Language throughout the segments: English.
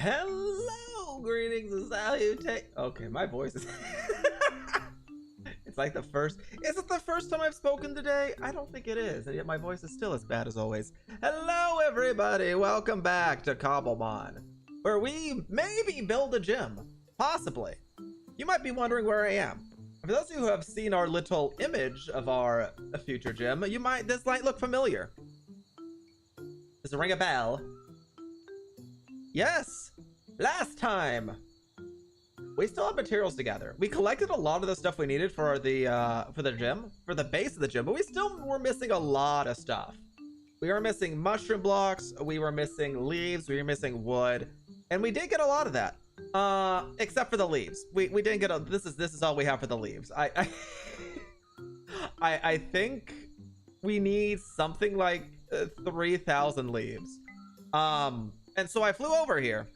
Hello, greetings and salutations. Okay, my voice is it's like the first. Is it the first time I've spoken today? I don't think it is, and yet my voice is still as bad as always. Hello everybody, welcome back to Cobblemon, where we maybe build a gym. Possibly. You might be wondering where I am. For those of you who have seen our little image of our future gym, this might look familiar. Does it ring a bell? Yes! Last time! We still have materials together. We collected a lot of the stuff we needed for the gym, for the base of the gym, but we still were missing a lot of stuff. We were missing mushroom blocks, we were missing leaves, we were missing wood, and we did get a lot of that. Except for the leaves. We didn't get a, this is all we have for the leaves. I think we need something like 3,000 leaves. And so I flew over here.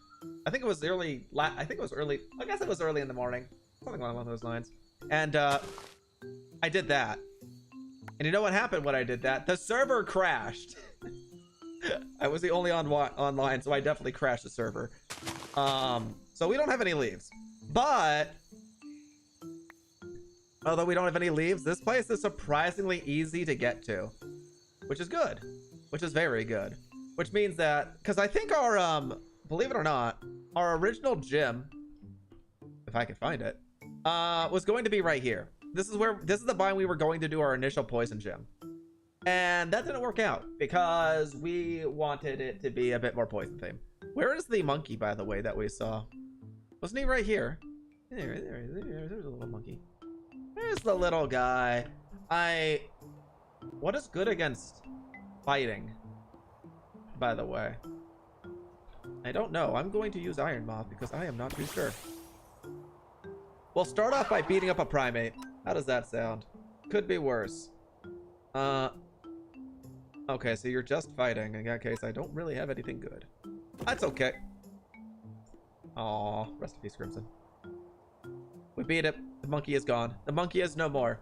I think it was early. I guess it was early in the morning, something along those lines. And I did that. And you know what happened when I did that? The server crashed. I was the only online, so I definitely crashed the server. So we don't have any leaves, but although we don't have any leaves, this place is surprisingly easy to get to, which is good, which is very good, which means that, because I think our believe it or not, our original gym, if I could find it, was going to be right here. This is the biome we were going to do our initial poison gym, and that didn't work out because we wanted it to be a bit more poison themed. Where is the monkey, by the way, that we saw? Wasn't he right here? There's a little monkey. There's the little guy. What is good against fighting, by the way? I don't know. I'm going to use Iron Moth because I am not too sure. We'll start off by beating up a primate. How does that sound? Could be worse. Okay, so you're just fighting. In that case, I don't really have anything good. That's okay. Aw, rest in peace, Crimson. We beat it. The monkey is gone. The monkey is no more.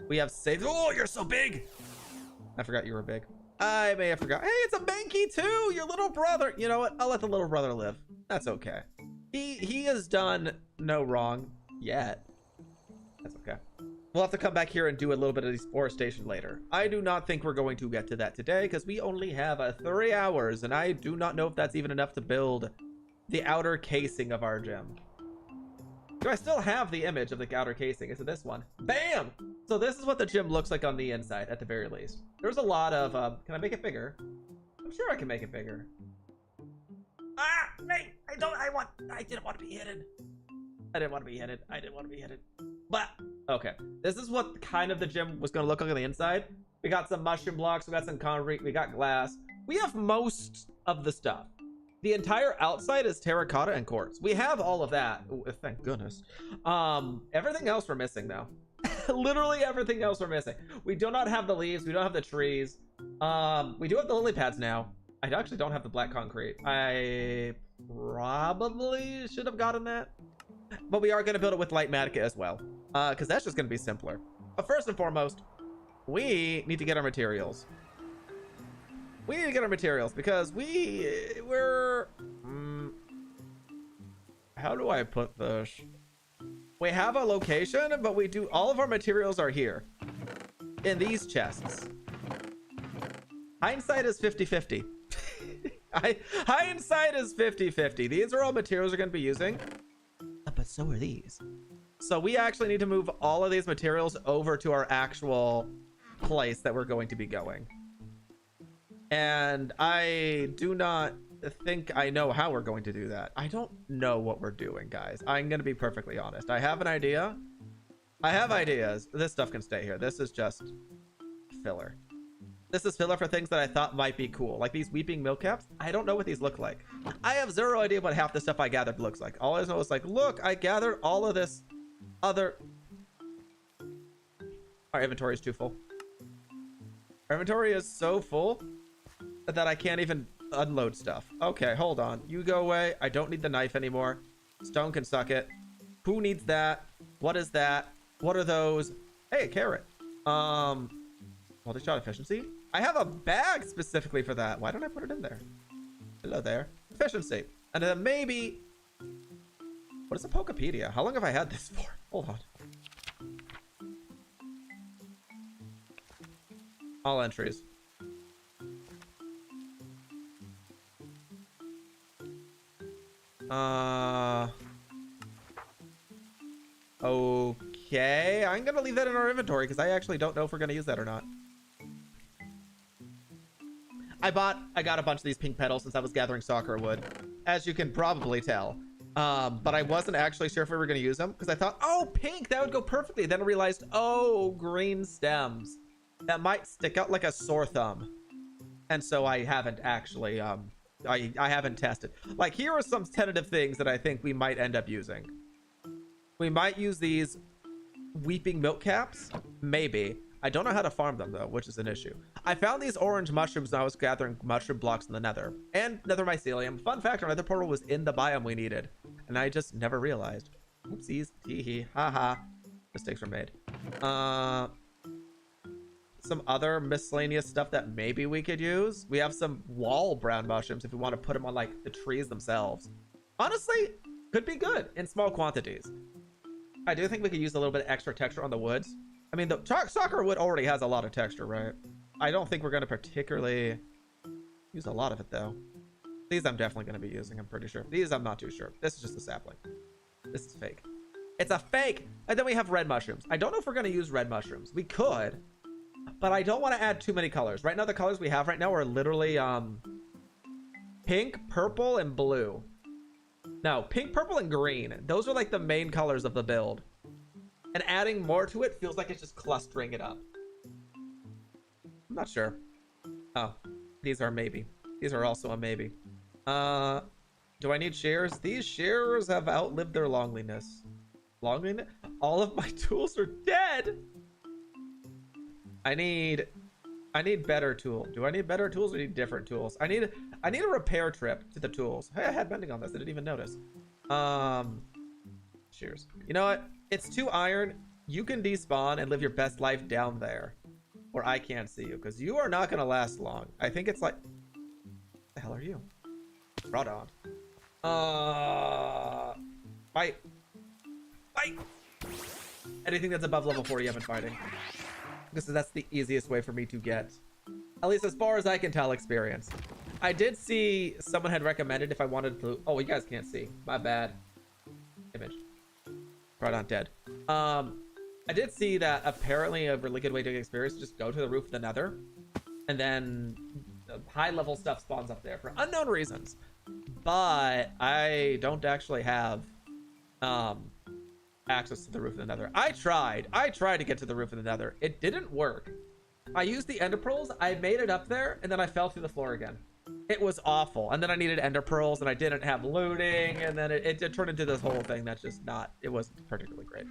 We have saved. Oh, you're so big! I forgot you were big. I may have forgot. Hey, it's a Banky too! Your little brother! You know what? I'll let the little brother live. That's okay. He has done no wrong yet. That's okay. We'll have to come back here and do a little bit of deforestation later. I do not think we're going to get to that today because we only have 3 hours, and I do not know if that's even enough to build the outer casing of our gym. Do I still have the image of the outer casing? Is it this one? Bam! So this is what the gym looks like on the inside, at the very least. There's a lot of, can I make it bigger? I'm sure I can make it bigger. Ah, Nate, I didn't want to be hidden. I didn't want to be hidden. But, okay. This is what kind of the gym was going to look like on the inside. We got some mushroom blocks, we got some concrete, we got glass. We have most of the stuff. The entire outside is terracotta and quartz. We have all of that. Ooh, thank goodness. Everything else we're missing though. Literally everything else we're missing. We do not have the leaves. We don't have the trees. We do have the lily pads now. I actually don't have the black concrete. I probably should have gotten that. But we are going to build it with light matica as well. Because that's just going to be simpler. But first and foremost, we need to get our materials. We need to get our materials because we're how do I put this? We have a location, but all of our materials are here in these chests. Hindsight is 50-50. Hindsight is 50-50. These are all materials we're going to be using, but so are these. So we actually need to move all of these materials over to our actual place that we're going to be going. And I do not think I know how we're going to do that. I don't know what we're doing, guys. I'm going to be perfectly honest. I have an idea. I have ideas. This stuff can stay here. This is just filler. This is filler for things that I thought might be cool. Like these weeping milk caps. I don't know what these look like. I have zero idea what half the stuff I gathered looks like. All I know is like, look, I gathered all of this other... Our inventory is too full. Our inventory is so full that I can't even unload stuff. Okay, hold on. You go away. I don't need the knife anymore. Stone can suck it. Who needs that? What is that? What are those? Hey, a carrot. Multi-shot efficiency. I have a bag specifically for that. Why don't I put it in there? Hello there. Efficiency. And then maybe... What is a Pokepedia? How long have I had this for? Hold on. All entries. Okay. I'm gonna leave that in our inventory because I actually don't know if we're gonna use that or not. I got a bunch of these pink petals since I was gathering soccer wood, as you can probably tell. But I wasn't actually sure if we were going to use them because I thought, oh, pink, that would go perfectly. Then I realized, oh, green stems. That might stick out like a sore thumb. And so I haven't actually, I haven't tested. Like, here are some tentative things that I think we might end up using. We might use these weeping milk caps. Maybe. I don't know how to farm them, though, which is an issue. I found these orange mushrooms when I was gathering mushroom blocks in the nether. And nether mycelium. Fun fact, our nether portal was in the biome we needed. And I just never realized. Oopsies. Hee-hee. Ha-ha. Mistakes were made. Some other miscellaneous stuff that maybe we could use. We have some wall brown mushrooms if we want to put them on, like, the trees themselves. Honestly, could be good in small quantities. I do think we could use a little bit of extra texture on the woods. I mean, the soccer wood already has a lot of texture, right? I don't think we're going to particularly use a lot of it, though. These I'm definitely going to be using, I'm pretty sure. These I'm not too sure. This is just a sapling. This is fake. It's a fake! And then we have red mushrooms. I don't know if we're going to use red mushrooms. We could, but I don't want to add too many colors. Right now, the colors we have right now are literally pink, purple, and blue. No, pink, purple, and green. Those are like the main colors of the build. And adding more to it feels like it's just clustering it up. I'm not sure. Oh, these are maybe. These are also a maybe. Do I need shears? These shears have outlived their longliness. Longliness? All of my tools are dead. I need better tools. Do I need better tools or need different tools? I need a repair trip to the tools. Hey, I had bending on this. I didn't even notice. Shears. You know what? It's 2 iron. You can despawn and live your best life down there, where I can't see you, because you are not going to last long. I think it's like... What the hell are you? Brought on. Fight. Fight! Anything that's above level 40 I've been fighting. Because that's the easiest way for me to get, at least as far as I can tell, experience. I did see someone had recommended if I wanted to... Oh, you guys can't see. My bad. Image. Right on, dead. I did see that apparently a really good way to get experience is just go to the roof of the nether, and then the high level stuff spawns up there for unknown reasons. But I don't actually have access to the roof of the nether. I tried to get to the roof of the nether. It didn't work. I used the ender pearls. I made it up there, and then I fell through the floor again. It was awful. And then I needed ender pearls, and I didn't have looting, and then it turned into this whole thing that's just not... It wasn't particularly great.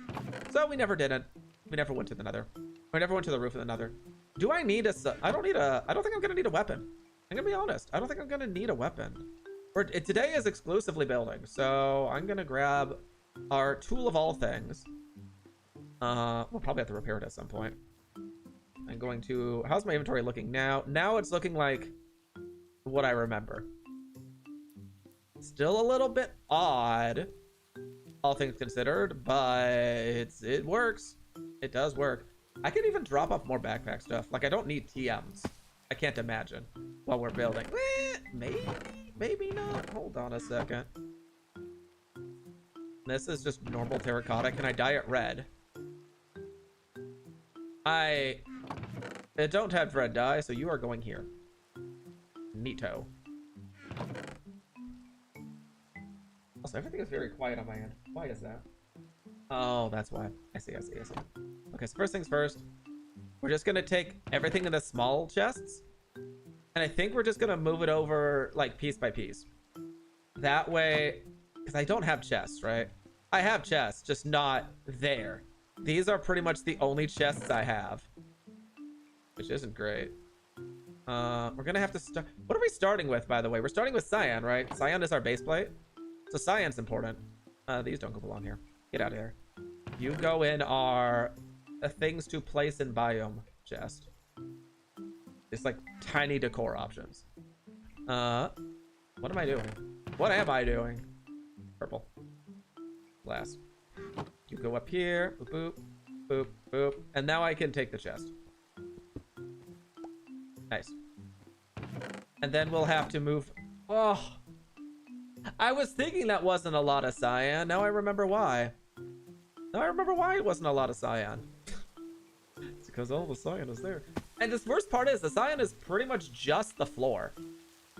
So we never did it. We never went to the nether. We never went to the roof of the nether. Do I need a... I don't think I'm going to need a weapon. I'm going to be honest. I don't think I'm going to need a weapon. Today is exclusively building, so I'm going to grab our tool of all things. We'll probably have to repair it at some point. I'm going to... How's my inventory looking now? Now it's looking like what I remember. Still a little bit odd, all things considered, but it works. It does work. I can even drop off more backpack stuff. Like, I don't need TMs. I can't imagine while we're building. Maybe not. Hold on a second. This is just normal terracotta. Can I dye it red? I don't have red dye, so you are going here. Neato. Also, everything is very quiet on my end. Why is that? Oh, that's why. I see. Okay, so first things first. We're just gonna take everything in the small chests, and I think we're just gonna move it over, like, piece by piece. That way, because I don't have chests, right? I have chests, just not there. These are pretty much the only chests I have, which isn't great. We're gonna have to start... What are we starting with, by the way? We're starting with cyan, right? Cyan is our base plate. So cyan's important. These don't belong here. Get out of here. You go in our things to place in biome chest. It's like tiny decor options. What am I doing? What am I doing? Purple. Glass. You go up here. Boop, boop, boop, boop. And now I can take the chest. Nice. And then we'll have to move. Oh, I was thinking that wasn't a lot of cyan. Now I remember why. Now I remember why it wasn't a lot of cyan. It's because all the cyan is there. And this worst part is the cyan is pretty much just the floor.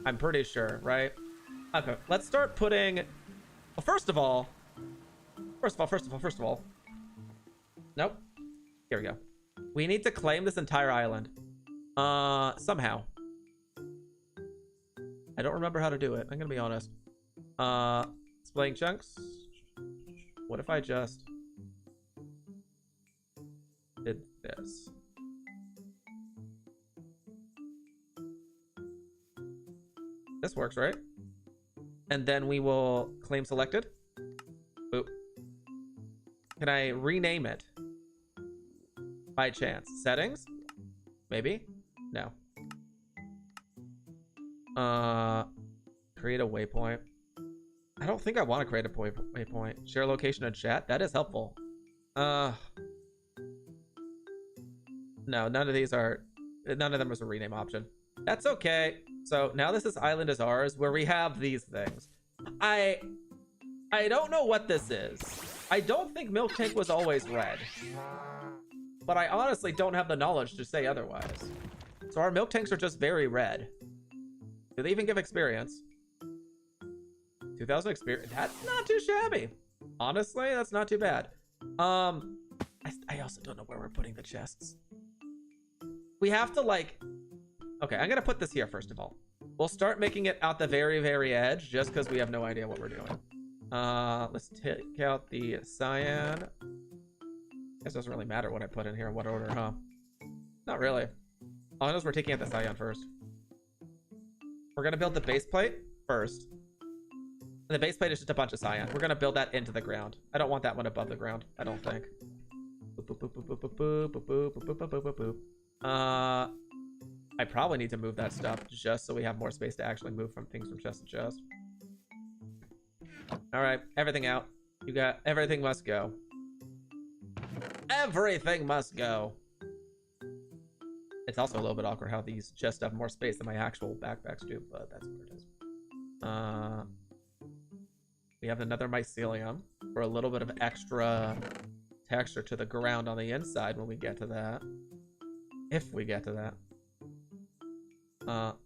I'm pretty sure, right? Okay, let's start putting. Well, first of all. Nope. Here we go. We need to claim this entire island. Somehow. I don't remember how to do it. I'm gonna be honest. Displaying chunks. What if I just did this? This works, right? And then we will claim selected. Boop. Can I rename it? By chance. Settings? Maybe? No. Create a waypoint. I don't think I want to create a waypoint. Share location in chat. That is helpful. No, none of them is a rename option. That's okay. So now this is Island is Ours, where we have these things. I don't know what this is. I don't think Milk Tank was always red. But I honestly don't have the knowledge to say otherwise. So our milk tanks are just very red. Do they even give experience? 2,000 experience. That's not too shabby. Honestly, that's not too bad. I also don't know where we're putting the chests. We have to like... Okay, I'm gonna put this here first of all. We'll start making it out the very, very edge just because we have no idea what we're doing. Let's take out the cyan. Guess it doesn't really matter what I put in here in what order, huh? Not really. All I know is we're taking out the cyan first. We're gonna build the base plate first. And the base plate is just a bunch of cyan. We're gonna build that into the ground. I don't want that one above the ground, I don't think. I probably need to move that stuff just so we have more space to actually move from things from chest to chest. All right, everything out. You got everything must go. Everything must go. It's also a little bit awkward how these chests have more space than my actual backpacks do, but that's what it is. We have another mycelium for a little bit of extra texture to the ground on the inside when we get to that. If we get to that.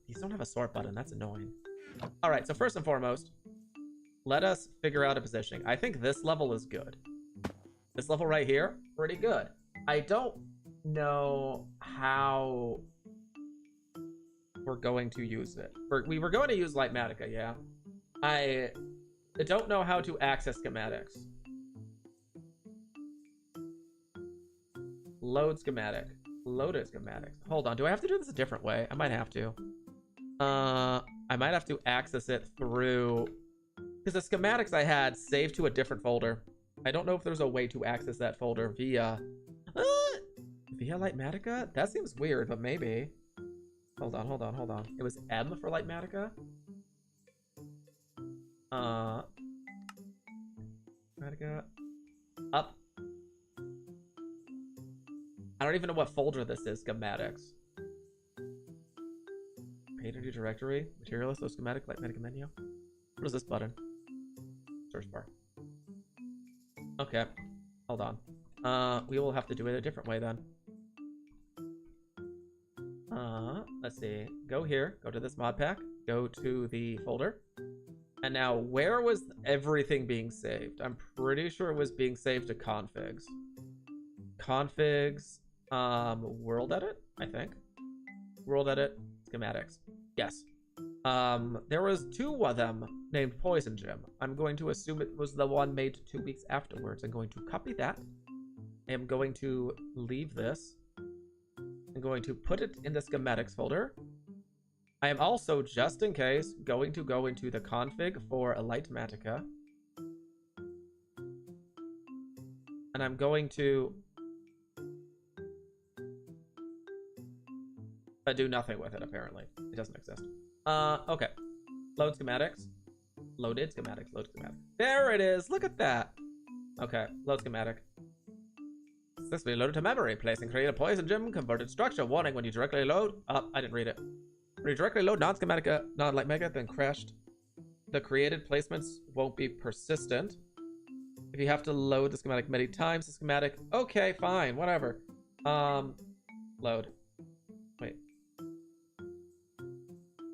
These don't have a sort button. That's annoying. All right, so first and foremost, let us figure out a positioning. I think this level is good. This level right here, pretty good. I don't know how we're going to use it. We were going to use Lightmatica, yeah. I don't know how to access schematics. Load schematic. Loaded schematics. Hold on, do I have to do this a different way? I might have to. I might have to access it through... Because the schematics I had saved to a different folder. I don't know if there's a way to access that folder via... via Lightmatica? That seems weird, but maybe. Hold on. It was M for Lightmatica? Lightmatica. Up. I don't even know what folder this is, schematics. Paint a new directory. Material list, schematic, Lightmatica menu. What is this button? Search bar. Okay, hold on. We will have to do it a different way then. Let's see. Go here. Go to this mod pack. Go to the folder. And now, where was everything being saved? I'm pretty sure it was being saved to configs. Configs, world edit, I think. World edit, schematics. Yes. There was 2 of them named Poison Gem. I'm going to assume it was the one made 2 weeks afterwards. I'm going to copy that. I am going to leave this. I'm going to put it in the schematics folder. I am also, just in case, going to go into the config for Lightmatica. And I'm going to do nothing with it, apparently. It doesn't exist. Okay. Load schematics. Loaded schematic. Load schematic. There it is. Look at that. Okay. Load schematic. Successfully loaded to memory. Placing created poison gem. Converted structure. Warning when you directly load. I didn't read it. When you directly load non-schematic, non-light mega, then crashed. The created placements won't be persistent. If you have to load the schematic many times, the schematic. Okay, fine. Whatever. Load. Wait.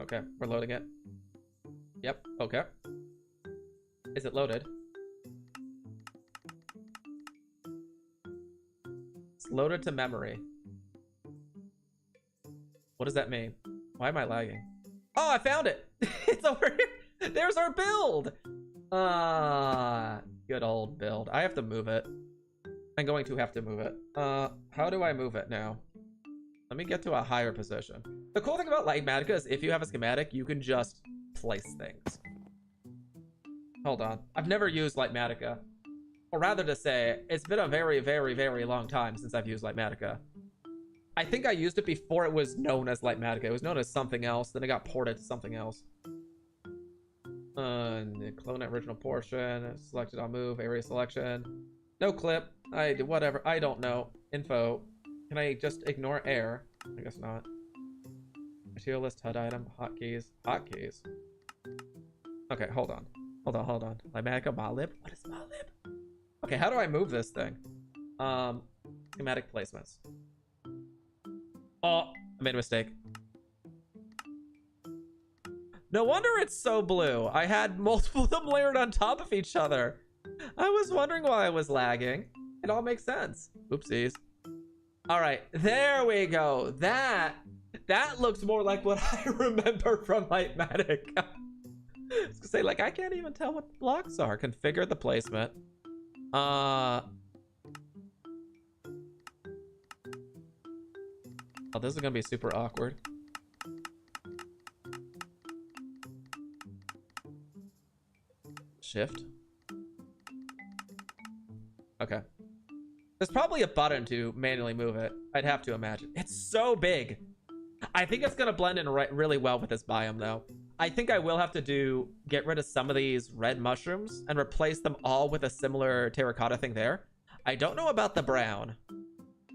Okay, we're loading it. Yep, okay. Is it loaded? It's loaded to memory. What does that mean? Why am I lagging? Oh, I found it! It's over here! There's our build! Good old build. I have to move it. I'm going to have to move it. How do I move it now? Let me get to a higher position. The cool thing about Lightmatica is if you have a schematic, you can just place things. Hold on. I've never used Lightmatica. Or rather to say, it's been a very, very, very long time since I've used Lightmatica. I think I used it before it was known as Lightmatica. It was known as something else, then it got ported to something else. Clone that original portion. Selected on move. Area selection. No clip. Whatever. I don't know. Info. Can I just ignore air? I guess not. Material list, HUD item, hotkeys. Hotkeys. Okay, hold on. Hold on. Lightmatica, Molib? What is Molib? Okay, how do I move this thing? Schematic placements. Oh, I made a mistake. No wonder it's so blue. I had multiple of them layered on top of each other. I was wondering why I was lagging. It all makes sense. Oopsies. All right, there we go. That looks more like what I remember from Lightmatic. I was gonna say, like, I can't even tell what the blocks are. Configure the placement. Oh, this is gonna be super awkward. Shift. Okay. There's probably a button to manually move it. I'd have to imagine. It's so big. I think it's gonna blend in really well with this biome, though. I think I will have to get rid of some of these red mushrooms and replace them all with a similar terracotta thing there. I don't know about the brown.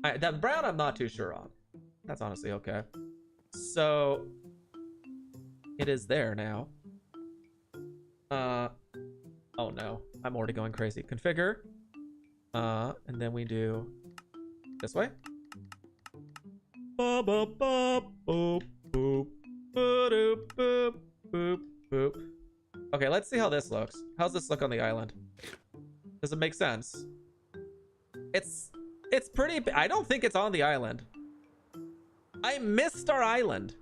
The brown I'm not too sure on. That's honestly okay. So it is there now. Oh no, I'm already going crazy. Configure. And then we do this way. Boop, boop, boop, boop, boop, boop, boop, boop, boop. Okay, let's see how this looks. How's this look on the island? Does it make sense? It's pretty. I don't think it's on the island. I missed our island.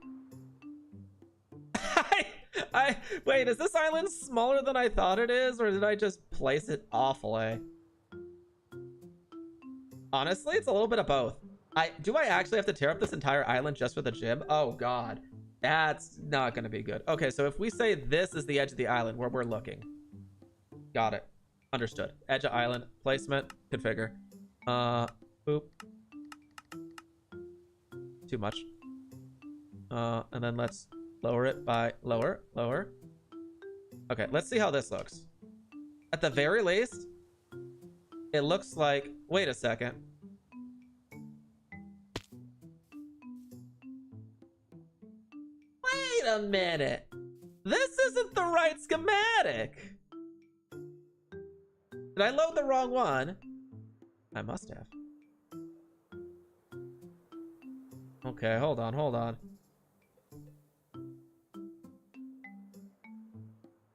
Wait, is this island smaller than I thought it is, or did I just place it awfully? Honestly, it's a little bit of both. Do I actually have to tear up this entire island just for the gym? Oh god, that's not gonna be good. Okay, so if we say this is the edge of the island where we're looking. Got it. Understood. Edge of island, placement, configure. Boop. Too much. And then let's lower it by lower. Okay, let's see how this looks. At the very least, it looks like, wait a second. Wait a minute. This isn't the right schematic. Did I load the wrong one? I must have. Okay, hold on.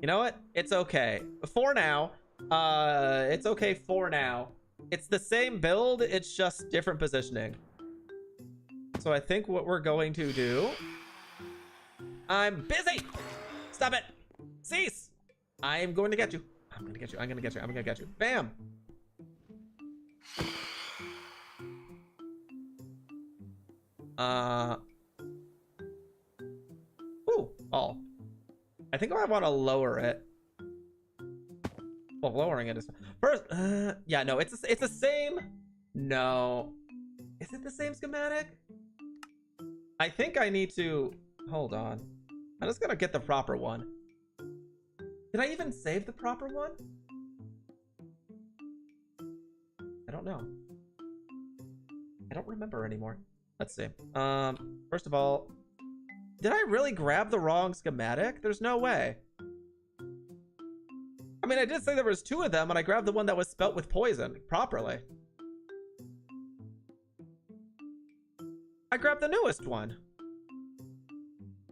You know what? It's okay. For now. It's okay for now. It's the same build, it's just different positioning. So I think what we're going to do... I'm busy! Stop it! Cease! I am going to get you. I'm gonna get you. Bam! Ooh, ball. I think I want to lower it. Well, lowering it is first. Yeah, no, it's the same. No, is it the same schematic? I think I need to hold on. I'm just gonna get the proper one. Did I even save the proper one? I don't know. I don't remember anymore. Let's see. First of all, did I really grab the wrong schematic? There's no way. I mean, I did say there was 2 of them, and I grabbed the one that was spelt with poison properly. I grabbed the newest one.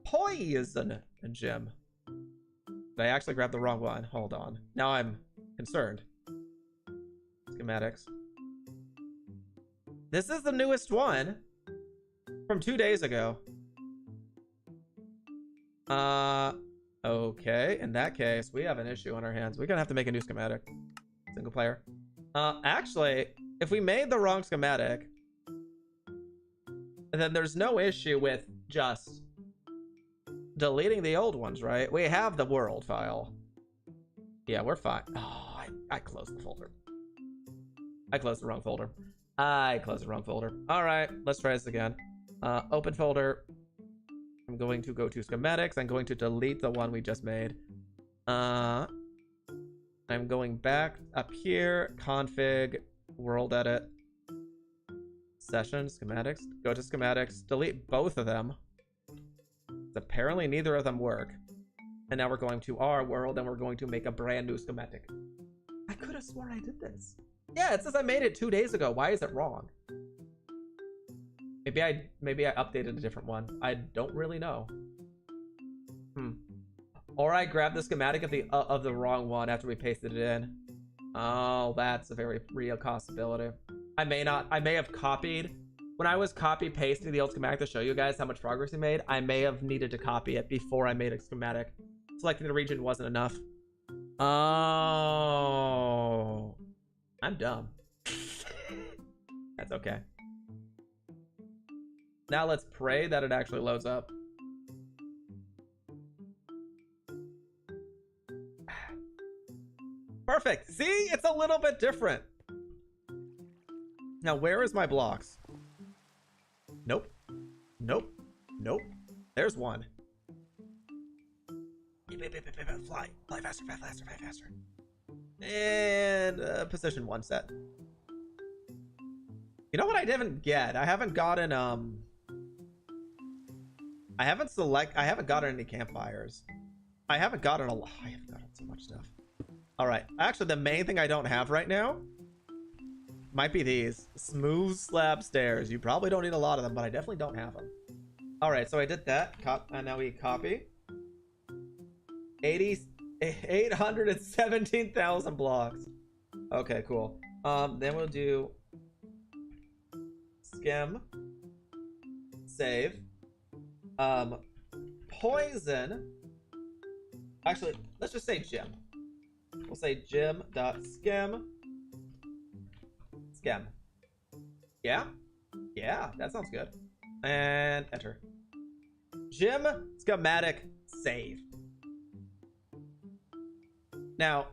Poison gem. Did I actually grab the wrong one? Hold on. Now I'm concerned. Schematics. This is the newest one from 2 days ago. Okay. In that case, we have an issue on our hands. We're gonna have to make a new schematic. Single player. Actually, if we made the wrong schematic, then there's no issue with just deleting the old ones, right? We have the world file. Yeah, we're fine. Oh, I closed the folder. I closed the wrong folder. All right, let's try this again. Open folder. I'm going to go to schematics. I'm going to delete the one we just made. I'm going back up here. Config, world edit, session, schematics. Go to schematics. Delete both of them. Apparently neither of them work. And now we're going to our world and we're going to make a brand new schematic. I could have sworn I did this. Yeah, it says I made it 2 days ago. Why is it wrong? Maybe I updated a different one. I don't really know. Or I grabbed the schematic of the wrong one after we pasted it in. Oh, that's a very real possibility. I may have copied. When I was copy pasting the old schematic to show you guys how much progress we made, I may have needed to copy it before I made a schematic. Selecting the region wasn't enough. Oh, I'm dumb. That's okay. Now let's pray that it actually loads up. Perfect. See, it's a little bit different. Now, where is my blocks? Nope. Nope. Nope. There's one. Fly. Fly faster, fly faster, fly faster. And position 1 set. You know what I didn't get? I haven't gotten I haven't gotten any campfires. I haven't gotten so much stuff. All right. Actually, the main thing I don't have right now might be these smooth slab stairs. You probably don't need a lot of them, but I definitely don't have them. All right, so I did that. And now we copy 817,000 blocks. Okay, cool. Then we'll do skim, save, poison. Actually, let's just say gem. We'll say gem.skim. Skim. Yeah? Yeah, that sounds good. And enter. Gem schematic save. Now,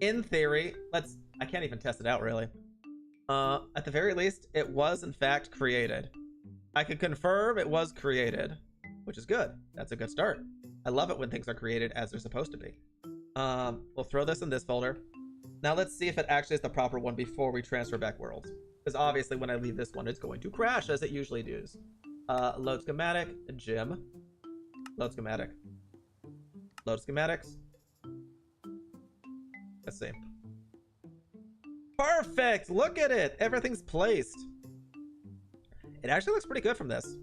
in theory, I can't even test it out really. At the very least, it was in fact created. I can confirm it was created, which is good. That's a good start. I love it when things are created as they're supposed to be. We'll throw this in this folder. Now let's see if it actually is the proper one before we transfer back worlds. Because obviously when I leave this one, it's going to crash as it usually does. Load schematic, gem. Load schematic. Load schematics. Let's see. Perfect! Look at it! Everything's placed. It actually looks pretty good from this.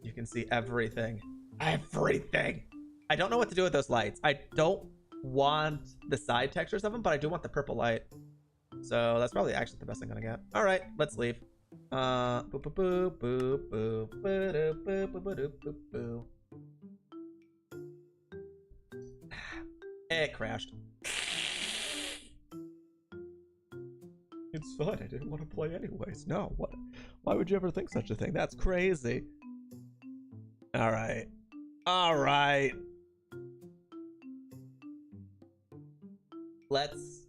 You can see everything. Everything! I don't know what to do with those lights. I don't want the side textures of them, but I do want the purple light. So that's probably actually the best I'm gonna get. All right, let's leave. Boop, boop, boop, boop, boop, boop, boop, boop, boop, boop. It crashed. It's fine. I didn't want to play anyways. No, what? Why would you ever think such a thing? That's crazy. All right. All right. Let's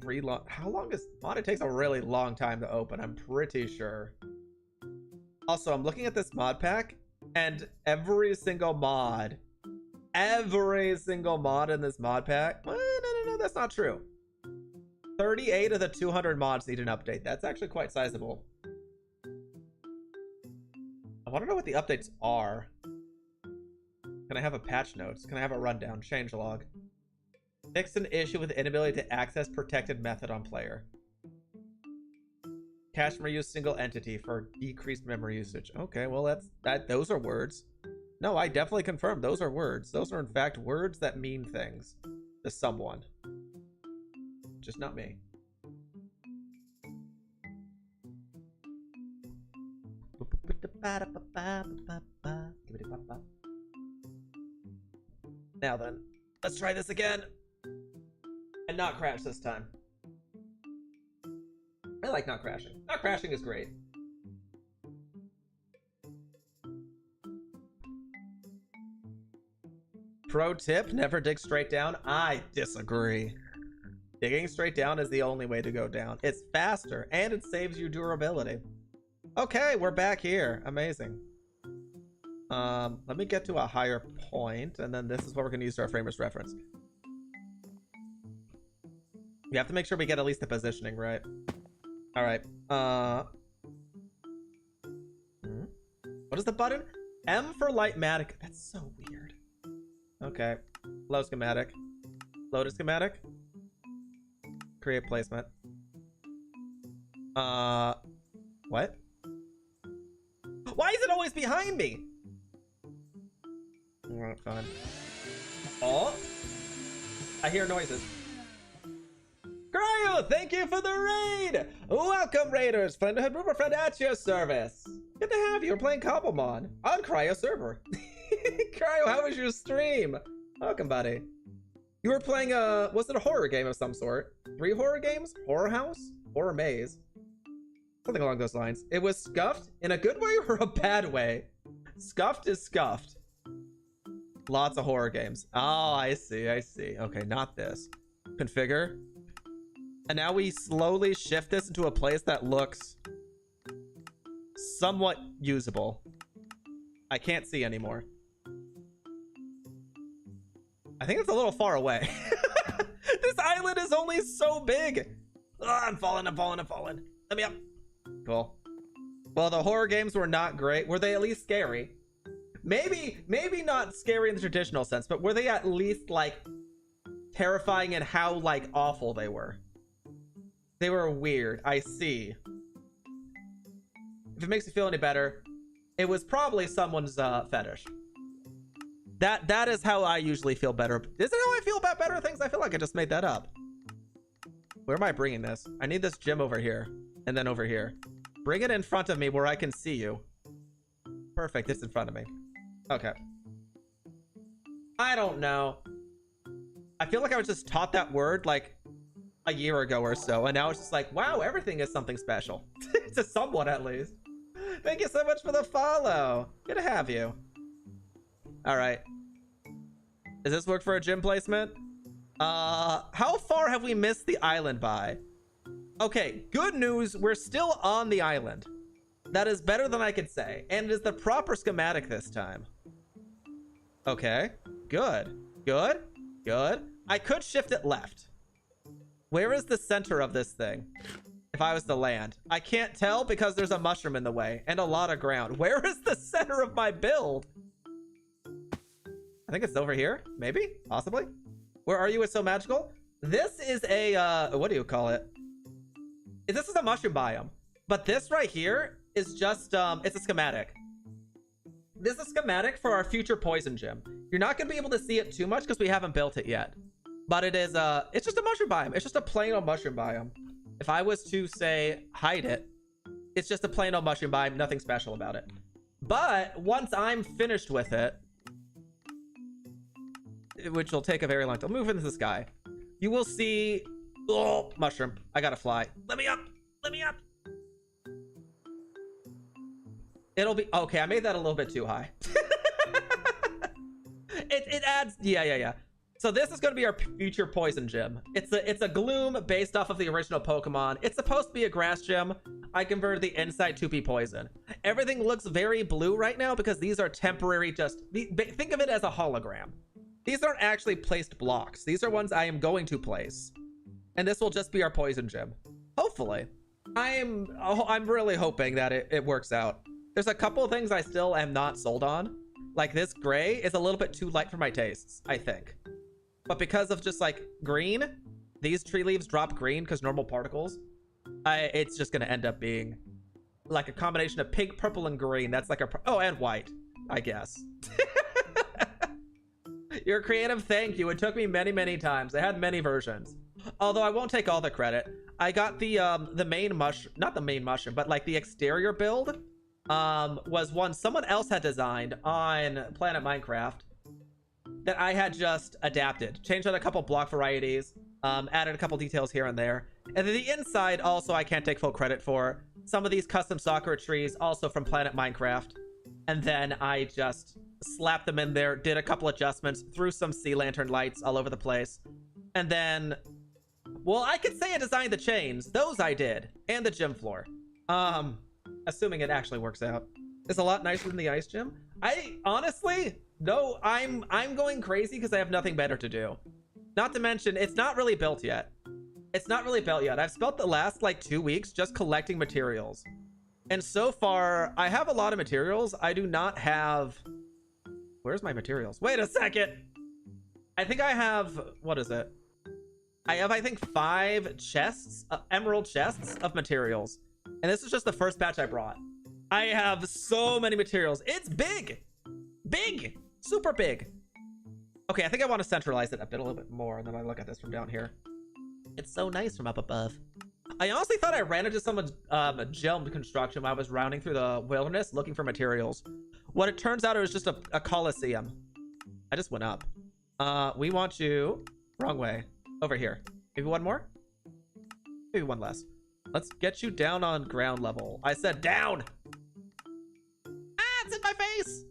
reload. How long is mod? It takes a really long time to open, I'm pretty sure. Also, I'm looking at this mod pack, and every single mod every single mod in this mod pack. Well, no, that's not true. 38 of the 200 mods need an update. That's actually quite sizable. I want to know what the updates are. Can I have a patch notes? Can I have a rundown? Changelog. Fix an issue with the inability to access protected method on player. Cache memory use single entity for decreased memory usage. Okay, well those are words. No, I definitely confirm those are words. Those are in fact words that mean things to someone. Just not me. Now then, let's try this again. And not crash this time. I like not crashing. Not crashing is great. Pro tip, never dig straight down. I disagree. Digging straight down is the only way to go down. It's faster and it saves you durability. Okay, we're back here. Amazing. Let me get to a higher point, and then this is what we're going to use our frame as reference. We have to make sure we get at least the positioning right. All right. What is the button? M for Lightmatic. That's so weird. Okay. Low schematic. Load a schematic. Create placement. What? Why is it always behind me? Alright, fine. Oh! I hear noises. Cryo, thank you for the raid! Welcome, raiders! Friendhood Roomba Friend at your service. Good to have you. We're playing Cobblemon on Cryo server. Cryo, how was your stream? Welcome, buddy. You were playing was it a horror game of some sort? 3 horror games? Horror House? Horror Maze? Something along those lines. It was scuffed in a good way or a bad way? Scuffed is scuffed. Lots of horror games. Oh, I see. Okay, not this. Configure. And now we slowly shift this into a place that looks somewhat usable. I can't see anymore. I think it's a little far away. This island is only so big. Oh, I'm falling. Let me up. Cool. Well, the horror games were not great. Were they at least scary? Maybe not scary in the traditional sense, but were they at least like terrifying in how like awful they were? They were weird. I see. If it makes you feel any better, it was probably someone's fetish. That is how I usually feel better. Is it how I feel about better things? I feel like I just made that up. Where am I bringing this? I need this gym over here and then over here. Bring it in front of me where I can see you. Perfect. It's in front of me. Okay. I don't know. I feel like I was just taught that word like a year ago or so, and now it's just like, wow, everything is something special. To someone at least. Thank you so much for the follow. Good to have you. All right. Does this work for a gym placement? How far have we missed the island by? Okay, good news. We're still on the island. That is better than I could say. And it is the proper schematic this time. Okay, good. I could shift it left. Where is the center of this thing? If I was to land, I can't tell because there's a mushroom in the way and a lot of ground. Where is the center of my build? I think it's over here. Maybe, possibly. Where are you? It's so magical. This is a, what do you call it? This is a mushroom biome, but this right here is just, it's a schematic. This is a schematic for our future poison gym. You're not going to be able to see it too much because we haven't built it yet. But it is, it's just a mushroom biome. It's just a plain old mushroom biome. If I was to say hide it, it's just a plain old mushroom biome. Nothing special about it. But once I'm finished with it, which will take a very long time, move into the sky, you will see, oh, mushroom. I gotta fly. Let me up. It'll be okay. I made that a little bit too high. it adds, yeah. So this is going to be our future poison gym. It's a gloom based off of the original Pokemon. It's supposed to be a grass gym. I converted the inside to be poison. Everything looks very blue right now because these are temporary. Just think of it as a hologram. These aren't actually placed blocks. These are ones I am going to place. And this will just be our poison gym. Hopefully. I'm really hoping that it works out. There's a couple of things I still am not sold on. Like this gray is a little bit too light for my tastes, I think. But because of just like green, these tree leaves drop green because normal particles. It's just going to end up being like a combination of pink, purple, and green. That's like oh, and white, I guess. You're creative. Thank you. It took me many, many times. I had many versions. Although I won't take all the credit. I got the main mushroom, not the main mushroom, but like the exterior build was one someone else had designed on Planet Minecraft that I had just adapted. Changed out a couple block varieties, added a couple details here and there. And then the inside also I can't take full credit for. Some of these custom Sakura trees also from Planet Minecraft. And then I just slapped them in there, did a couple adjustments, threw some sea lantern lights all over the place. And then, well, I could say I designed the chains. Those I did. And the gym floor. Assuming it actually works out. It's a lot nicer than the ice gym. I honestly, no, I'm going crazy because I have nothing better to do. Not to mention, it's not really built yet. It's not really built yet. I've spent the last like 2 weeks just collecting materials. And so far, I have a lot of materials. I do not have... Where's my materials? Wait a second! I think I have... What is it? I have, I think, 5 chests, emerald chests of materials. And this is just the first batch I brought. I have so many materials. It's big! Big! Super big! Okay, I think I want to centralize it a little bit more, and then I look at this from down here. It's so nice from up above. I honestly thought I ran into someone's gem construction while I was rounding through the wilderness looking for materials. What it turns out, it was just a coliseum. I just went up. We want you... Wrong way. Over here. Maybe one more? Maybe one less. Let's get you down on ground level. I said down! Ah, it's in my face!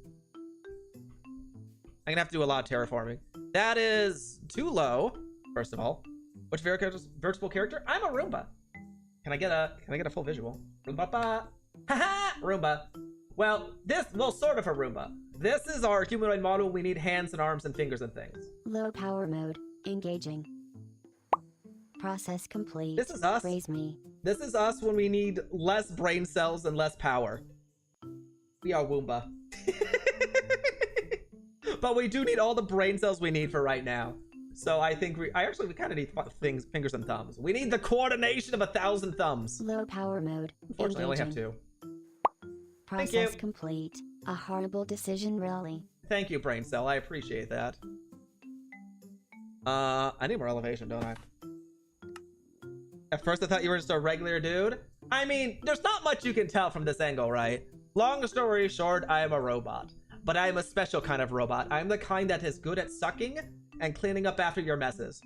I'm gonna have to do a lot of terraforming. That is too low, first of all. Which veritable character? I'm a Roomba. Can I get a full visual? Roomba. Haha! Roomba. Well, sort of a Roomba. This is our humanoid model. We need hands and arms and fingers and things. Low power mode. Engaging. Process complete. This is us. Praise me. This is us when we need less brain cells and less power. We are Woomba. But we do need all the brain cells we need for right now. So I think we kind of need fingers and thumbs. We need the coordination of 1,000 thumbs. Low power mode. Unfortunately, I only have 2. Process complete. A horrible decision, really. Thank you, brain cell. I appreciate that. I need more elevation, don't I? At first, I thought you were just a regular dude. I mean, there's not much you can tell from this angle, right? Long story short, I am a robot. But I am a special kind of robot. I'm the kind that is good at sucking and cleaning up after your messes.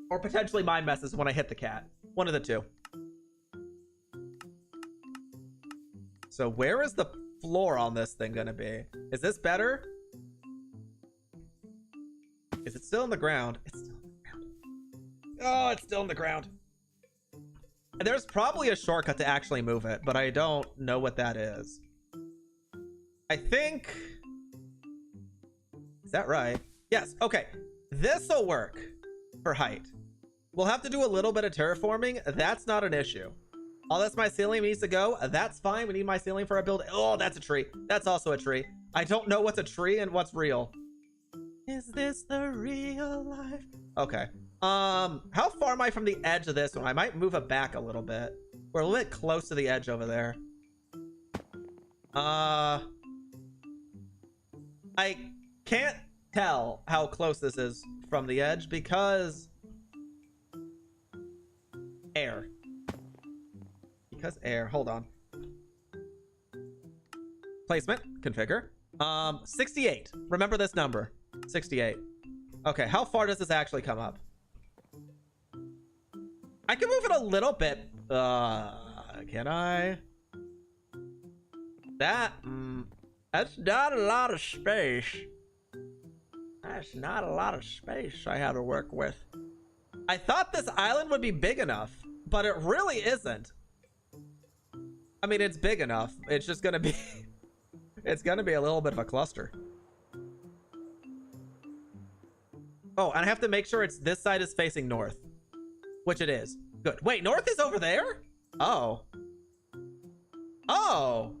Or potentially my messes when I hit the cat. One of the two. So where is the floor on this thing gonna be? Is this better? Is it still in the ground? It's still in the ground. Oh, it's still in the ground. There's probably a shortcut to actually move it, but I don't know what that is. I think... Is that right? Yes, okay. This'll work for height. We'll have to do a little bit of terraforming. That's not an issue. Oh, that's my ceiling needs to go. That's fine. We need my ceiling for our build. Oh, that's a tree. That's also a tree. I don't know what's a tree and what's real. Is this the real life? Okay. How far am I from the edge of this one? I might move it back a little bit. We're a little bit close to the edge over there. I can't tell how close this is from the edge because air. Because air. Hold on. Placement. Configure. 68. Remember this number. 68. Okay, how far does this actually come up? I can move it a little bit. Can I? That's not a lot of space. That's not a lot of space I have to work with. I thought this island would be big enough, but it really isn't. I mean, it's big enough. It's just gonna be... It's gonna be a little bit of a cluster. Oh, and I have to make sure it's this side is facing north, which it is. Good. Wait, north is over there? Oh. Oh.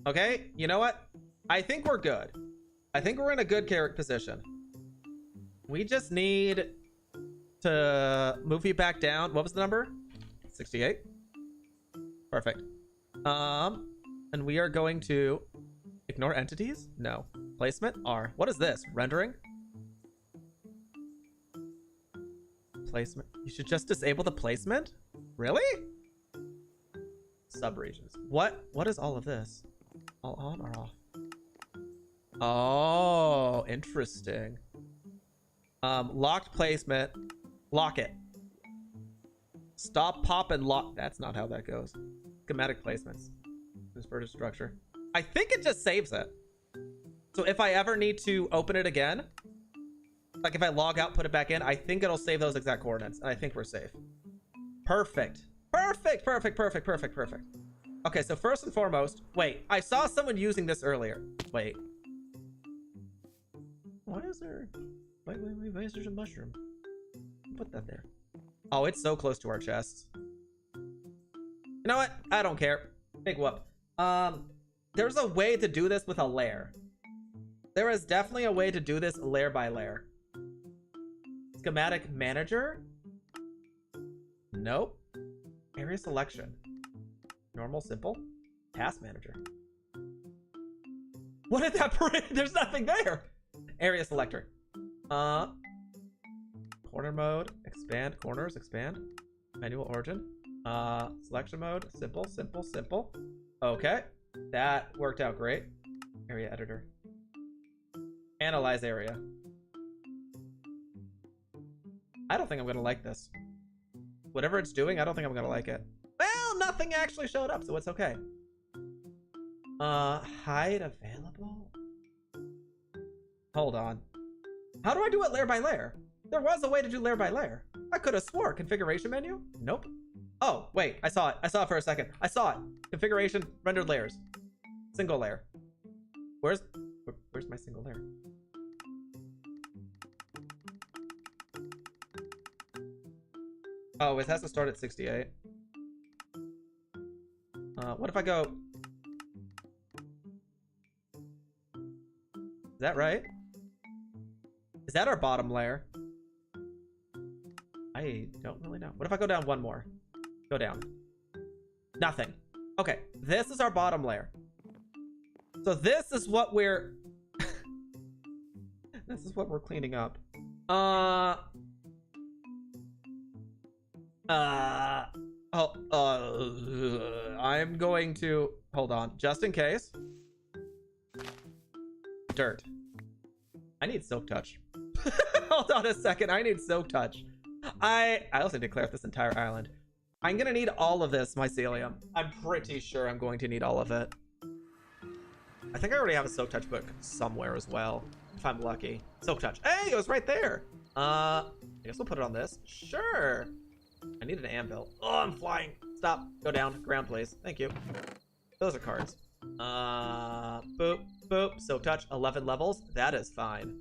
Okay, you know what? I think we're good. I think we're in a good position. We just need to move you back down. What was the number? 68. Perfect. And we are going to ignore entities? No. Placement? R. What is this? Rendering? Placement. You should just disable the placement? Really? Subregions. What is all of this? All on or off? Oh, interesting. Locked placement. Lock it. Stop, pop, and lock. That's not how that goes. Schematic placements. Dispersive structure. I think it just saves it. So if I ever need to open it again, like if I log out, put it back in, I think it'll save those exact coordinates. And I think we're safe. Perfect. Perfect, perfect, perfect, perfect, perfect. Okay, so first and foremost, wait, I saw someone using this earlier. Wait. Why is there... Wait, why is there a mushroom? Put that there. Oh, it's so close to our chests. You know what? I don't care. Big whoop. There's a way to do this with a layer. There is definitely a way to do this layer by layer. Schematic manager? Nope. Area selection. Normal, simple. Task manager. What did that print? There's nothing there. Area selector. Corner mode. Expand. Corners. Expand. Manual origin. Selection mode. Simple, simple, simple. Okay. That worked out great. Area editor. Analyze area. I don't think I'm gonna like this. Whatever it's doing, I don't think I'm gonna like it. Well, nothing actually showed up, so it's okay. Hide available? Hold on. How do I do it layer by layer? There was a way to do layer by layer. I could have swore. Configuration menu? Nope. Oh, wait. I saw it. I saw it for a second. I saw it. Configuration, rendered layers. Single layer. Where's my single layer? Oh, it has to start at 68. What if I go... Is that right? Is that our bottom layer? I don't really know. What if I go down one more? Go down. Nothing. Okay, this is our bottom layer. So this is what we're... This is what we're cleaning up. I'm going to... Hold on. Just in case. Dirt. I need silk touch. Hold on a second. I need silk touch. I also need to clear up this entire island. I'm gonna need all of this mycelium. I'm pretty sure I'm going to need all of it. I think I already have a silk touch book somewhere as well, if I'm lucky. Silk touch. Hey, it was right there. I guess we'll put it on this. Sure. I need an anvil. Oh, I'm flying. Stop. Go down. Ground, please. Thank you. Those are cards. Boop, boop. Silk touch. 11 levels. That is fine.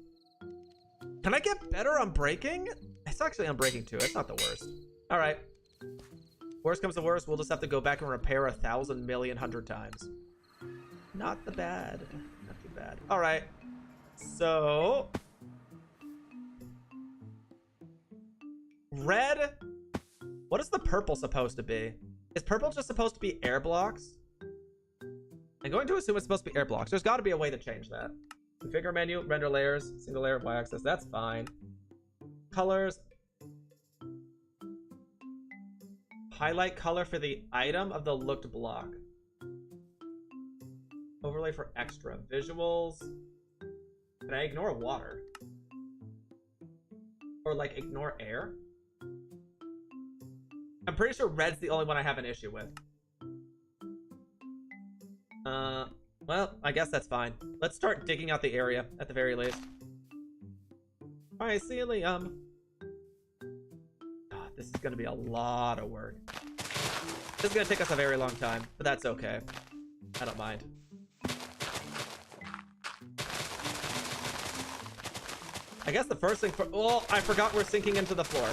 Can I get better on breaking? It's actually on breaking too. It's not the worst. All right. Worst comes to worst, we'll just have to go back and repair 1,000 million hundred times. Not the bad. Not too bad. All right. So... Red... What is the purple supposed to be? Is purple just supposed to be air blocks? I'm going to assume it's supposed to be air blocks. There's got to be a way to change that. Configure menu, render layers, single layer, y-axis. That's fine. Colors. Highlight color for the item of the looked block. Overlay for extra. Visuals. Can I ignore water? Or like ignore air? I'm pretty sure red's the only one I have an issue with. Well, I guess that's fine. Let's start digging out the area at the very least. Mycelium. God, this is gonna be a lot of work. This is gonna take us a very long time, but that's okay. I don't mind. I guess the first thing for... Oh, I forgot we're sinking into the floor.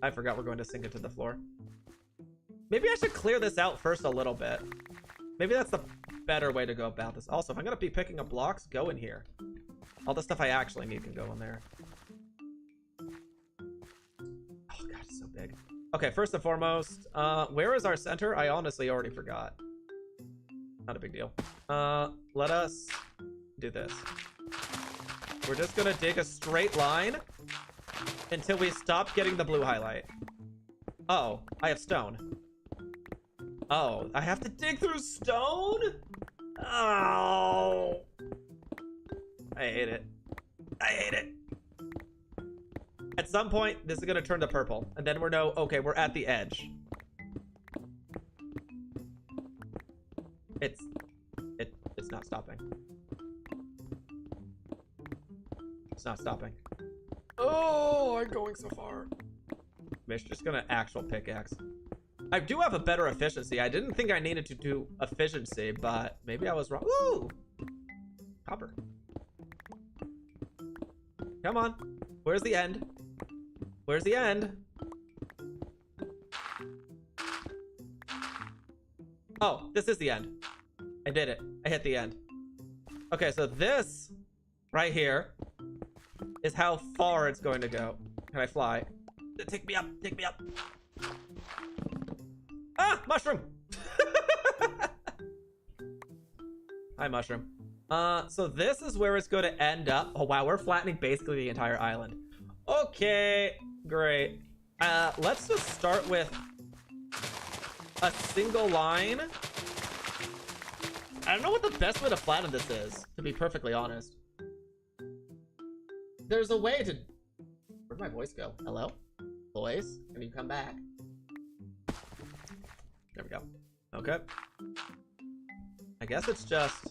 I forgot we're going to sink into the floor. Maybe I should clear this out first a little bit. Maybe that's the better way to go about this. Also, if I'm going to be picking up blocks, go in here. All the stuff I actually need can go in there. Oh, God, it's so big. Okay, first and foremost, where is our center? I honestly already forgot. Not a big deal. Let us do this. We're just gonna dig a straight line until we stop getting the blue highlight. Uh-oh, I have stone. Oh, I have to dig through stone? Oh. I hate it. I hate it. At some point, this is gonna turn to purple, and then okay, we're at the edge. It's not stopping. It's not stopping. Oh, I'm going so far. I'm just gonna actual pickaxe. I do have a better efficiency. I didn't think I needed to do efficiency, but maybe I was wrong. Woo! Copper. Come on. Where's the end? Where's the end? Oh, this is the end. I did it. I hit the end. Okay, so this right here is how far it's going to go. Can I fly? Take me up. Take me up. Ah, mushroom. Hi, mushroom. So this is where it's going to end up. Oh, wow. We're flattening basically the entire island. Okay, great. Let's just start with a single line. I don't know what the best way to flatten this is, to be perfectly honest. There's a way to... Where'd my voice go? Hello? Voice? Can you come back? There we go. Okay. I guess it's just...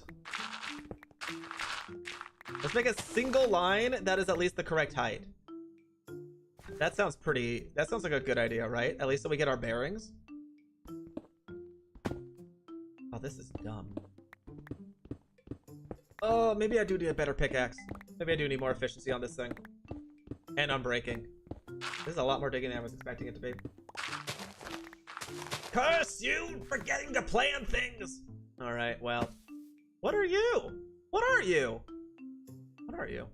Let's make a single line that is at least the correct height. That sounds pretty... That sounds like a good idea, right? At least so we get our bearings. Oh, this is dumb. Oh, maybe I do need a better pickaxe. Maybe I do need more efficiency on this thing. And unbreaking. This is a lot more digging than I was expecting it to be. Curse you! Forgetting to plan things! Alright, well. What are you? What are you? What are you?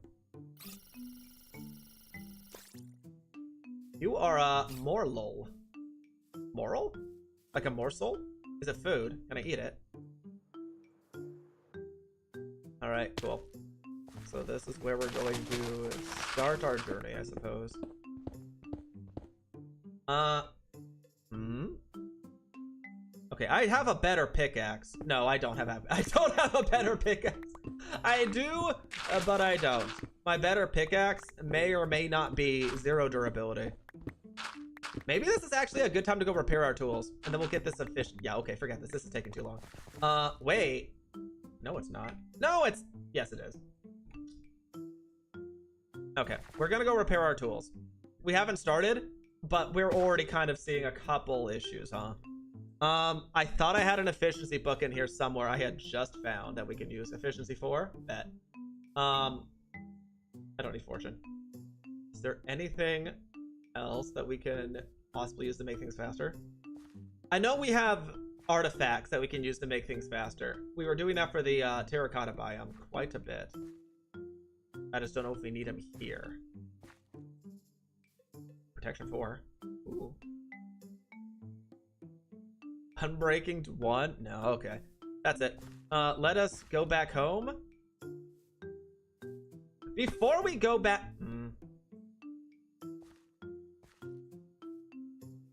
You are a moral. Moral? Like a morsel? Is it food? Can I eat it? Alright, cool. So this is where we're going to start our journey, I suppose. Okay, I have a better pickaxe. No, I don't have a better pickaxe. I do, but I don't. My better pickaxe may or may not be 0 durability. Maybe this is actually a good time to go repair our tools, and then we'll get this efficient. Yeah, okay, forget this. This is taking too long. Wait. No, it's not. No, it's... Yes, it is. Okay, we're gonna go repair our tools. We haven't started, but we're already kind of seeing a couple issues, huh? I thought I had an efficiency book in here somewhere I had just found that we can use efficiency for. Bet. I don't need fortune. Is there anything else that we can possibly use to make things faster? I know we have artifacts that we can use to make things faster. We were doing that for the terracotta biome quite a bit. I just don't know if we need them here. Protection 4. Ooh. Unbreaking 1? No, okay. That's it. Let us go back home. Before we go back...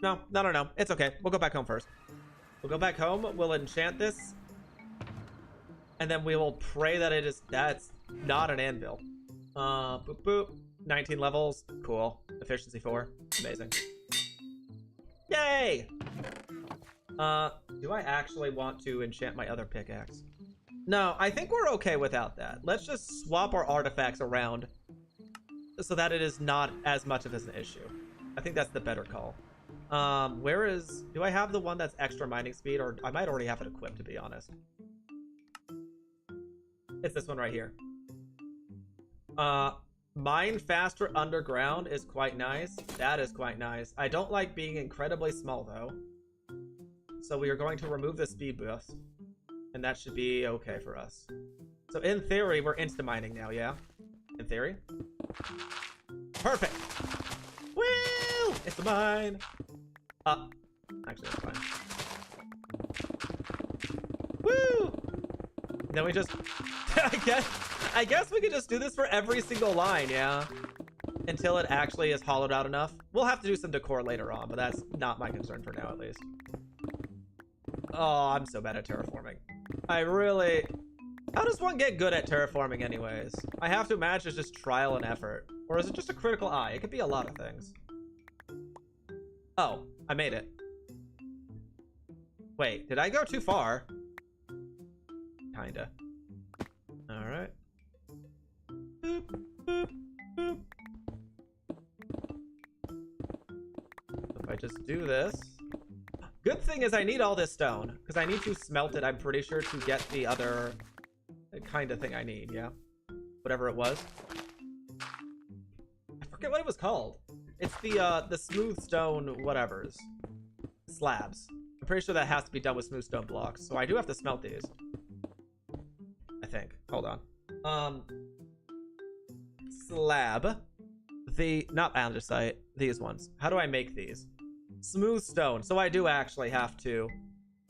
No. It's okay. We'll go back home first. We'll go back home. We'll enchant this. And then we will pray that that's not an anvil. Boop, boop. 19 levels. Cool. Efficiency 4. Amazing. Yay! Do I actually want to enchant my other pickaxe? No, I think we're okay without that. Let's just swap our artifacts around so that it is not as much of an issue. I think that's the better call. Do I have the one that's extra mining speed, or I might already have it equipped, to be honest. It's this one right here. Mine faster underground is quite nice. That is quite nice. I don't like being incredibly small, though. So we are going to remove the speed boost. And that should be okay for us. So in theory, we're insta-mining now, yeah? In theory? Perfect! Woo! It's mine! Actually, that's fine. Woo! Then we just... I guess we could just do this for every single line, yeah? Until it actually is hollowed out enough. We'll have to do some decor later on, but that's not my concern for now, at least. Oh, I'm so bad at terraforming. I really... How does one get good at terraforming anyways? I have to imagine it's just trial and effort. Or is it just a critical eye? It could be a lot of things. Oh, I made it. Wait, did I go too far? Kinda. Alright. Boop, boop, boop. If I just do this... Good thing is I need all this stone, because I need to smelt it, I'm pretty sure, to get the other kind of thing I need, yeah? Whatever it was. I forget what it was called. It's the smooth stone whatevers. Slabs. I'm pretty sure that has to be done with smooth stone blocks, so I do have to smelt these. I think. Hold on. Slab. Not andesite, these ones. How do I make these? Smooth stone. So I do actually have to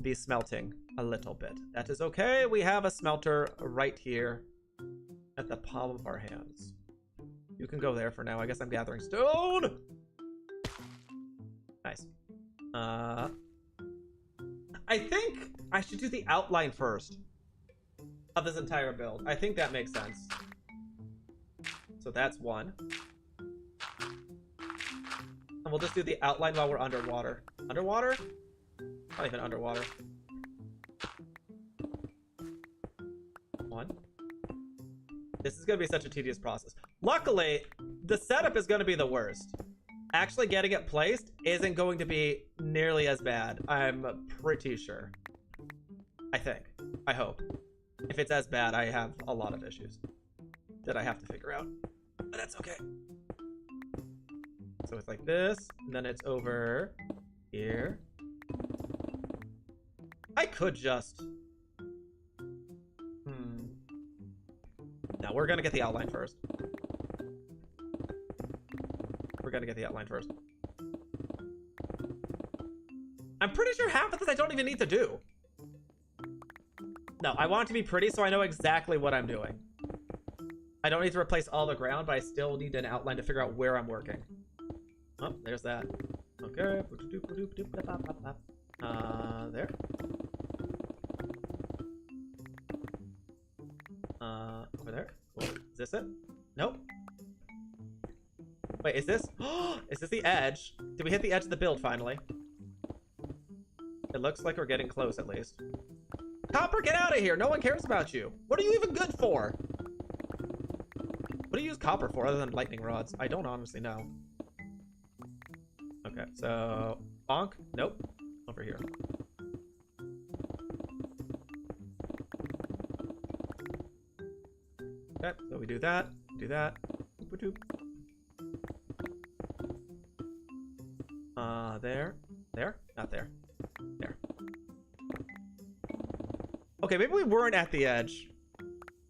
be smelting a little bit. That is okay. We have a smelter right here at the palm of our hands. You can go there for now. I guess I'm gathering stone. Nice. I think I should do the outline first of this entire build. I think that makes sense. So that's one. And we'll just do the outline while we're underwater. Underwater? Not even underwater. One. This is going to be such a tedious process. Luckily, the setup is going to be the worst. Actually getting it placed isn't going to be nearly as bad. I'm pretty sure. I think. I hope. If it's as bad, I have a lot of issues that I have to figure out. But that's okay. So it's like this, and then it's over here. I could just... No, we're gonna get the outline first. We're gonna get the outline first. I'm pretty sure half of this I don't even need to do. No, I want it to be pretty so I know exactly what I'm doing. I don't need to replace all the ground, but I still need an outline to figure out where I'm working. Oh, there's that. Okay. There. Over there. Cool. Is this it? Nope. Wait, is this? Is this the edge? Did we hit the edge of the build finally? It looks like we're getting close at least. Copper, get out of here! No one cares about you. What are you even good for? What do you use copper for other than lightning rods? I don't honestly know. Okay, so... Bonk? Nope. Over here. Okay, so we do that. Do that. Boop-a-doop. There. There? Not there. There. Okay, maybe we weren't at the edge.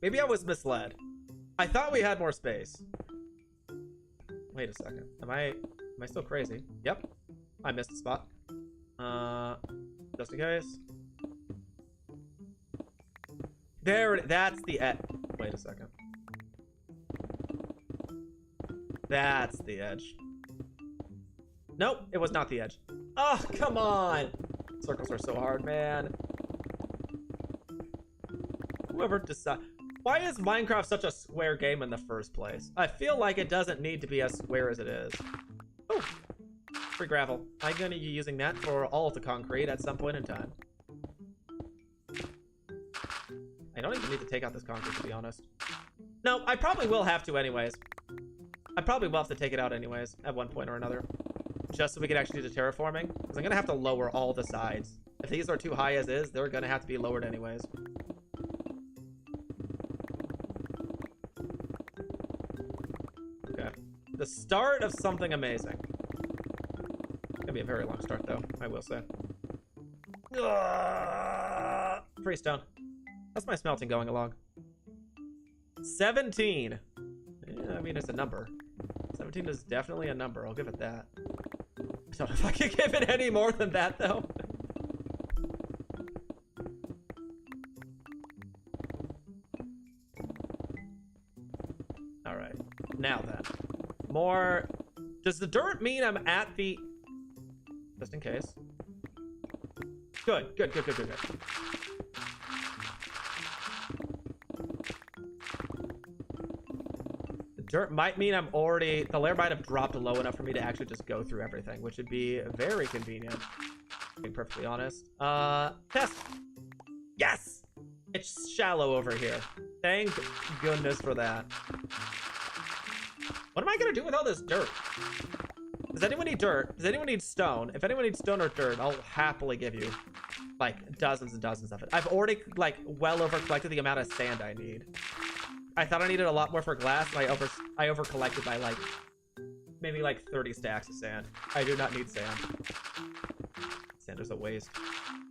Maybe I was misled. I thought we had more space. Wait a second. Am I still crazy? Yep. I missed a spot. Just in case. There, that's the edge. Wait a second. That's the edge. Nope, it was not the edge. Oh, come on! Circles are so hard, man. Whoever decides... Why is Minecraft such a square game in the first place? I feel like it doesn't need to be as square as it is. Oh, free gravel. I'm gonna be using that for all of the concrete at some point in time. I don't even need to take out this concrete, to be honest. No, I probably will have to anyways. I probably will have to take it out anyways at one point or another. Just so we can actually do the terraforming. Because I'm gonna have to lower all the sides. If these are too high as is, they're gonna have to be lowered anyways. The start of something amazing. Gonna be a very long start, though, I will say. Freestone. How's my smelting going along? 17. Yeah, I mean, it's a number. 17 is definitely a number. I'll give it that. I don't know if I can give it any more than that, though. All right. Now then. More. Does the dirt mean I'm at the... Just in case. Good, good, good, good, good, good. The dirt might mean I'm already... The layer might have dropped low enough for me to actually just go through everything, which would be very convenient, being perfectly honest. Test! Yes! It's shallow over here. Thank goodness for that. What am I gonna do with all this dirt? Does anyone need dirt? Does anyone need stone? If anyone needs stone or dirt, I'll happily give you like dozens and dozens of it. I've already like well over collected the amount of sand I need. I thought I needed a lot more for glass, and I over collected by like maybe like 30 stacks of sand. I do not need sand. Sand is a waste.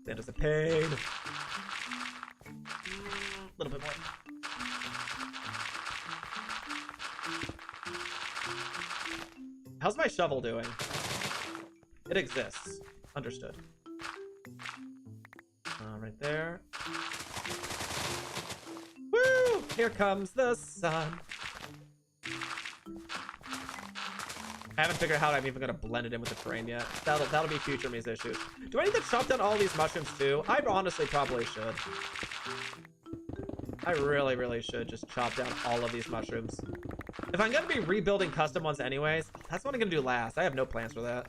Sand is a pain. A little bit more. How's my shovel doing? It exists. Understood. Right there. Woo! Here comes the sun. I haven't figured out how I'm even gonna blend it in with the terrain yet. That'll be future me's issues. Do I need to chop down all these mushrooms too? I honestly probably should. I really, really should just chop down all of these mushrooms. If I'm gonna be rebuilding custom ones anyways, that's what I'm gonna do last. I have no plans for that.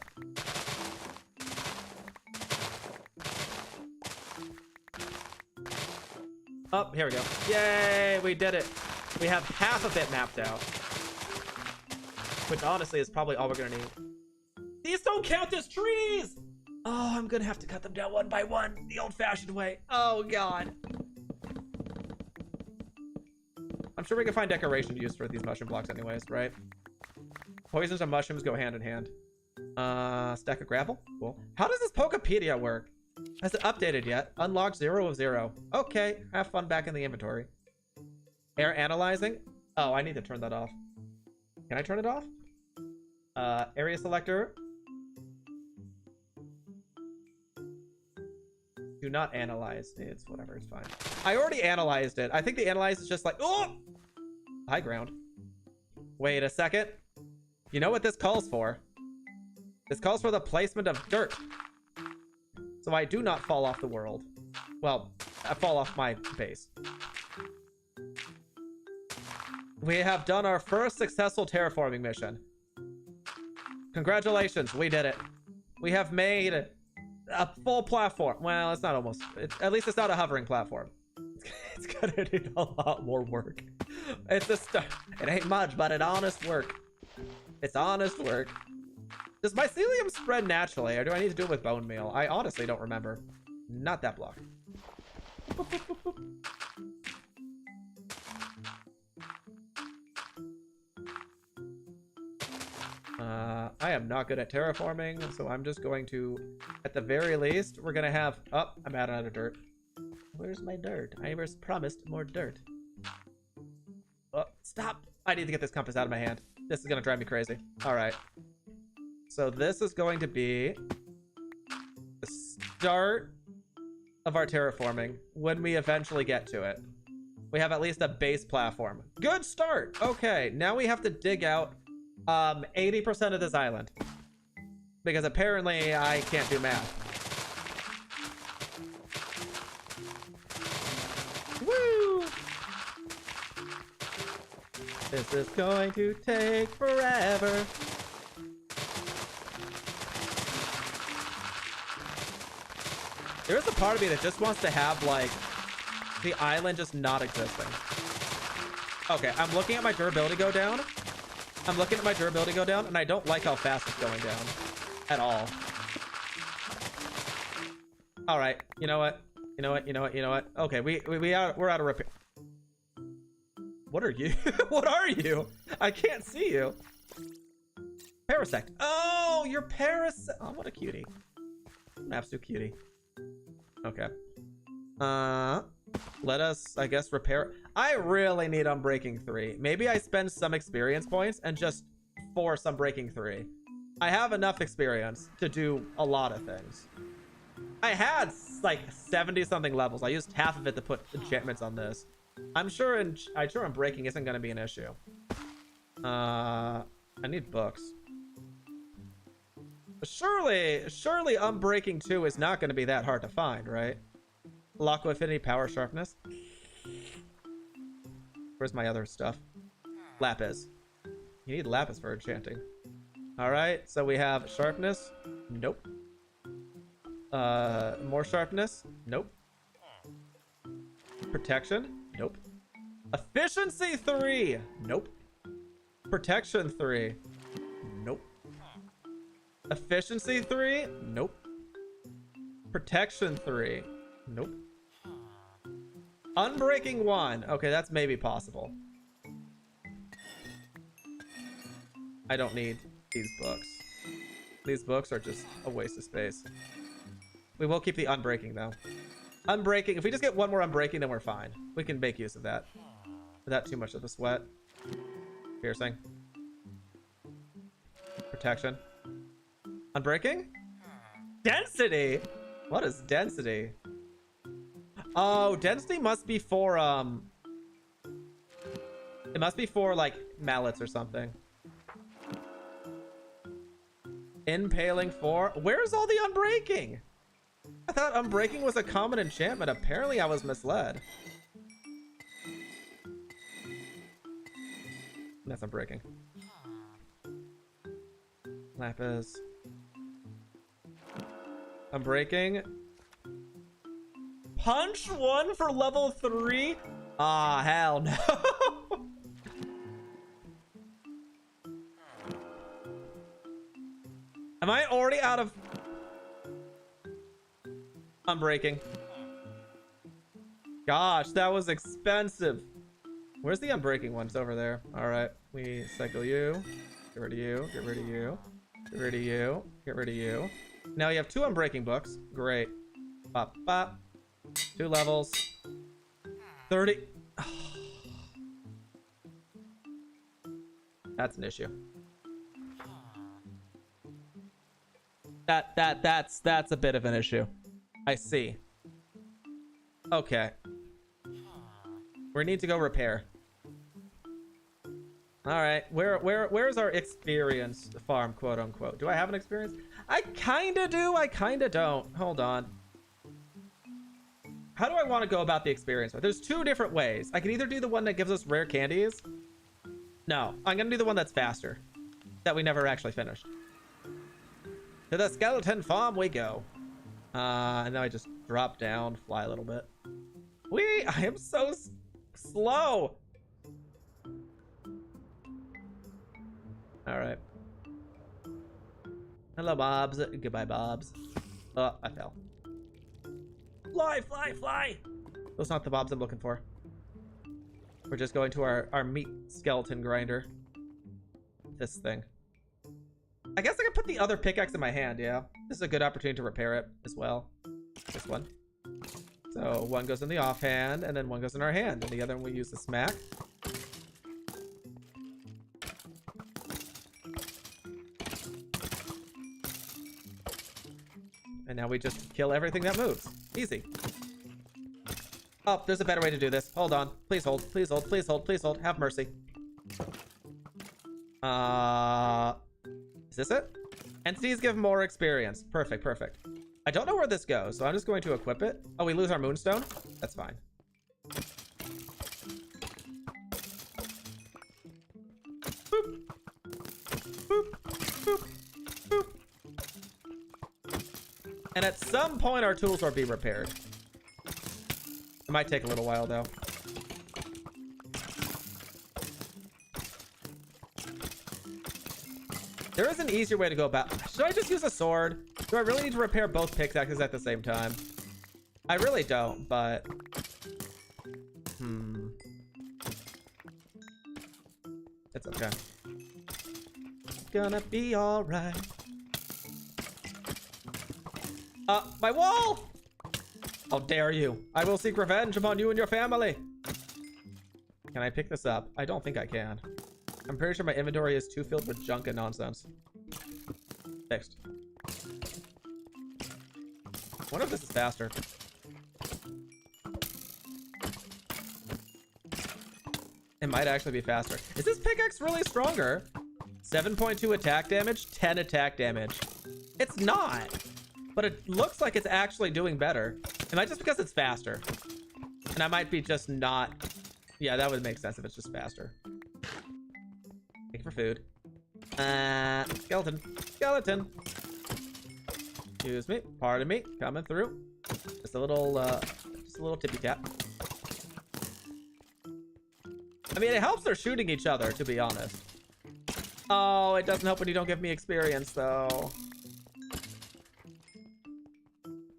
Oh, here we go. Yay, we did it. We have half of it mapped out. Which honestly is probably all we're gonna need. These don't count as trees! Oh, I'm gonna have to cut them down one by one, the old-fashioned way. Oh, God. I'm sure we can find decoration use for these mushroom blocks anyways, right? Poisons and mushrooms go hand in hand. Stack of gravel? Cool. How does this Pokepedia work? Has it updated yet? Unlocked 0 of 0. Okay, have fun back in the inventory. Air analyzing? Oh, I need to turn that off. Can I turn it off? Area selector. Do not analyze. It's whatever, it's fine. I already analyzed it. I think the analyze is just like, oh! High ground. Wait a second. You know what this calls for? This calls for the placement of dirt. So I do not fall off the world. Well, I fall off my base. We have done our first successful terraforming mission. Congratulations, we did it. We have made a full platform. Well, it's not almost. At least it's not a hovering platform. It's gonna need a lot more work. It's a start. It ain't much, but it's honest work. It's honest work. Does mycelium spread naturally, or do I need to do it with bone meal? I honestly don't remember. Not that block. Boop, boop, boop, boop. I am not good at terraforming, so I'm just going to, at the very least, we're gonna have... Oh, I'm out of dirt. Where's my dirt? I was promised more dirt. Oh, stop! I need to get this compass out of my hand. This is gonna drive me crazy. Alright. So this is going to be the start of our terraforming when we eventually get to it. We have at least a base platform. Good start! Okay, now we have to dig out 80% of this island. Because apparently I can't do math. Woo! This is going to take forever. There's a part of me that just wants to have, like, the island just not existing. Okay, I'm looking at my durability go down. I'm looking at my durability go down, and I don't like how fast it's going down. At all. Alright, you know what? You know what? You know what? You know what? Okay, we're out of repair. What are you? What are you? I can't see you. Parasect. Oh, you're Parasect. Oh, what a cutie. An absolute cutie. Okay. Let us, I guess, repair. I really need Unbreaking 3. Maybe I spend some experience points and just force Unbreaking 3. I have enough experience to do a lot of things. I had like 70 something levels. I used half of it to put enchantments on this. I'm sure Unbreaking isn't going to be an issue. I need books. Surely Unbreaking 2 is not going to be that hard to find, right? Lock Affinity, Power, Sharpness. Where's my other stuff? Lapis. You need Lapis for enchanting. Alright, so we have Sharpness. Nope. More Sharpness. Nope. Protection. Nope. Efficiency 3. Nope. Protection 3. Nope. Efficiency 3. Nope. Protection 3. Nope. Unbreaking 1. Okay, that's maybe possible. I don't need these books. These books are just a waste of space. We will keep the Unbreaking, though. Unbreaking. If we just get one more Unbreaking, then we're fine. We can make use of that without too much of a sweat. Piercing. Protection. Unbreaking? Density! What is density? Oh, density must be for, it must be for, like, mallets or something. Impaling 4. Where's all the Unbreaking? I thought Unbreaking was a common enchantment. Apparently, I was misled. That's Unbreaking. Lapis. Unbreaking. Punch 1 for level 3? Ah, hell no. Am I already out of Unbreaking? Gosh, that was expensive. Where's the Unbreaking ones? Over there. All right, we cycle you. Get rid of you. Get rid of you. Get rid of you. Get rid of you. Now you have 2 Unbreaking books. Great. Bop, bop. 2 levels. 30. That's an issue. That's a bit of an issue. I see. Okay. We need to go repair. All right. Where's our experience farm, quote unquote? Do I have an experience? I kind of do. I kind of don't. Hold on. How do I want to go about the experience? There's 2 different ways. I can either do the one that gives us rare candies. No, I'm going to do the one that's faster. That we never actually finished. To the skeleton farm we go. And now I just drop down, fly a little bit. I am so slow. All right. Hello, Bobs. Goodbye, Bobs. Oh, I fell. Fly, fly, fly. Those not the Bobs I'm looking for. We're just going to our meat skeleton grinder. This thing. I guess I can put the other pickaxe in my hand, yeah. This is a good opportunity to repair it as well. This one. So one goes in the offhand, and then one goes in our hand, and the other one we use the smack. And now we just kill everything that moves. Easy. Oh, there's a better way to do this. Hold on. Please hold. Please hold. Please hold. Please hold. Have mercy. Is this it? Entities give more experience. Perfect, perfect. I don't know where this goes, so I'm just going to equip it. Oh, we lose our moonstone? That's fine. Boop. Boop. Boop. Boop. And at some point, our tools will be repaired. It might take a little while, though. There is an easier way to go about. Should I just use a sword? Do I really need to repair both pickaxes at the same time? I really don't, but... It's okay. gonna be alright. My wall! How dare you? I will seek revenge upon you and your family. Can I pick this up? I don't think I can. I'm pretty sure my inventory is too filled with junk and nonsense. Fixed. I wonder if this is faster. It might actually be faster. Is this pickaxe really stronger? 7.2 attack damage, 10 attack damage. It's not, but it looks like it's actually doing better. Am I just because it's faster? And I might be just not. Yeah, that would make sense if it's just faster. Thank you for food. Skeleton. Skeleton. Excuse me. Pardon me. Coming through. Just a little tippy tap. I mean, it helps they're shooting each other, to be honest. Oh, it doesn't help when you don't give me experience, though.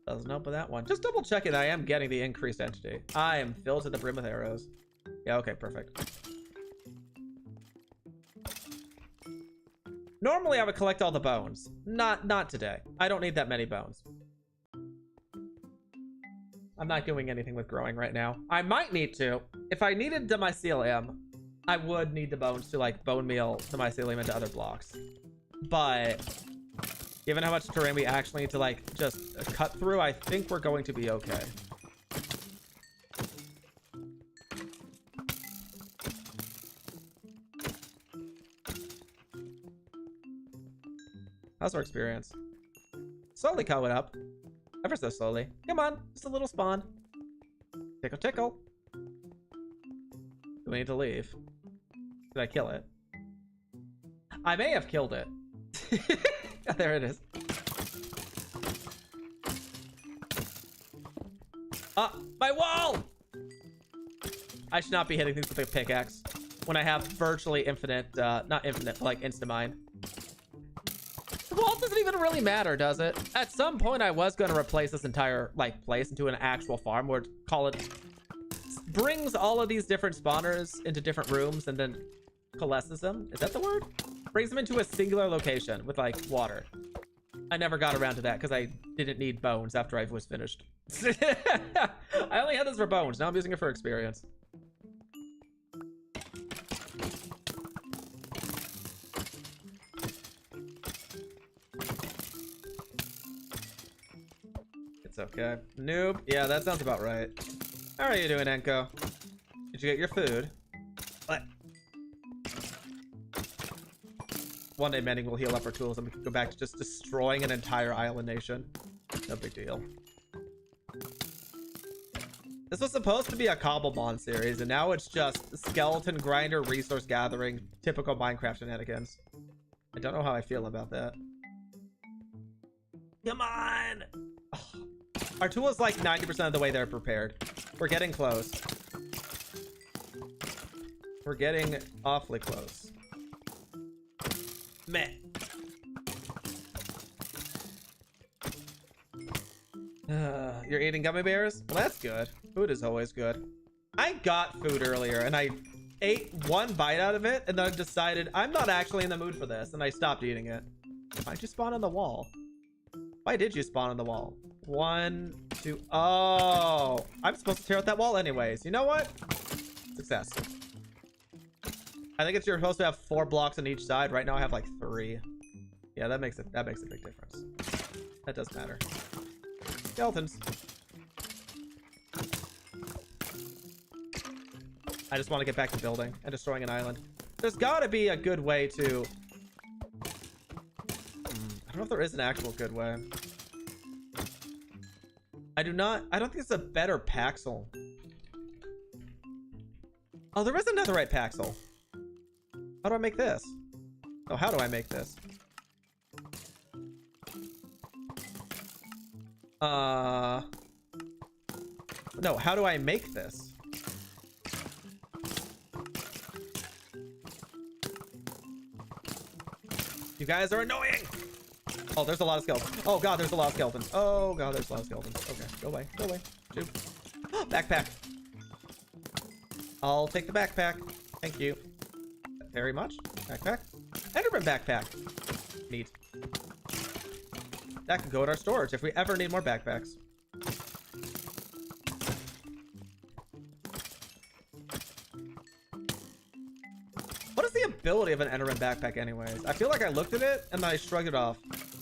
Doesn't help with that one. Just double checking I am getting the increased entity. I am filled to the brim with arrows. Yeah, okay, perfect. Normally, I would collect all the bones. Not today. I don't need that many bones. I'm not doing anything with growing right now. I might need to. If I needed the mycelium, I would need the bones to like bone meal the mycelium into other blocks. But given how much terrain we actually need to like just cut through, I think we're going to be okay. How's our experience? Slowly coming up. Ever so slowly. Come on, just a little spawn. Tickle, tickle. Do we need to leave? Did I kill it? I may have killed it. There it is. My wall! I should not be hitting things with a pickaxe when I have virtually infinite, not infinite, but like insta-mine. The wall doesn't even really matter, does it? At some point, I was going to replace this entire like place into an actual farm, or call it, brings all of these different spawners into different rooms and then coalesces them. Is that the word? Brings them into a singular location with like water. I never got around to that because I didn't need bones after I was finished. I only had this for bones. Now I'm using it for experience. It's okay. Noob. Yeah, that sounds about right. How are you doing, Enko? Did you get your food? What? One day mending will heal up our tools and we can go back to just destroying an entire island nation. No big deal. This was supposed to be a Cobblemon series, and now it's just skeleton grinder, resource gathering, typical Minecraft shenanigans. I don't know how I feel about that. Come on! Oh. Our tool is like 90% of the way there prepared. We're getting close. We're getting awfully close. Meh. You're eating gummy bears? Well, that's good. Food is always good. I got food earlier and I ate one bite out of it and then I decided I'm not actually in the mood for this and I stopped eating it. Why'd you spawn on the wall? Why did you spawn on the wall? 1, 2. Oh, I'm supposed to tear out that wall anyways. You know what? Success. I think you're supposed to have 4 blocks on each side. Right now I have like 3. Yeah, that makes a big difference. That does matter. Skeletons. I just want to get back to building and destroying an island. There's got to be a good way to... I don't know if there is an actual good way. I don't think it's a better Paxel. Oh, there is another right Paxel. How do I make this? Oh, how do I make this? No, how do I make this? You guys are annoying! Oh, there's a lot of skeletons. Oh god, there's a lot of skeletons. Oh god, there's a lot of skeletons. Okay, go away, go away. Shoot. Backpack. I'll take the backpack. Thank you. very much. Backpack. Enderman backpack. Neat. That can go in our storage if we ever need more backpacks. What is the ability of an Enderman backpack anyways? I feel like I looked at it and then I shrugged it off.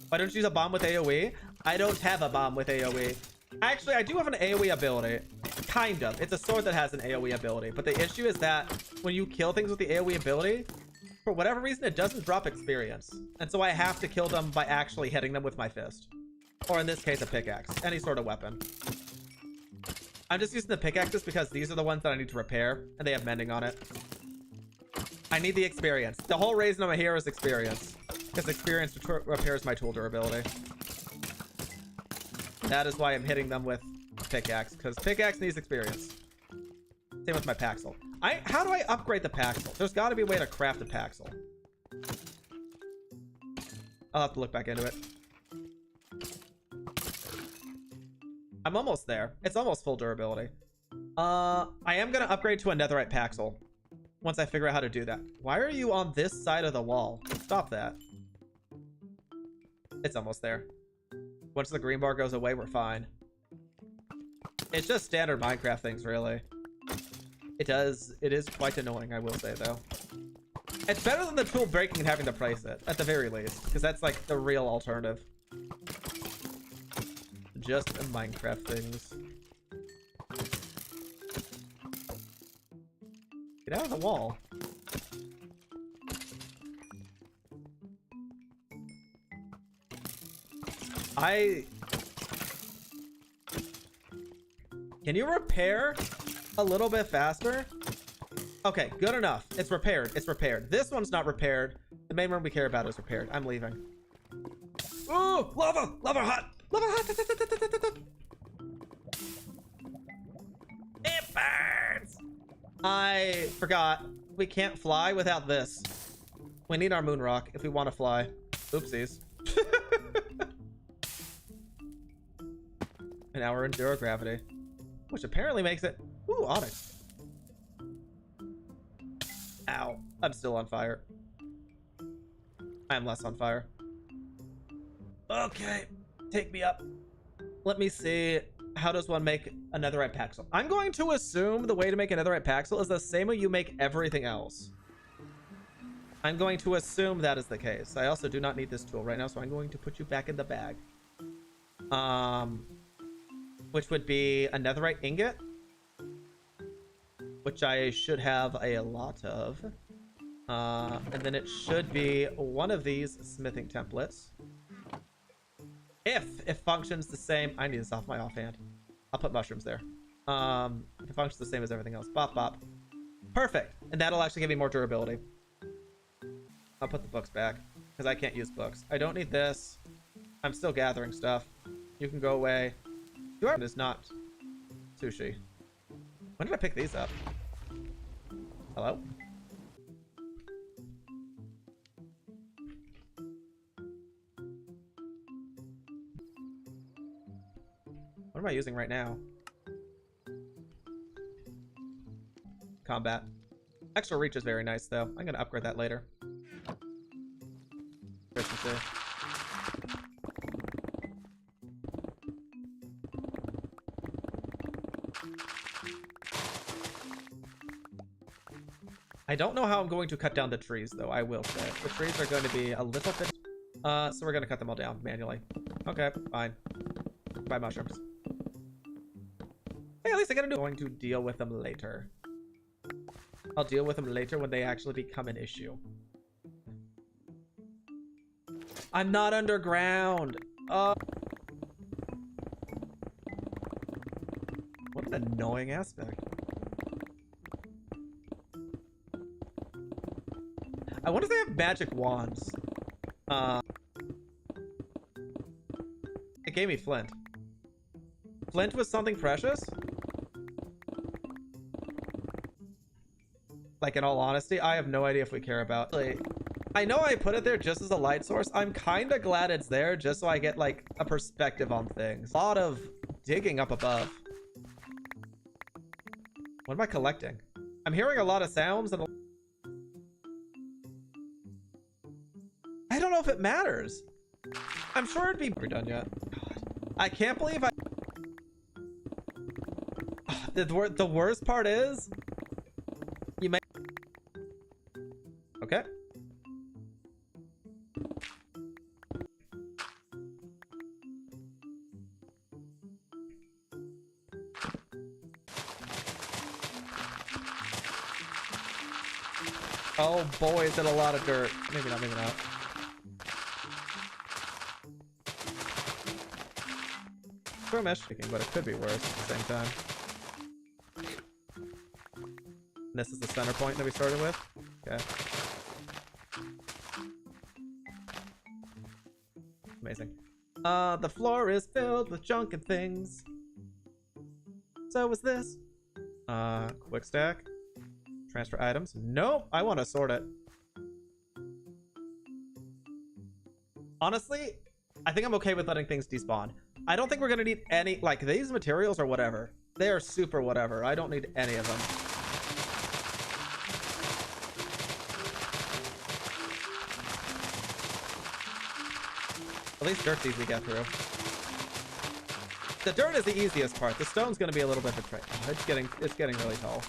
Why don't you use a bomb with AoE? I don't have a bomb with AoE. Actually, I do have an AoE ability. Kind of. It's a sword that has an AoE ability. But the issue is that when you kill things with the AoE ability, for whatever reason, it doesn't drop experience. And so I have to kill them by actually hitting them with my fist. Or in this case, a pickaxe. Any sort of weapon. I'm just using the pickaxes because these are the ones that I need to repair. And they have mending on it. I need the experience. The whole reason I'm here is experience. Because experience repairs my tool durability. That is why I'm hitting them with a pickaxe. Because pickaxe needs experience. Same with my Paxel. How do I upgrade the Paxel? There's got to be a way to craft a Paxel. I'll have to look back into it. I'm almost there. It's almost full durability. I am going to upgrade to a netherite Paxel. Once I figure out how to do that. Why are you on this side of the wall? Stop that. It's almost there. Once the green bar goes away, we're fine. It's just standard Minecraft things, really. It is quite annoying, I will say, though. It's better than the tool breaking and having to place it, at the very least. Because that's, like, the real alternative. Just Minecraft things. Get out of the wall. Can you repair a little bit faster? Okay, good enough. It's repaired. It's repaired. This one's not repaired. The main one we care about is repaired. I'm leaving. Ooh, lava! Lava hot! Lava hot! It burns! I forgot. We can't fly without this. We need our moon rock if we want to fly. Oopsies. An hour in zero gravity. Which apparently makes it... Ooh, onyx. Ow. I'm still on fire. I'm less on fire. Okay. Take me up. Let me see. How does one make a netherite Paxel? I'm going to assume the way to make a netherite Paxel is the same way you make everything else. I'm going to assume that is the case. I also do not need this tool right now, so I'm going to put you back in the bag. Which would be a netherite ingot. Which I should have a lot of. And then it should be one of these smithing templates. If it functions the same... I need this off my offhand. I'll put mushrooms there. If it functions the same as everything else. Bop, bop. Perfect. And that'll actually give me more durability. I'll put the books back. Because I can't use books. I don't need this. I'm still gathering stuff. You can go away. Your is not sushi. When did I pick these up? Hello? What am I using right now? Combat. Extra reach is very nice, though. I'm going to upgrade that later. Efficiency. I don't know how I'm going to cut down the trees, though, I will say. The trees are going to be a little bit... so we're going to cut them all down manually. Okay, fine. Buy mushrooms. Hey, at least I gotta do... going to deal with them later. I'll deal with them later when they actually become an issue. I'm not underground! What an annoying aspect. I wonder if they have magic wands. It gave me flint. Flint was something precious? Like, in all honesty, I have no idea if we care about. Like, I know I put it there just as a light source. I'm kind of glad it's there just so I get, like, a perspective on things. A lot of digging up above. What am I collecting? I'm hearing a lot of sounds and... know if it matters. I'm sure it'd be... Are we done yet? God. I can't believe I... The worst part is... You may... Okay. Oh boy, is it a lot of dirt. Maybe not, maybe not. Skirmish, but it could be worse at the same time. And this is the center point that we started with. Okay. Amazing. The floor is filled with junk and things. So is this. Quick stack. Transfer items. Nope, I want to sort it. Honestly, I think I'm okay with letting things despawn. I don't think we're gonna need any, like, these materials or whatever. They are super whatever. I don't need any of them. At least dirt's easy to get through. The dirt is the easiest part. The stone's gonna be a little bit of a trick. Oh, it's getting really tall.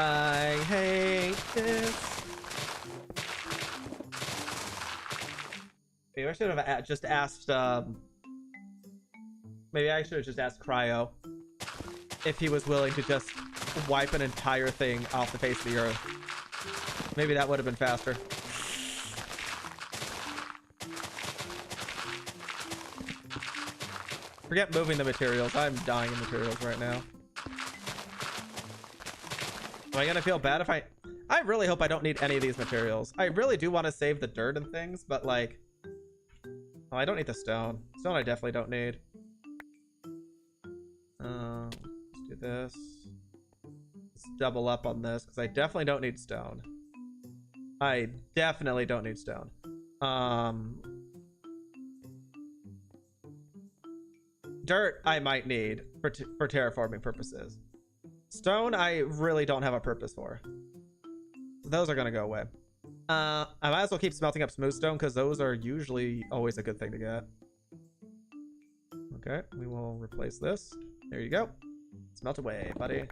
I hate this. Maybe I should have just asked, maybe I should have just asked Cryo if he was willing to just wipe an entire thing off the face of the earth. Maybe that would have been faster. Forget moving the materials. I'm dying in materials right now. Am I gonna feel bad if I really hope I don't need any of these materials. I really do want to save the dirt and things, but like... Oh, I don't need the stone. Stone I definitely don't need. Let's do this. Let's double up on this, because I definitely don't need stone. I definitely don't need stone. Dirt I might need for terraforming purposes. Stone, I really don't have a purpose for. Those are gonna go away. I might as well keep smelting up smooth stone, because those are usually always a good thing to get. Okay, we will replace this. There you go. Smelt away, buddy.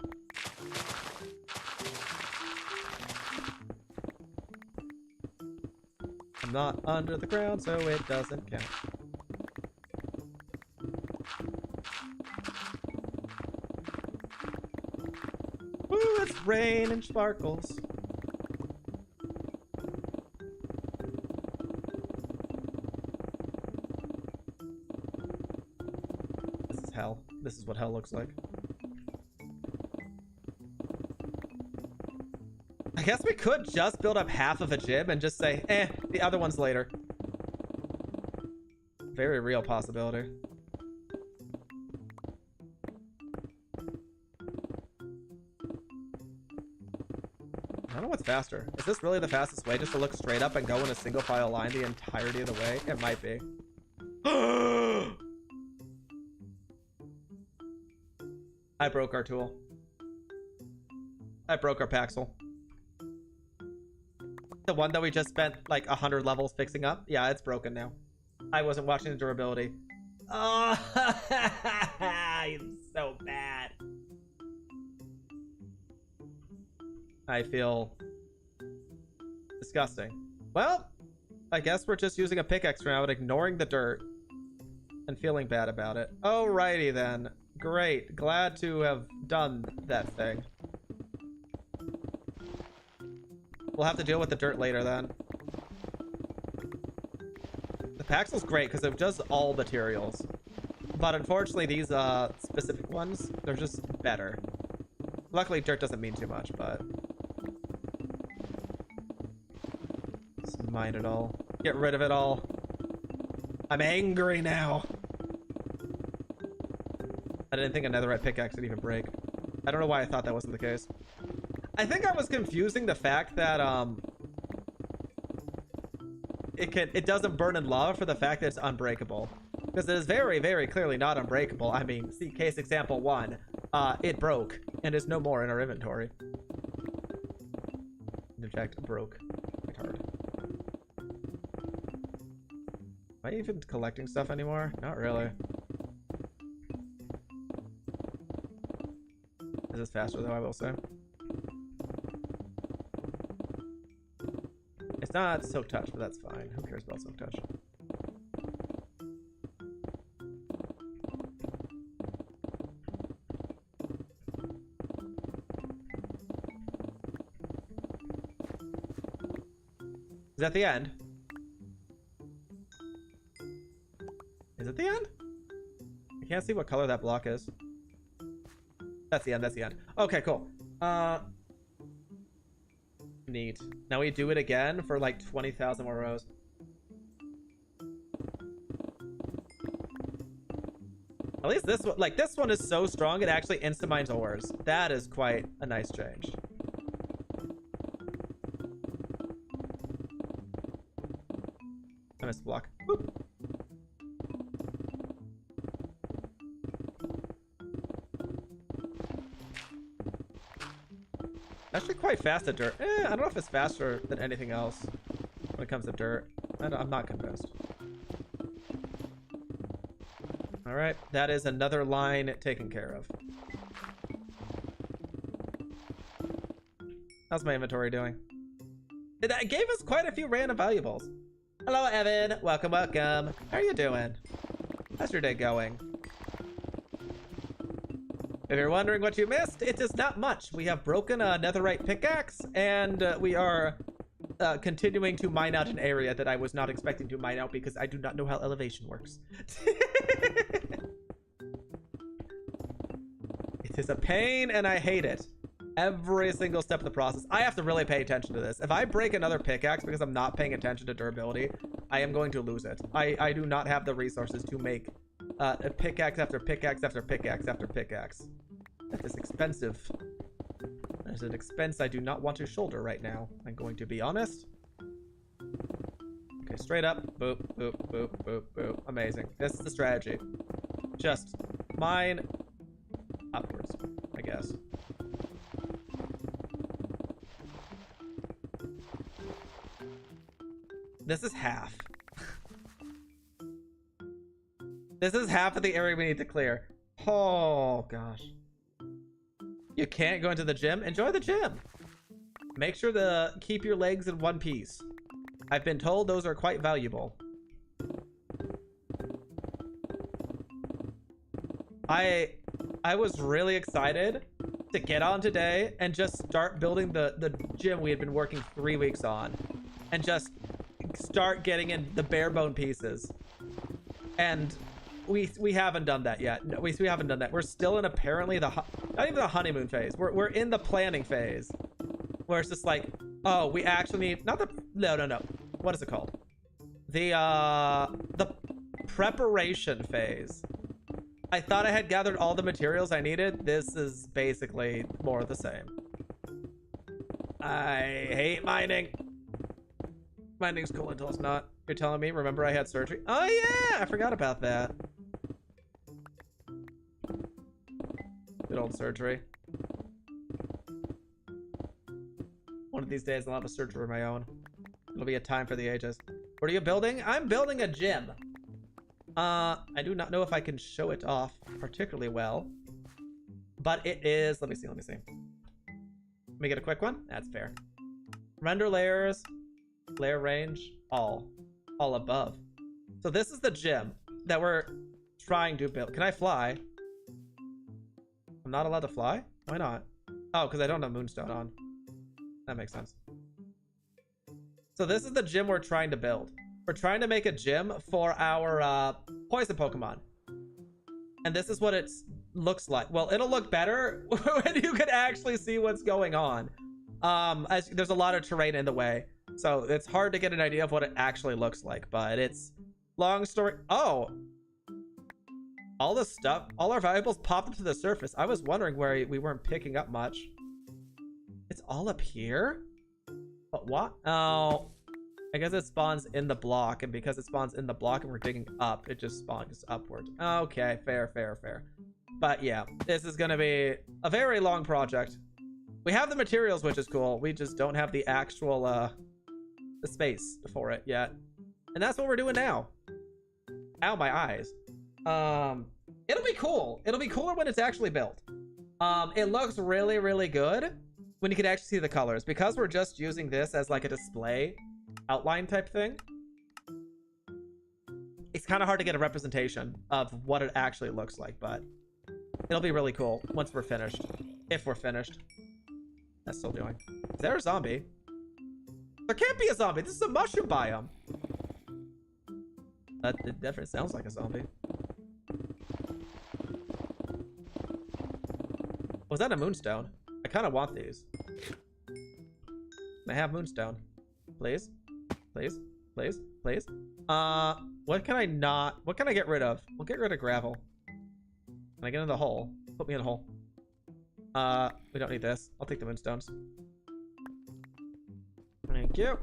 I'm not under the ground, so it doesn't count. It's rain and sparkles. This is hell. This is what hell looks like. I guess we could just build up half of a gym and just say, eh, the other one's later. Very real possibility. I don't know what's faster. Is this really the fastest way, just to look straight up and go in a single file line the entirety of the way? It might be. I broke our tool. I broke our Paxel. The one that we just spent like 100 levels fixing up? Yeah, it's broken now. I wasn't watching the durability. Oh, it's so bad. I feel disgusting. Well, I guess we're just using a pickaxe now and ignoring the dirt and feeling bad about it. Alrighty then. Great. Glad to have done that thing. We'll have to deal with the dirt later then. The Paxel's great because it does all materials. But unfortunately these specific ones, they're just better. Luckily dirt doesn't mean too much, but... Just mine it all. Get rid of it all. I'm angry now. I didn't think a netherite pickaxe would even break. I don't know why I thought that wasn't the case. I think I was confusing the fact that it doesn't burn in lava for the fact that it's unbreakable. Because it is very, very clearly not unbreakable. I mean, see case example 1. It broke and is no more in our inventory. In fact, broke. Quite hard. Am I even collecting stuff anymore? Not really. This is faster though, I will say. It's not Silk Touch, but that's fine. Who cares about Silk Touch? Is that the end? Is it the end? I can't see what color that block is. That's the end, that's the end. Okay, cool. Neat. Now we do it again for like 20,000 more rows. At least this one, like this one is so strong it actually insta-mines ores. That is quite a nice change. I missed the block. Whoop. Actually quite fast at dirt. I don't know if it's faster than anything else when it comes to dirt. I'm not convinced. All right, that is another line taken care of. How's my inventory doing? It gave us quite a few random valuables. Hello, Evan. Welcome, welcome. How are you doing? How's your day going? If you're wondering what you missed, it is not much. We have broken a netherite pickaxe, and we are continuing to mine out an area that I was not expecting to mine out because I do not know how elevation works. It is a pain, and I hate it. Every single step of the process. I have to really pay attention to this. If I break another pickaxe because I'm not paying attention to durability, I am going to lose it. I do not have the resources to make a pickaxe after pickaxe after pickaxe after pickaxe. That is expensive. That is an expense I do not want to shoulder right now. I'm going to be honest. Okay, straight up. Boop, boop, boop, boop, boop. Amazing. This is the strategy. Just mine upwards, I guess. This is half. This is half of the area we need to clear. Oh, gosh. You can't go into the gym? Enjoy the gym. Make sure to keep your legs in one piece. I've been told those are quite valuable. I was really excited to get on today and just start building the gym we had been working 3 weeks on. And just start getting in the bare bone pieces. And we haven't done that yet. No, we haven't done that. We're still in apparently not even the honeymoon phase. We're in the planning phase where it's just like, oh, we actually need no. What is it called? The preparation phase. I thought I had gathered all the materials I needed. This is basically more of the same. I hate mining. Mining's cool until it's not. You're telling me, remember I had surgery? Oh yeah, I forgot about that. Good old surgery. One of these days I'll have a surgery of my own. It'll be a time for the ages. What are you building? I'm building a gym. I do not know if I can show it off particularly well. But it is, let me see. Let me get a quick one. That's fair. Render layers. Layer range, all above. So this is the gym that we're trying to build. Can I fly? I'm not allowed to fly? Why not? Oh, because I don't have Moonstone on. That makes sense. So this is the gym we're trying to build. We're trying to make a gym for our poison Pokemon. And this is what it looks like. Well, it'll look better when you can actually see what's going on. As there's a lot of terrain in the way. So it's hard to get an idea of what it actually looks like, but it's long story. Oh, all the stuff, all our valuables popped up to the surface. I was wondering where we weren't picking up much. It's all up here? But what? Oh, I guess it spawns in the block, and because it spawns in the block and we're digging up, it just spawns upward. Okay, fair. But yeah, this is gonna be a very long project. We have the materials, which is cool. We just don't have the actual the space for it yet. And that's what we're doing now. Ow, my eyes. It'll be cool. It'll be cooler when it's actually built. It looks really, really good when you can actually see the colors. Because we're just using this as like a display outline type thing, it's kind of hard to get a representation of what it actually looks like, but it'll be really cool once we're finished. If we're finished. That's still doing. Is there a zombie? There can't be a zombie. This is a mushroom biome. It definitely sounds like a zombie. Was that a moonstone? I kind of want these. Can I have moonstone? Please? Please? Please? Please? What can I not... What can I get rid of? We'll get rid of gravel. Can I get in the hole? Put me in a hole. We don't need this. I'll take the moonstones. Thank you.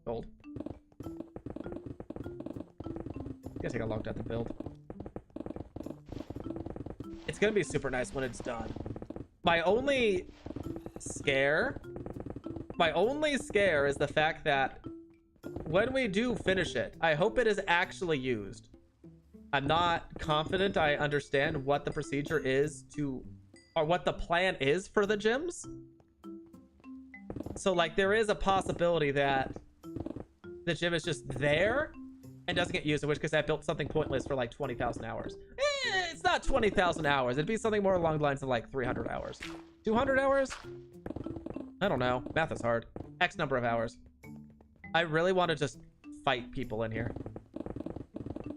Gold. It's gonna take a long time to build. It's gonna be super nice when it's done. My only scare is the fact that when we do finish it, I hope it is actually used. I'm not confident I understand what the procedure is to, or what the plan is for the gyms. So like there is a possibility that the gym is just there and doesn't get used, in which case I built something pointless for like 20,000 hours. It's not 20,000 hours. It'd be something more along the lines of like 300 hours. 200 hours? I don't know. Math is hard. X number of hours. I really want to just fight people in here.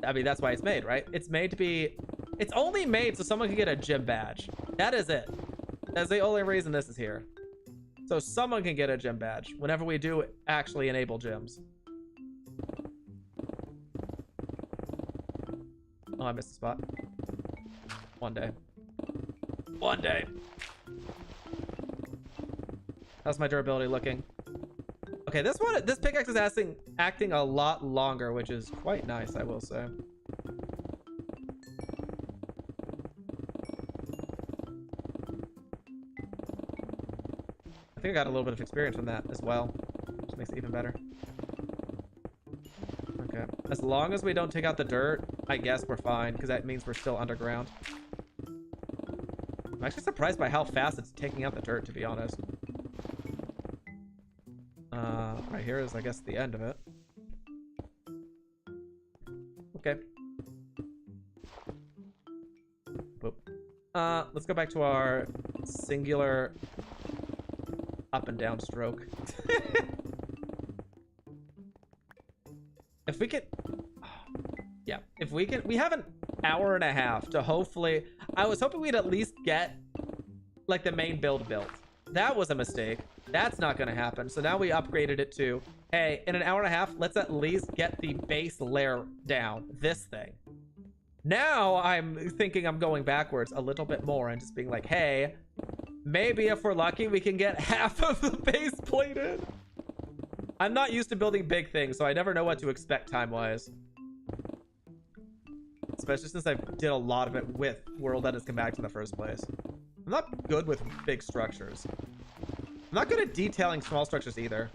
I mean, that's why it's made, right? It's made to be... It's only made so someone can get a gym badge. That is it. That's the only reason this is here. So someone can get a gym badge whenever we do actually enable gyms. Oh, I missed a spot. One day. One day. How's my durability looking? Okay, this pickaxe is acting a lot longer, which is quite nice, I will say. I think I got a little bit of experience from that as well, which makes it even better. Okay, as long as we don't take out the dirt, I guess we're fine, because that means we're still underground. I'm actually surprised by how fast it's taking out the dirt, to be honest. Right here is, I guess, the end of it. Okay. Boop. Let's go back to our singular up and down stroke. If we can... Yeah, if we can... We have an hour and a half to hopefully... I was hoping we'd at least get, like, the main build built. That was a mistake. That's not going to happen. So now we upgraded it to, hey, in an hour and a half, let's at least get the base layer down. This thing. Now I'm thinking I'm going backwards a little bit more and just being like, hey, maybe if we're lucky, we can get half of the base plated. I'm not used to building big things, so I never know what to expect time-wise. Especially since I did a lot of it with World Edit's Come Back in the first place. I'm not good with big structures. I'm not good at detailing small structures either.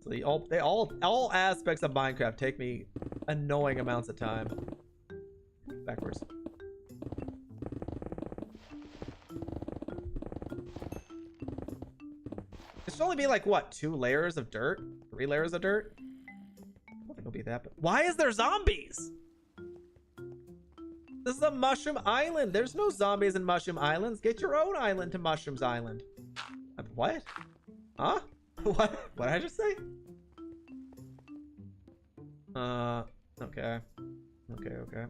So all aspects of Minecraft take me annoying amounts of time. Backwards. It should only be like, what, 2 layers of dirt? 3 layers of dirt? I don't think it'll be that, but why is there zombies? This is a mushroom island. There's no zombies in mushroom islands. Get your own island to Mushrooms Island. What? Huh? What? What did I just say? Okay. Okay.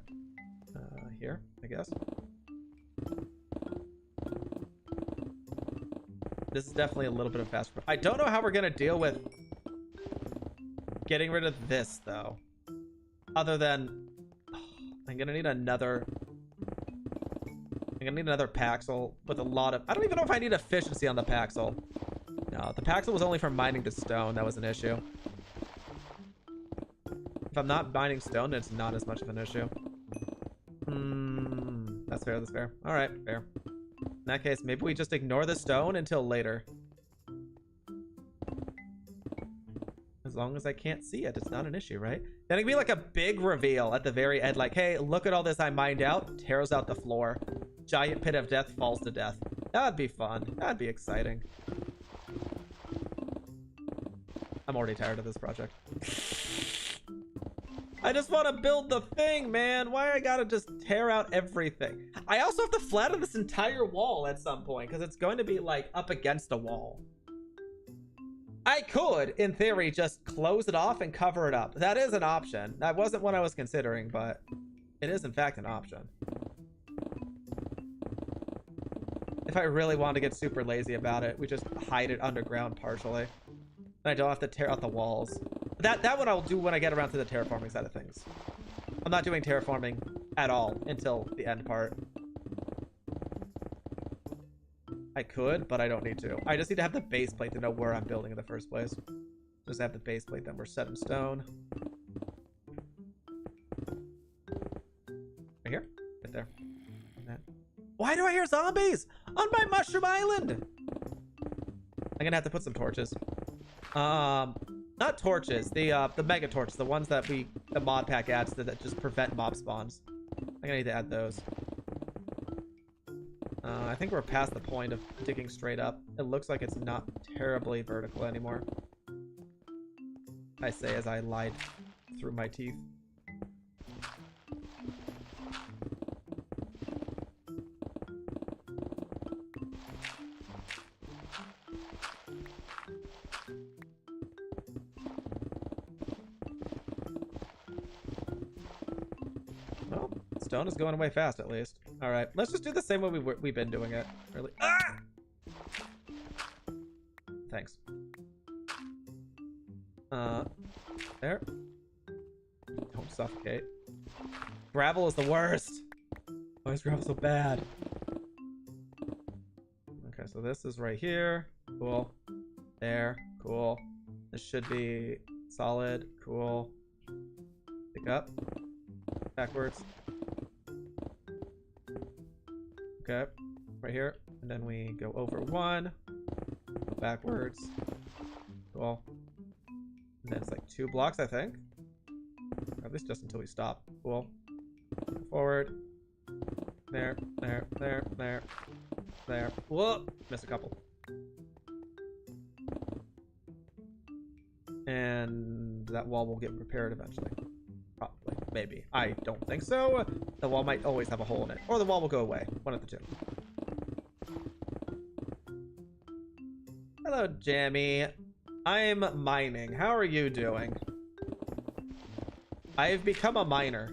Here, I guess. This is definitely a little bit of faster. I don't know how we're gonna deal with getting rid of this, though. Other than... I'm gonna need another I'm gonna need another Paxel with a lot of... I don't even know if I need efficiency on the Paxel. No, the Paxel was only for mining the stone. That was an issue. If I'm not mining stone, then it's not as much of an issue. That's fair, that's fair. Alright, fair. In that case, maybe we just ignore the stone until later. As long as I can't see it, it's not an issue, right? Then it'd be like a big reveal at the very end, like, hey, look at all this I mined out, tears out the floor. Giant pit of death falls to death. That'd be fun. That'd be exciting. I'm already tired of this project. I just want to build the thing, man. Why I gotta just tear out everything? I also have to flatten this entire wall at some point because it's going to be like up against a wall. I could, in theory, just close it off and cover it up. That is an option. That wasn't what I was considering, but it is in fact an option. If I really want to get super lazy about it, we just hide it underground partially. And I don't have to tear out the walls. That one I'll do when I get around to the terraforming side of things. I'm not doing terraforming at all until the end part. I could, but I don't need to. I just need to have the base plate to know where I'm building in the first place. Just have the base plate, then we're set in stone. Right here? Right there. Why do I hear zombies on my mushroom island? I'm gonna have to put some torches. Not torches, the mega torches, the ones that the mod pack adds that just prevent mob spawns. I'm gonna need to add those. I think we're past the point of digging straight up. It looks like it's not terribly vertical anymore. I say as I lied through my teeth. Well, stone is going away fast at least. All right, let's just do the same way we've been doing it. Really? Ah! Thanks. There. Don't suffocate. Gravel is the worst. Why is gravel so bad? Okay, so this is right here. Cool. There. Cool. This should be solid. Cool. Pick up. Backwards. Okay, right here, and then we go over one, go backwards, cool, and then it's like 2 blocks, I think, or at least just until we stop. Cool. Forward, there, there, there, there, there. Whoa, missed a couple. And that wall will get repaired eventually. Probably. Maybe. I don't think so. The wall might always have a hole in it. Or the wall will go away. One of the two. Hello, Jammy. I'm mining. How are you doing? I've become a miner.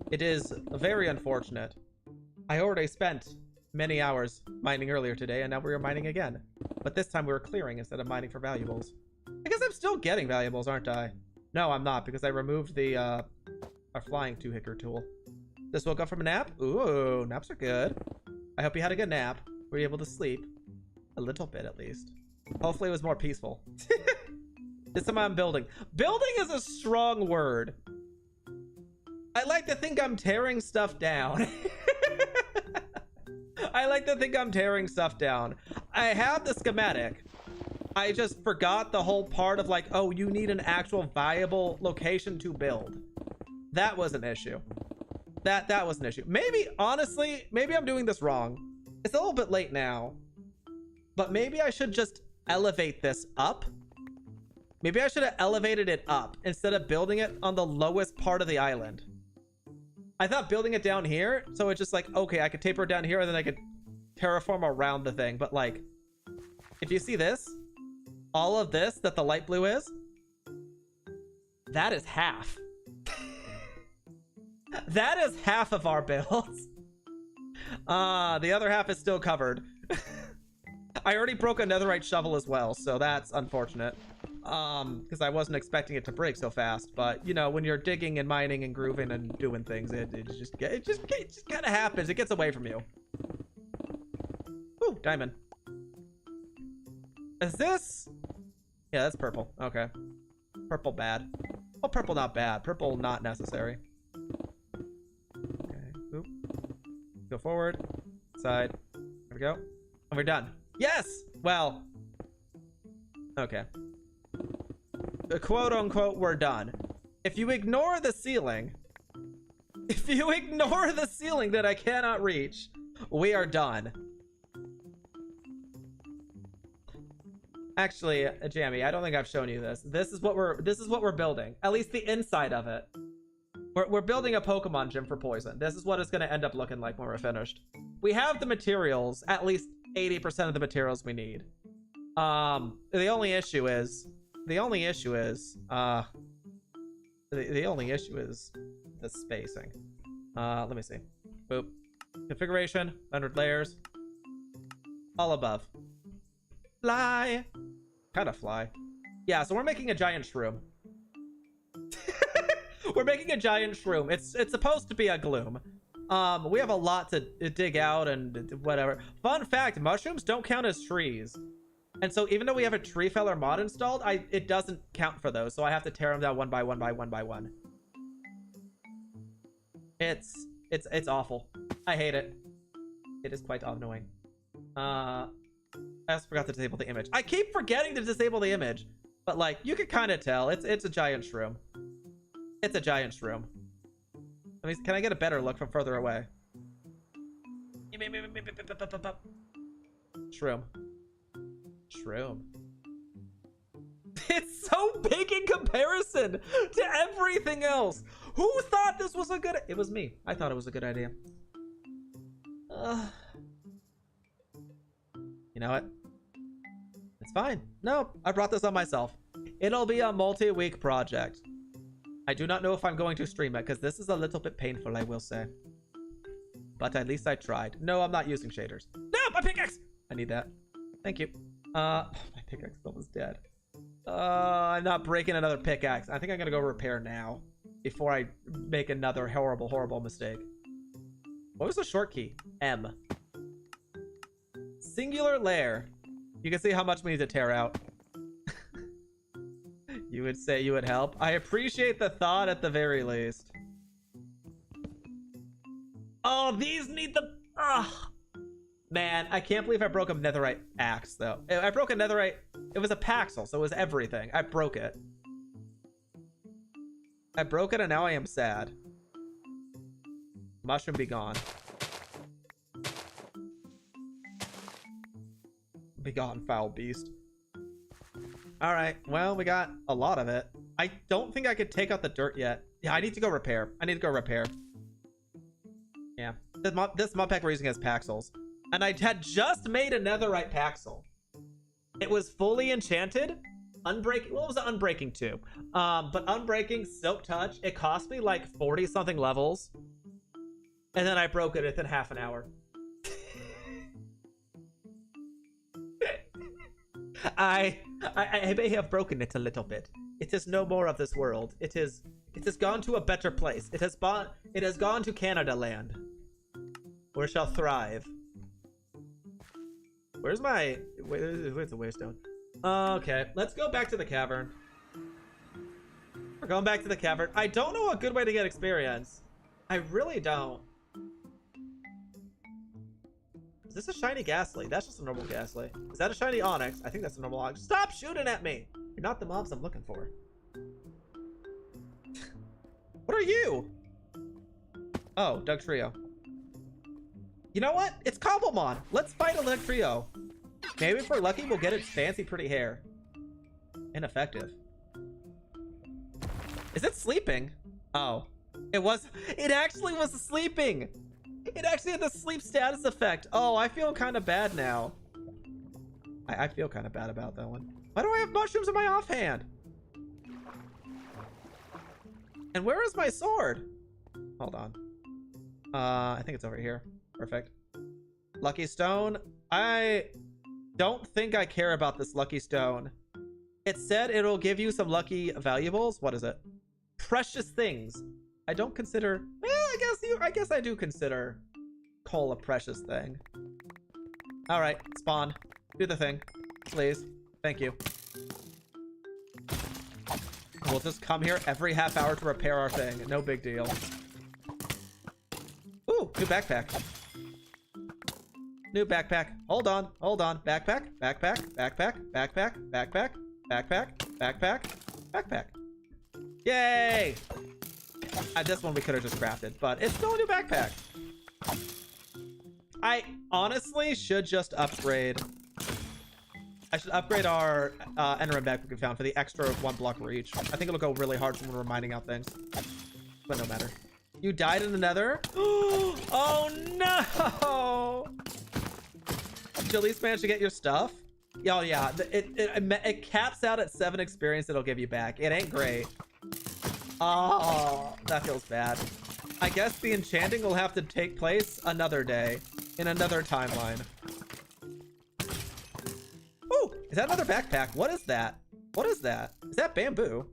It is very unfortunate. I already spent many hours mining earlier today, and now we are mining again. But this time we were clearing instead of mining for valuables. I guess I'm still getting valuables, aren't I? No, I'm not, because I removed the our flying 2-hicker tool. Just woke up from a nap? Ooh, naps are good. I hope you had a good nap. Were you able to sleep? A little bit, at least. Hopefully it was more peaceful. This time I'm building. Building is a strong word. I like to think I'm tearing stuff down. I like to think I'm tearing stuff down. I have the schematic. I just forgot the whole part of like, oh, you need an actual viable location to build. That was an issue. That was an issue. Maybe, honestly, maybe I'm doing this wrong. It's a little bit late now. But maybe I should just elevate this up. Maybe I should have elevated it up instead of building it on the lowest part of the island. I thought building it down here, so it's just like, okay, I could taper it down here and then I could terraform around the thing. But like, if you see this, all of this that the light blue is, that is half. That is half of our builds. The other half is still covered. I already broke a netherite shovel as well, so that's unfortunate. Because I wasn't expecting it to break so fast. But you know, when you're digging and mining and grooving and doing things, it just kind of happens. It gets away from you. Ooh, diamond. Is this? Yeah, that's purple. Okay. Purple bad. Oh, purple not bad. Purple not necessary. Okay. Oop. Go forward. Side. There we go. And we're done. Yes! Well. Okay. Quote unquote, we're done. If you ignore the ceiling. If you ignore the ceiling that I cannot reach, we are done. Actually, Jammy, I don't think I've shown you this. This is what we're building. At least the inside of it. We're building a Pokemon gym for poison. This is what it's going to end up looking like when we're finished. We have the materials, at least 80% of the materials we need. The only issue is the spacing. Let me see. Boop. Configuration, 100 layers. All above. Fly. Kind of fly. Yeah, so we're making a giant shroom. We're making a giant shroom. It's supposed to be a gloom. We have a lot to dig out and whatever. Fun fact, mushrooms don't count as trees. And so even though we have a tree feller mod installed, it doesn't count for those. So I have to tear them down one by one by one by one. It's awful. I hate it. It is quite annoying. I just forgot to disable the image. I keep forgetting to disable the image, but like you can kind of tell it's a giant shroom. It's a giant shroom. I mean, can I get a better look from further away? Shroom. Shroom. It's so big in comparison to everything else. Who thought this was a good? It was me. I thought it was a good idea. You know what? It's fine. No, I brought this on myself. It'll be a multi-week project. I do not know if I'm going to stream it because this is a little bit painful, I will say. But at least I tried. No, I'm not using shaders. No, my pickaxe! I need that. Thank you. My pickaxe is almost dead. I'm not breaking another pickaxe. I think I'm gonna go repair now before I make another horrible, horrible mistake. What was the short key? M. Singular layer. You can see how much we need to tear out. You would say you would help. I appreciate the thought at the very least. Oh, these need the... Ugh. Man, I can't believe I broke a netherite axe, though. I broke a netherite... It was a paxel, so it was everything. I broke it. I broke it, and now I am sad. Mushroom be gone. Be gone, foul beast. All right, well, we got a lot of it. I don't think I could take out the dirt yet. Yeah, I need to go repair. Yeah, this mod pack we're using has paxels. And I had just made a netherite paxel. It was fully enchanted. Unbreaking, what was it unbreaking to? But unbreaking, silk touch, it cost me like 40 something levels. And then I broke it within half an hour. I may have broken it a little bit. It is no more of this world. It has gone to a better place. It has gone to Canada land, where it shall thrive. Where's the waystone? Okay, let's go back to the cavern. We're going back to the cavern. I don't know a good way to get experience. I really don't. Is this a shiny ghastly? That's just a normal ghastly. Is that a shiny onyx? I think that's a normal onyx. Stop shooting at me! You're not the mobs I'm looking for. What are you? Oh, Doug Trio. You know what? It's Cobblemon. Let's fight a Doug Trio. Maybe if we're lucky, we'll get its fancy, pretty hair. Ineffective. Is it sleeping? Oh. It actually was sleeping! It actually had the sleep status effect. Oh, I feel kind of bad now. I feel kind of bad about that one. Why do I have mushrooms in my offhand? And where is my sword? Hold on. I think it's over here. Perfect. Lucky stone. I don't think I care about this lucky stone. It said it'll give you some lucky valuables. What is it? Precious things. I don't consider... Well, I guess I do consider coal a precious thing. All right, spawn. Do the thing. Please. Thank you. We'll just come here every half hour to repair our thing. No big deal. Ooh, new backpack. New backpack. Hold on. Hold on. Backpack. Backpack. Backpack. Backpack. Backpack. Backpack. Backpack. Backpack. Yay! This one we could have just crafted, but it's still a new backpack. I honestly should just upgrade. I should upgrade our Enderman backpack we found for the extra 1 block reach. I think it'll go really hard when we're mining out things. But no matter. You died in the nether? Oh no! Did you at least manage to get your stuff? Oh yeah, it caps out at 7 experience it'll give you back. It ain't great. Oh, that feels bad. I guess the enchanting will have to take place another day in another timeline. Ooh, is that another backpack? What is that? What is that? Is that bamboo?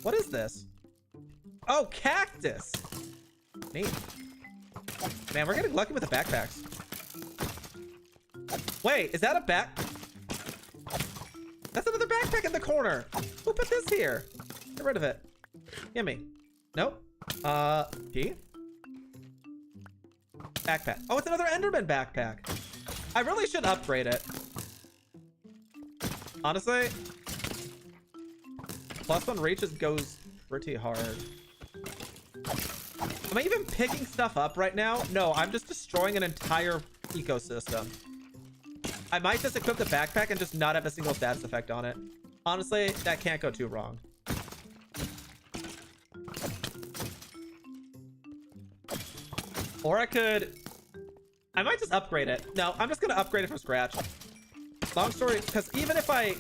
What is this? Oh, cactus. Neat. Man, we're getting lucky with the backpacks. Wait, is that a back? That's another backpack in the corner. Who put this here? Get rid of it. Gimme. Nope. P? Backpack. Oh, it's another Enderman backpack. I really should upgrade it. Honestly, +1 reach goes pretty hard. Am I even picking stuff up right now? No, I'm just destroying an entire ecosystem. I might just equip the backpack and just not have a single status effect on it. Honestly, that can't go too wrong. Or I might just upgrade it. No, I'm just gonna upgrade it from scratch. Long story, because even if I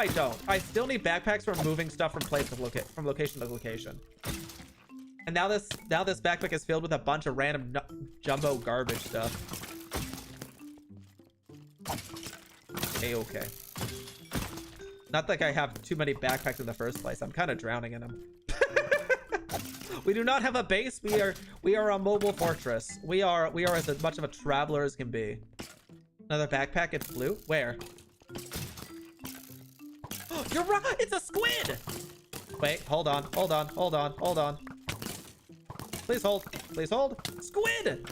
don't, I still need backpacks for moving stuff from from location to location. And now this backpack is filled with a bunch of random jumbo garbage stuff. A-okay. Not like I have too many backpacks in the first place. I'm kind of drowning in them. We do not have a base. We are a mobile fortress. We are as much of a traveler as can be. Another backpack. It's blue. Where? You're right. It's a squid. Wait. Hold on. Hold on. Hold on. Hold on. Please hold. Please hold. Squid.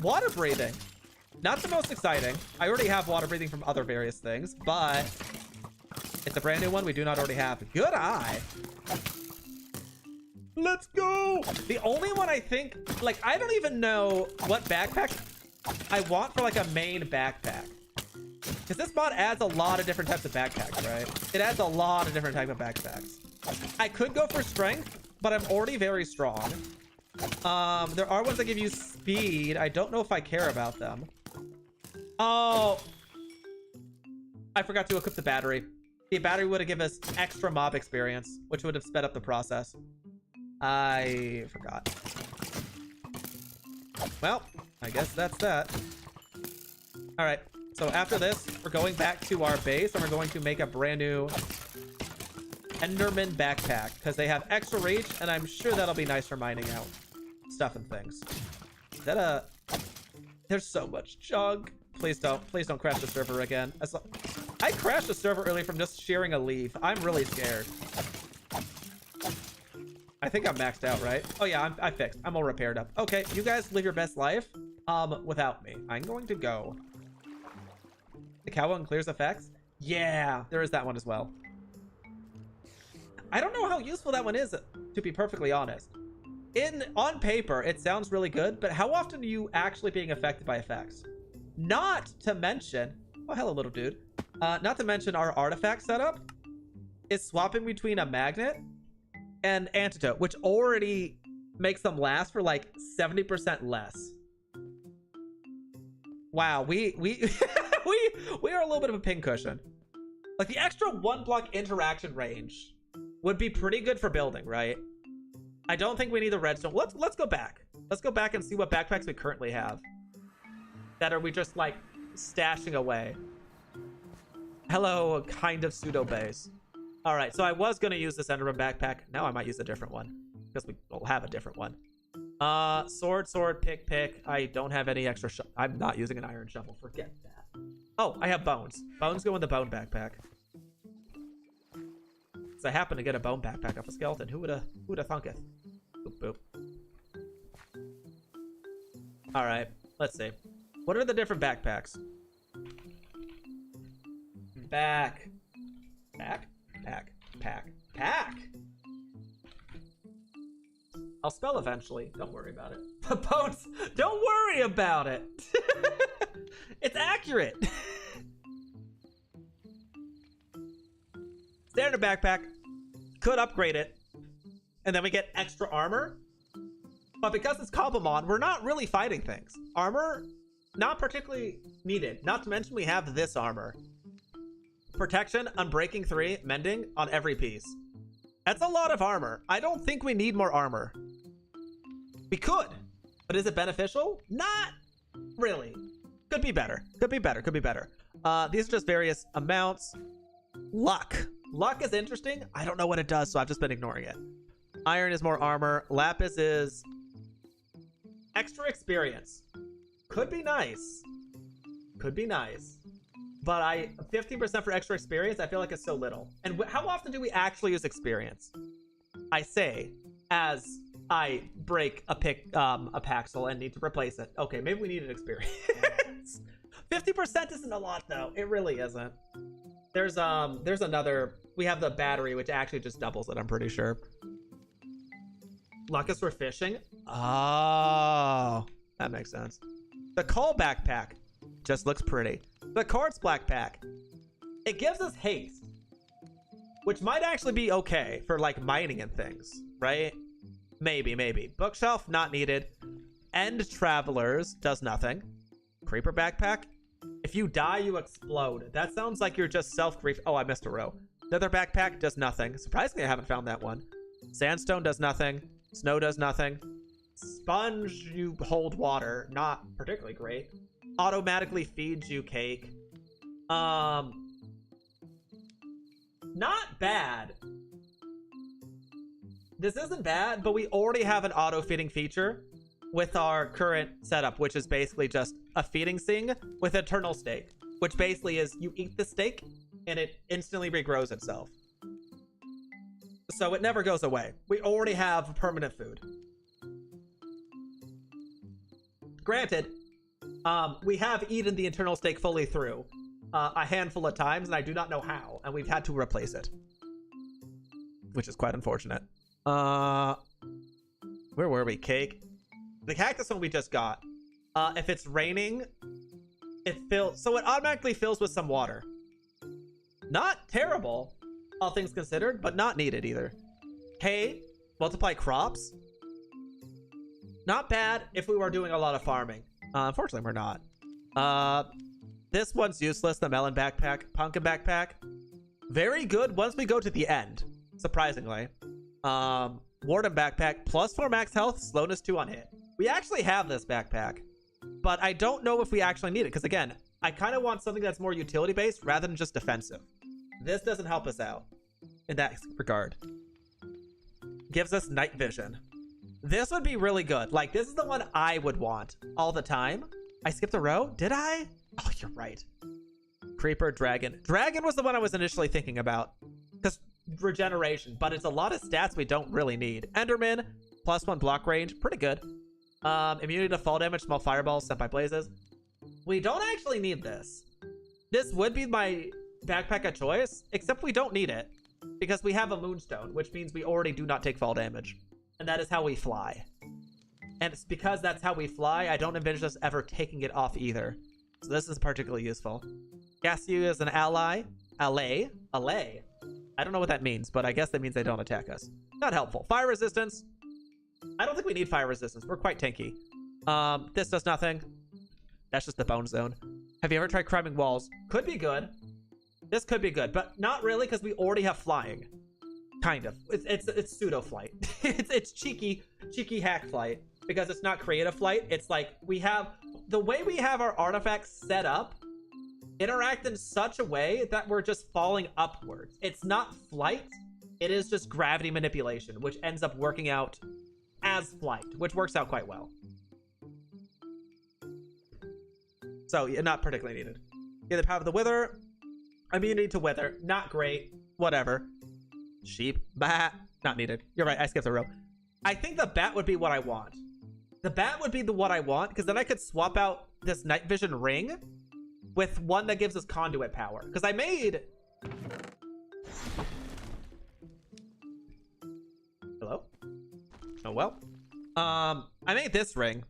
Water breathing. Not the most exciting. I already have water breathing from other various things, but it's a brand new one we do not already have. Good eye. Let's go. The only one I think, like, I don't even know what backpack I want for like a main backpack. Because this mod adds a lot of different types of backpacks, right? It adds a lot of different types of backpacks. I could go for strength, but I'm already very strong. There are ones that give you speed. I don't know if I care about them. Oh, I forgot to equip the battery. The battery would have given us extra mob experience, which would have sped up the process. I forgot. Well, I guess that's that. All right. So after this, we're going back to our base and we're going to make a brand new Enderman backpack because they have extra reach and I'm sure that'll be nice for mining out stuff and things. Is that a... There's so much junk. Please don't crash the server again. I crashed the server earlier from just shearing a leaf. I'm really scared. I think I'm maxed out, right? Oh yeah, I fixed. I'm all repaired up. Okay, you guys live your best life without me. I'm going to go. The cow one clears effects? Yeah, there is that one as well. I don't know how useful that one is, to be perfectly honest. On paper, it sounds really good, but how often are you actually being affected by effects? Not to mention... Oh, hello, little dude. Not to mention our artifact setup is swapping between a magnet and antidote, which already makes them last for like 70% less. Wow, we are a little bit of a pincushion. Like the extra 1 block interaction range would be pretty good for building, right? I don't think we need the redstone. Let's go back. Let's go back and see what backpacks we currently have that are we just like stashing away. Hello, kind of pseudo base. All right, so I was gonna use this Enderman backpack. Now I might use a different one because we will have a different one. Sword, pick. I don't have any extra. I'm not using an iron shovel. Forget that. Oh, I have bones. Bones go in the bone backpack. So I happen to get a bone backpack off a skeleton. Who woulda thunketh? Boop boop. All right, let's see. What are the different backpacks? Pack. I'll spell eventually. Don't worry about it. The bones. Don't worry about it. It's accurate. Standard backpack. Could upgrade it. And then we get extra armor. But because it's Cobblemon, we're not really fighting things. Armor, not particularly needed. Not to mention we have this armor. Protection, Unbreaking 3, Mending on every piece. That's a lot of armor. I don't think we need more armor. We could, but is it beneficial? Not really. Could be better. These are just various amounts. Luck is interesting. I don't know what it does, so I've just been ignoring it. Iron is more armor. Lapis is extra experience. Could be nice. But 15% for extra experience, I feel like it's so little. And how often do we actually use experience? I say, as I break a paxel and need to replace it. Okay, maybe we need an experience. 50% isn't a lot though. It really isn't. There's another. We have the battery, which actually just doubles it. I'm pretty sure. Luck is for fishing. Oh, that makes sense. The coal backpack just looks pretty. The quartz backpack, it gives us haste, which might actually be okay for like mining and things, right? Maybe. Bookshelf, not needed. End travelers does nothing. Creeper backpack, if you die, you explode. That sounds like you're just self-grief. Oh, I missed a row. Nether backpack does nothing. Surprisingly, I haven't found that one. Sandstone does nothing. Snow does nothing. Sponge, you hold water. Not particularly great. Automatically feeds you cake. Not bad. This isn't bad, but we already have an auto-feeding feature with our current setup, which is basically just a feeding thing with eternal steak, which basically is you eat the steak and it instantly regrows itself. So it never goes away. We already have permanent food. Granted, we have eaten the eternal steak fully through a handful of times, and I do not know how, and we've had to replace it, which is quite unfortunate. Where were we? Cake. The cactus one we just got. If it's raining, it fills, so it automatically fills with some water. Not terrible, all things considered, but not needed either. Hay, multiply crops. Not bad if we were doing a lot of farming. Unfortunately, we're not. This one's useless, the melon backpack. Pumpkin backpack. Very good once we go to the end, surprisingly. Warden backpack, +4 max health, slowness 2 on hit. We actually have this backpack, but I don't know if we actually need it, because again, I kind of want something that's more utility-based rather than just defensive. This doesn't help us out in that regard. Gives us night vision. This would be really good. Like, this is the one I would want all the time. I skipped a row? Did I? Oh, you're right. Creeper, dragon. Dragon was the one I was initially thinking about. Because regeneration, but it's a lot of stats we don't really need. Enderman, +1 block range. Pretty good. Immunity to fall damage, small fireballs sent by blazes. We don't actually need this. This would be my backpack of choice, except we don't need it. Because we have a moonstone, which means we already do not take fall damage. And that is how we fly. And it's because that's how we fly, I don't envision us ever taking it off either. So this is particularly useful. Gasu is an ally. Allay. I don't know what that means, but I guess that means they don't attack us. Not helpful. Fire resistance. I don't think we need fire resistance. We're quite tanky. This does nothing. That's just the bone zone. Have you ever tried climbing walls? Could be good. This could be good, but not really because we already have flying. Kind of. It's pseudo flight. it's cheeky hack flight because it's not creative flight. It's like we have the way we have our artifacts set up interact in such a way that we're just falling upwards. It's not flight. It is just gravity manipulation, which ends up working out as flight, which works out quite well. So, yeah, not particularly needed. Get the power of the wither. Immunity to wither. Not great. Whatever. Sheep. Bat. Not needed. You're right. I skipped a row. I think the bat would be what I want. The bat would be the what I want, because then I could swap out this night vision ring with one that gives us conduit power. Because I made... Hello? Oh, well. I made this ring.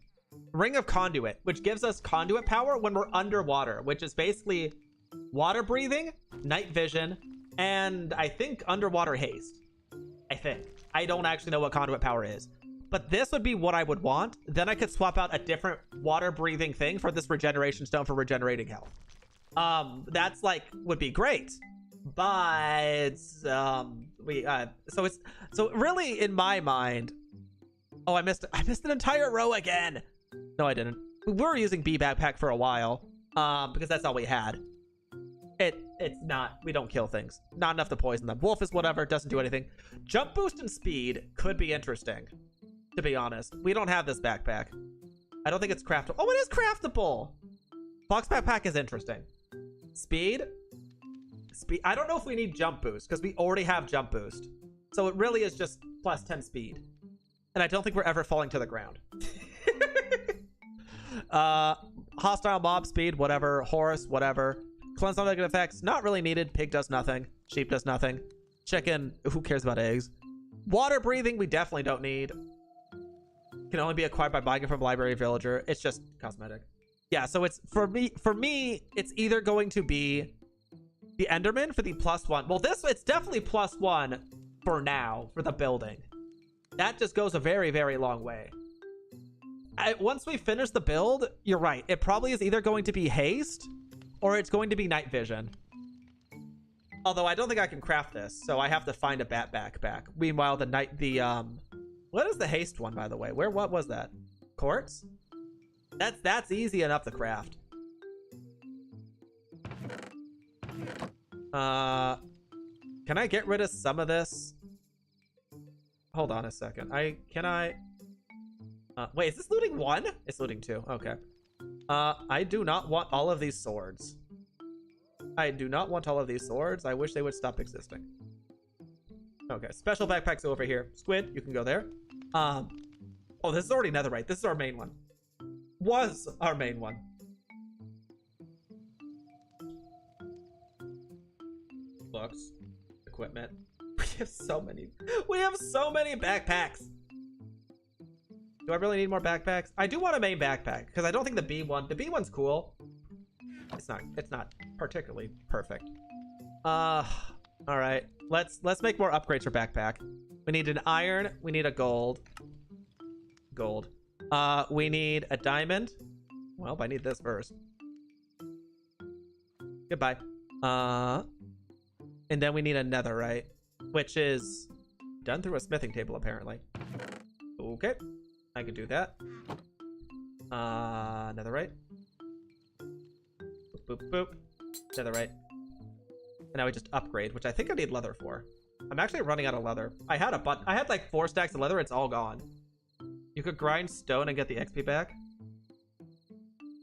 Ring of Conduit, which gives us conduit power when we're underwater, which is basically water breathing, night vision, and I think underwater haste. I think. I don't actually know what conduit power is. But this would be what I would want. Then I could swap out a different water breathing thing for this regeneration stone for regenerating health. That's like, would be great. But, so really in my mind, oh, I missed an entire row again. No, I didn't. We were using B backpack for a while, because that's all we had. It's not, we don't kill things. Not enough to poison them. Wolf is whatever, doesn't do anything. Jump boost and speed could be interesting, to be honest. We don't have this backpack. I don't think it's craftable. Oh, it is craftable. Fox backpack is interesting. Speed. I don't know if we need jump boost, because we already have jump boost. So it really is just plus 10 speed. And I don't think we're ever falling to the ground. Hostile mob speed, whatever. Horse, whatever. Cleanse on negative effects, not really needed. Pig does nothing. Sheep does nothing. Chicken, who cares about eggs? Water breathing, we definitely don't need. Can only be acquired by buying it from library villager. It's just cosmetic. Yeah, so it's for me, it's either going to be the Enderman for the +1. Well, it's definitely +1 for now for the building. That just goes a very, very long way. Once we finish the build, you're right. It probably is either going to be haste or it's going to be night vision. Although I don't think I can craft this, so I have to find a bat backpack. Meanwhile, what is the haste one, by the way? What was that? Quartz? That's easy enough to craft. Can I get rid of some of this? Hold on a second. Wait, is this looting 1? It's looting 2. Okay. I do not want all of these swords. I do not want all of these swords. I wish they would stop existing. Okay, special backpacks over here. Squid, you can go there. Oh, this is already netherite. This is our main one. Was our main one. Books. Equipment. We have so many. We have so many backpacks. Do I really need more backpacks? I do want a main backpack because I don't think the B1's cool. It's not particularly perfect. All right. Let's make more upgrades for backpack. We need an iron. We need a gold. We need a diamond. Well, I need this first. Goodbye. And then we need a netherite, which is done through a smithing table, apparently. Okay. I could do that. Netherite. Boop, boop, boop. Netherite. And now we just upgrade, which I think I need leather for. I'm actually running out of leather. I had like 4 stacks of leather. It's all gone. You could grind stone and get the XP back.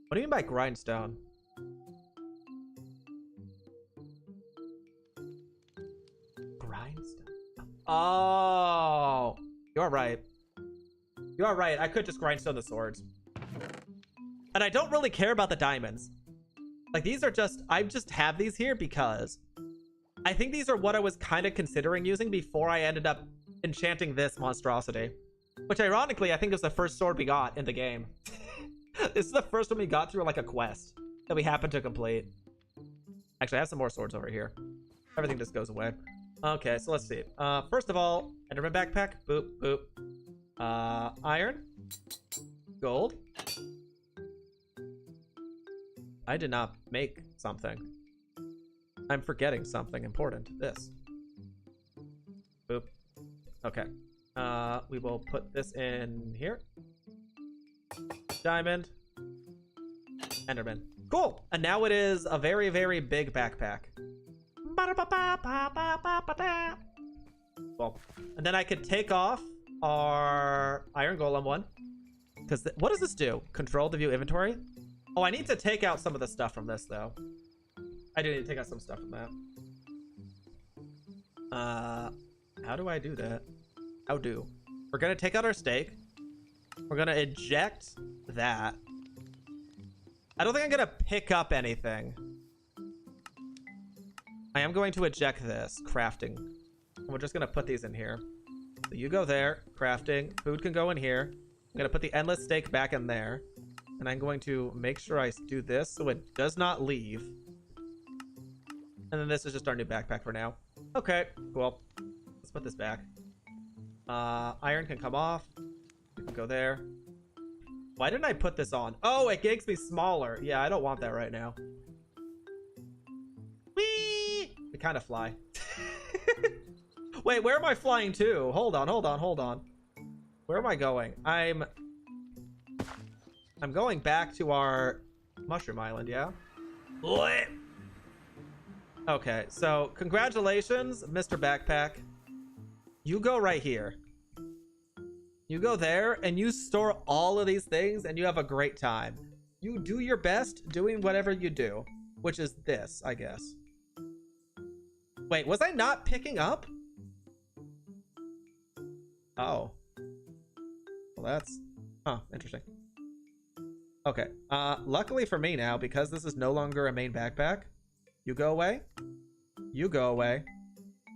What do you mean by grind stone? Grind stone? Oh, you're right. You are right. I could just grindstone the swords. And I don't really care about the diamonds. Like, these are just... I just have these here because... I think these are what I was kind of considering using before I ended up enchanting this monstrosity. Which, ironically, I think is the first sword we got in the game. This is the first one we got through, like, a quest that we happened to complete. Actually, I have some more swords over here. Everything just goes away. Okay, so let's see. First of all, Enderman backpack. Boop, boop. Iron. Gold. I did not make something. I'm forgetting something important. This. Boop. Okay. We will put this in here. Diamond. Enderman. Cool. And now it is a very, very big backpack. Well, and then I could take off our Iron Golem one. Because what does this do? Control to view inventory? Oh, I need to take out some of the stuff from this, though. I do need to take out some stuff from that. How do I do that? How do? We're going to take out our steak. We're going to eject that. I don't think I'm going to pick up anything. I am going to eject this. Crafting. And we're just going to put these in here. So you go there. Crafting. Food can go in here. I'm going to put the endless steak back in there. And I'm going to make sure I do this so it does not leave. And then this is just our new backpack for now. Okay, cool. Let's put this back. Iron can come off. You can go there. Why didn't I put this on? Oh, it makes me smaller. Yeah, I don't want that right now. Whee! We kind of fly. Wait, where am I flying to? Hold on, hold on, hold on. Where am I going? I'm going back to our mushroom island, yeah? What? Okay, so congratulations, Mr. Backpack. You go right here. You go there and you store all of these things and you have a great time. You do your best doing whatever you do, which is this, I guess. Wait, was I not picking up? Oh. Well, that's... Huh, interesting. Okay, luckily for me now, because this is no longer a main backpack, you go away. You go away.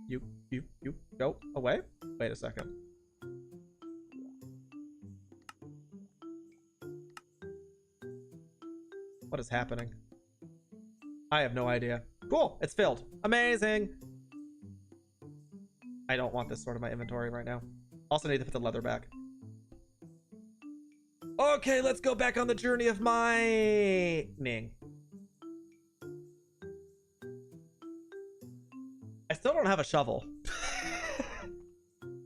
You go away? Wait a second. What is happening? I have no idea. Cool, it's filled. Amazing. I don't want this sort of my inventory right now. Also need to put the leather back. Okay, let's go back on the journey of mining. I still don't have a shovel.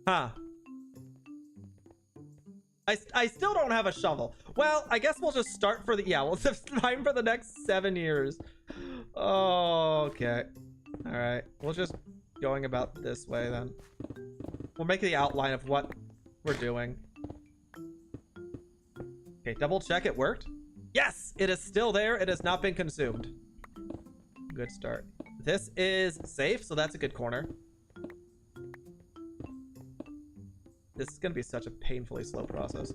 Huh. I still don't have a shovel. Well, I guess we'll just start for the... Yeah, we'll just time for the next 7 years. Oh, okay. All right. We'll just going about this way then. We'll make the outline of what we're doing. Okay, double check it worked. Yes, it is still there. It has not been consumed. Good start. This is safe, so that's a good corner. This is going to be such a painfully slow process.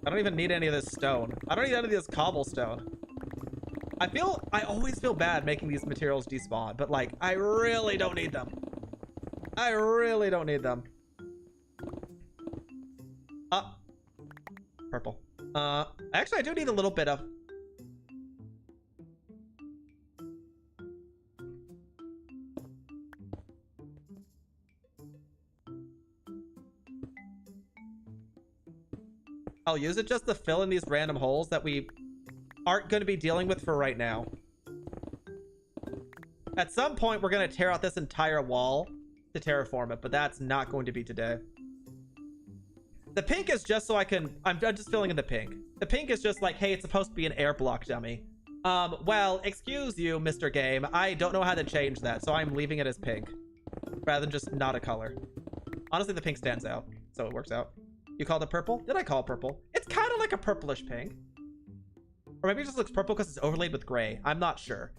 I don't even need any of this stone. I don't need any of this cobblestone. I always feel bad making these materials despawn, but like, I really don't need them. I really don't need them. Purple. Actually, I do need a little bit of... I'll use it just to fill in these random holes that we aren't going to be dealing with for right now. At some point, we're going to tear out this entire wall to terraform it, but that's not going to be today. The pink is just so I can... I'm just filling in the pink. The pink is just like, hey, it's supposed to be an air block dummy. Well, excuse you, Mr. Game. I don't know how to change that, so I'm leaving it as pink. Rather than just not a color. Honestly, the pink stands out, so it works out. You called it purple? Did I call it purple? It's kind of like a purplish pink. Or maybe it just looks purple because it's overlaid with gray. I'm not sure.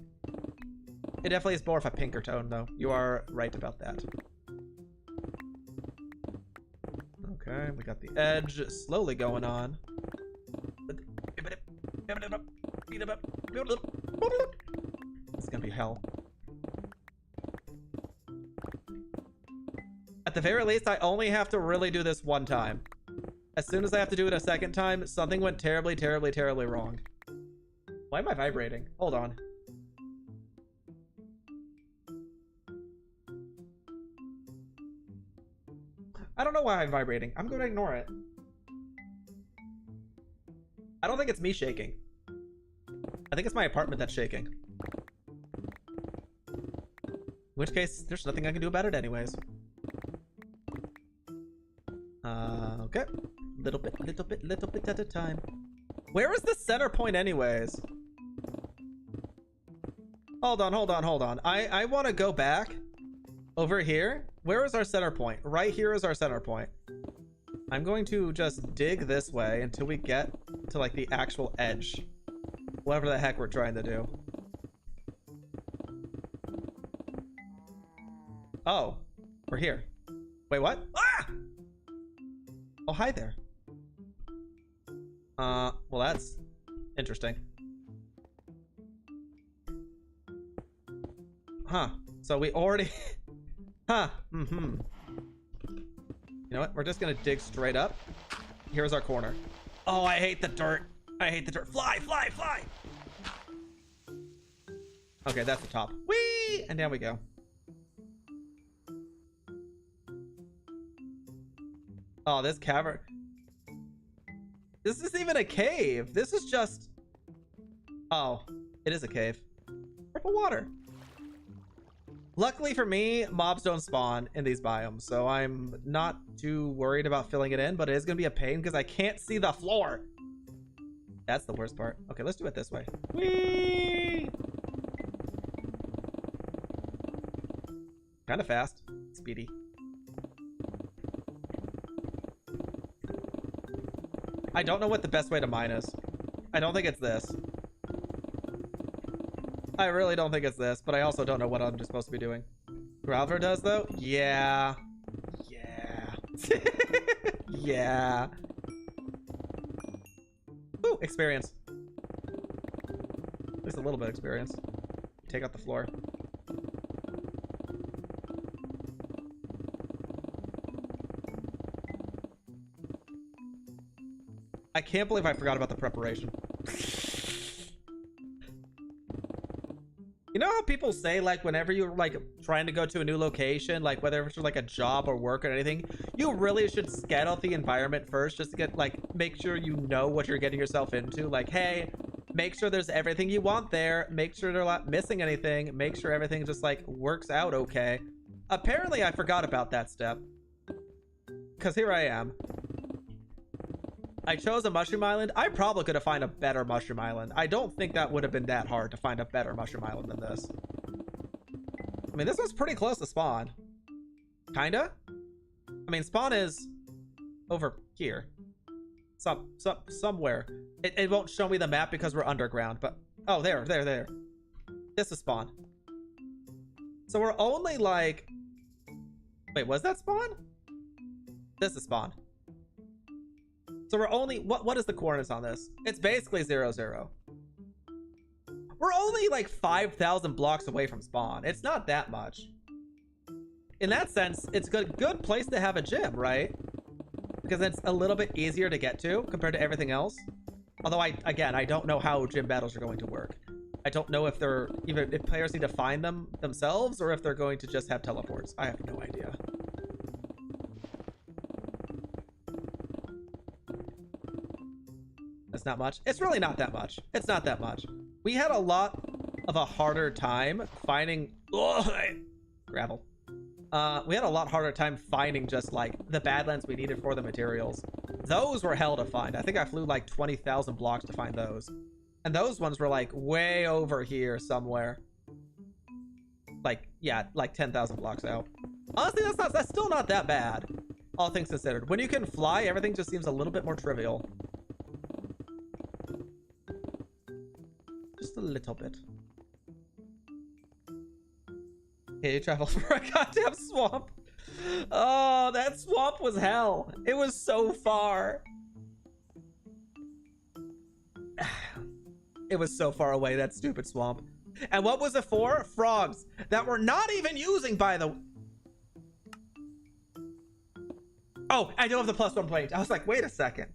It definitely is more of a pinker tone, though. You are right about that. Okay, we got the edge slowly going on. It's gonna be hell. At the very least, I only have to really do this one time. As soon as I have to do it a second time, something went terribly, terribly, terribly wrong. Why am I vibrating? Hold on. I don't know why I'm vibrating. I'm going to ignore it. I don't think it's me shaking. I think it's my apartment that's shaking. In which case, there's nothing I can do about it anyways. Okay. Little bit at a time. Where is the center point anyways? Hold on. I want to go back over here. Where is our center point? Right here is our center point. I'm going to just dig this way until we get to like the actual edge. Whatever the heck we're trying to do. Oh, we're here. Wait, what? Ah! Oh, hi there. Well, that's interesting. Huh. So we already... Huh. Mm-hmm. You know what? We're just gonna dig straight up. Here's our corner. Oh, I hate the dirt. I hate the dirt. Fly, fly, fly! Okay, that's the top. Whee! And down we go. Oh, this cavern... This isn't even a cave. This is just... Oh, it is a cave. Purple water. Luckily for me, mobs don't spawn in these biomes, so I'm not too worried about filling it in, but it is going to be a pain because I can't see the floor. That's the worst part. Okay, let's do it this way. Whee! Kind of fast. Speedy. I don't know what the best way to mine is. I don't think it's this. I really don't think it's this, but I also don't know what I'm just supposed to be doing. Growler does, though? Yeah. Yeah. Yeah. Ooh, experience. At least a little bit of experience. Take out the floor. I can't believe I forgot about the preparation. You know how people say, like, whenever you're, like, trying to go to a new location, like, whether it's like a job or work or anything, you really should scout the environment first just to get, like, make sure you know what you're getting yourself into. Like, hey, make sure there's everything you want there. Make sure they're not missing anything. Make sure everything just, like, works out okay. Apparently, I forgot about that step. Because here I am. I chose a mushroom island. I probably could have found a better mushroom island. I don't think that would have been that hard to find a better mushroom island than this. I mean, this was pretty close to spawn. Kinda? I mean, spawn is over here. Somewhere. It won't show me the map because we're underground, but... Oh, there. This is spawn. So we're only like... Wait, was that spawn? This is spawn. So we're only... What is the coordinates on this? It's basically 0, 0. We're only like 5,000 blocks away from spawn. It's not that much. In that sense, it's a good place to have a gym, right? Because it's a little bit easier to get to compared to everything else. Although, again, I don't know how gym battles are going to work. I don't know if they're... Even if players need to find them themselves or if they're going to just have teleports. I have no idea. That's not much. It's really not that much. It's not that much. We had a lot of a harder time finding... gravel. We had a lot harder time finding just like the badlands we needed for the materials. Those were hell to find. I think I flew like 20,000 blocks to find those. And those ones were like way over here somewhere. Like, yeah, like 10,000 blocks out. Honestly, that's still not that bad. All things considered. When you can fly, everything just seems a little bit more trivial. Just a little bit. Okay, you travel for a goddamn swamp. Oh, that swamp was hell. It was so far. It was so far away, that stupid swamp. And what was it for? Frogs that we're not even using, by the... Oh, I do have the +1 plate. I was like, wait a second.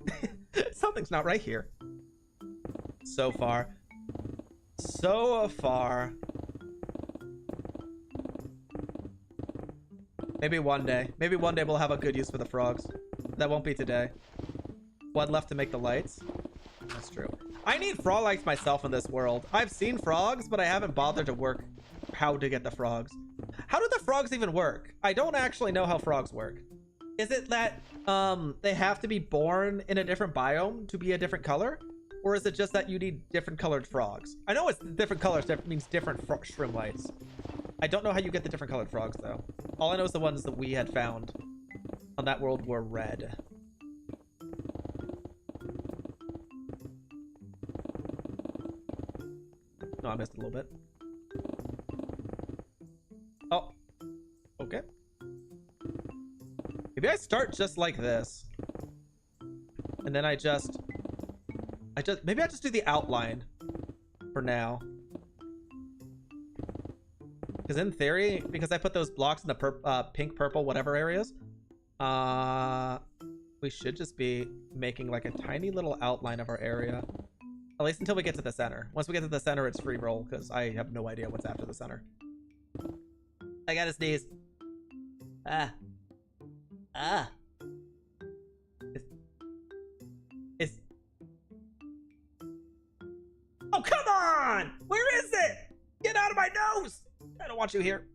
Something's not right here. So far. So far. Maybe one day. Maybe one day we'll have a good use for the frogs. That won't be today. One left to make the lights. That's true. I need frog lights myself in this world. I've seen frogs, but I haven't bothered to work how to get the frogs. How do the frogs even work? I don't actually know how frogs work. Is it that they have to be born in a different biome to be a different color? or is it just that you need different colored frogs? I know it's different colors, that means different shroom lights. I don't know how you get the different colored frogs, though. All I know is the ones that we had found on that world were red. No, I missed it a little bit. Oh. Okay. Maybe I start just like this. And then maybe I just do the outline for now. Because in theory, because I put those blocks in the pink, purple, whatever areas, we should just be making like a tiny little outline of our area. At least until we get to the center. Once we get to the center, it's free roll, because I have no idea what's after the center. I gotta sneeze. Oh, come on! Where is it? Get out of my nose! I don't want you here.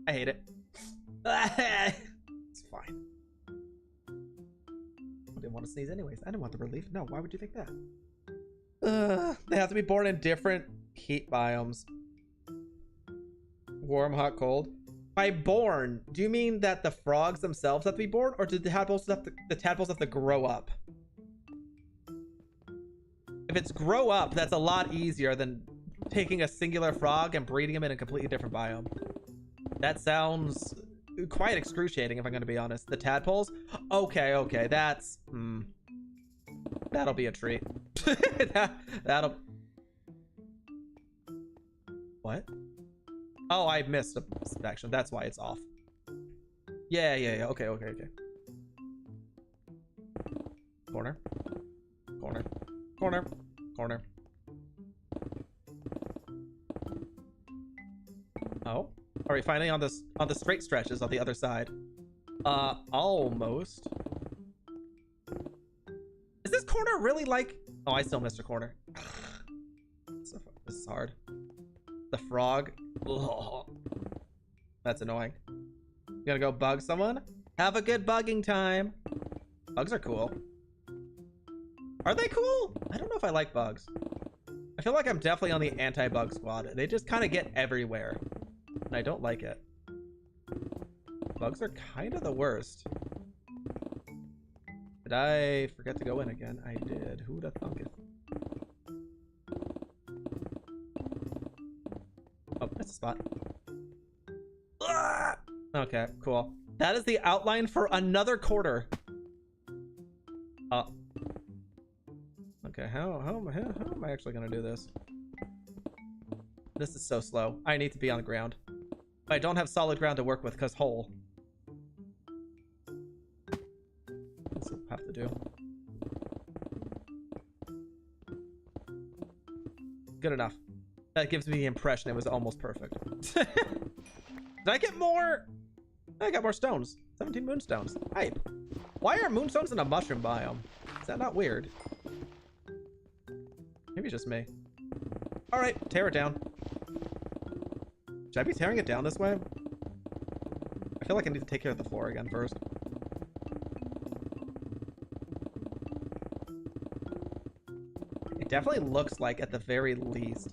I hate it. It's fine. I didn't want to sneeze anyways. I didn't want the relief. No, why would you think that? They have to be born in different heat biomes. Warm, hot, cold. By born, do you mean that the frogs themselves have to be born, or do the tadpoles have to grow up? If it's grow up, that's a lot easier than taking a singular frog and breeding him in a completely different biome. That sounds quite excruciating, if I'm going to be honest. The tadpoles? Okay, that's... that'll be a treat. That'll... What? Oh, I missed a section. That's why it's off. Yeah. Okay. Corner. Oh, are we finally on the straight stretches on the other side? Almost. Is this corner really like... Oh, I still missed a corner. This is hard. The frog. Ugh. That's annoying. You gonna go bug someone? Have a good bugging time. Bugs are cool. Are they cool? I don't know if I like bugs. I feel like I'm definitely on the anti-bug squad. They just kind of get everywhere. And I don't like it. Bugs are kind of the worst. Did I forget to go in again? I did. Who the thunk it? Oh, that's a spot. Ah! Okay, cool. That is the outline for another quarter. Okay, how am I actually gonna do this? This is so slow. I need to be on the ground. I don't have solid ground to work with because hole. That's what I have to do. Good enough. That gives me the impression it was almost perfect. Did I get more? I got more stones. 17 moonstones. Hype. Why are moonstones in a mushroom biome? Is that not weird? Maybe it's just me. Alright, tear it down. Should I be tearing it down this way? I feel like I need to take care of the floor again first. It definitely looks like, at the very least.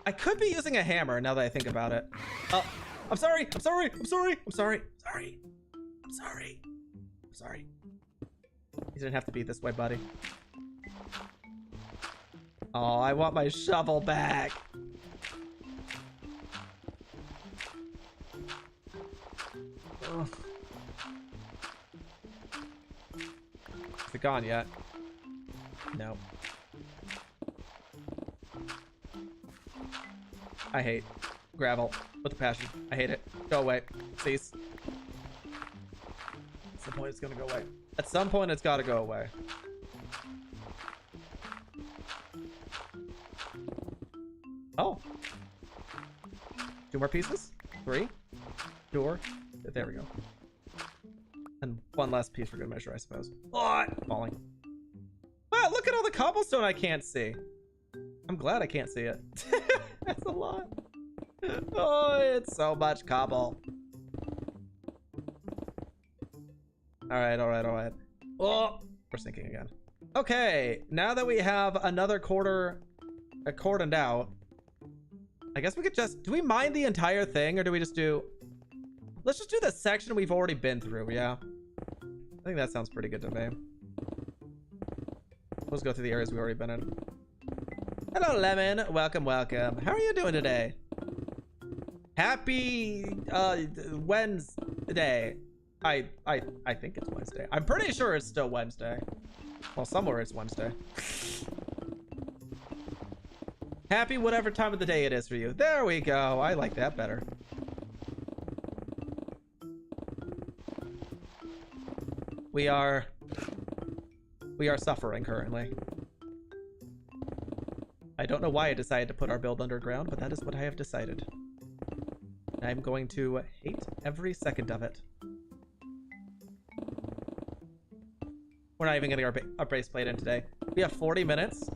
I could be using a hammer now that I think about it. Oh, I'm sorry. You didn't have to be this way, buddy. Oh, I want my shovel back. Ugh. Is it gone yet? No. I hate gravel with a passion. I hate it. Go away. Cease. At some point it's gonna go away. At some point it's gotta go away. Oh. 2 more pieces? 3. Door. There we go. And 1 last piece for good measure, I suppose. Oh, falling. Wow, look at all the cobblestone I can't see. I'm glad I can't see it. That's a lot. Oh, it's so much cobble. Alright. Oh, we're sinking again. Okay, now that we have another quarter cordoned out, I guess we could just... Do we mine the entire thing, or do we just do... Let's just do the section we've already been through, yeah. I think that sounds pretty good to me. Let's go through the areas we've already been in. Hello, Lemon. Welcome, welcome. How are you doing today? Happy Wednesday. I think it's Wednesday. I'm pretty sure it's still Wednesday. Well, somewhere it's Wednesday. Happy whatever time of the day it is for you. There we go. I like that better. We are suffering currently. I don't know why I decided to put our build underground, but that is what I have decided. I'm going to hate every second of it. We're not even getting our base plate in today. We have 40 minutes.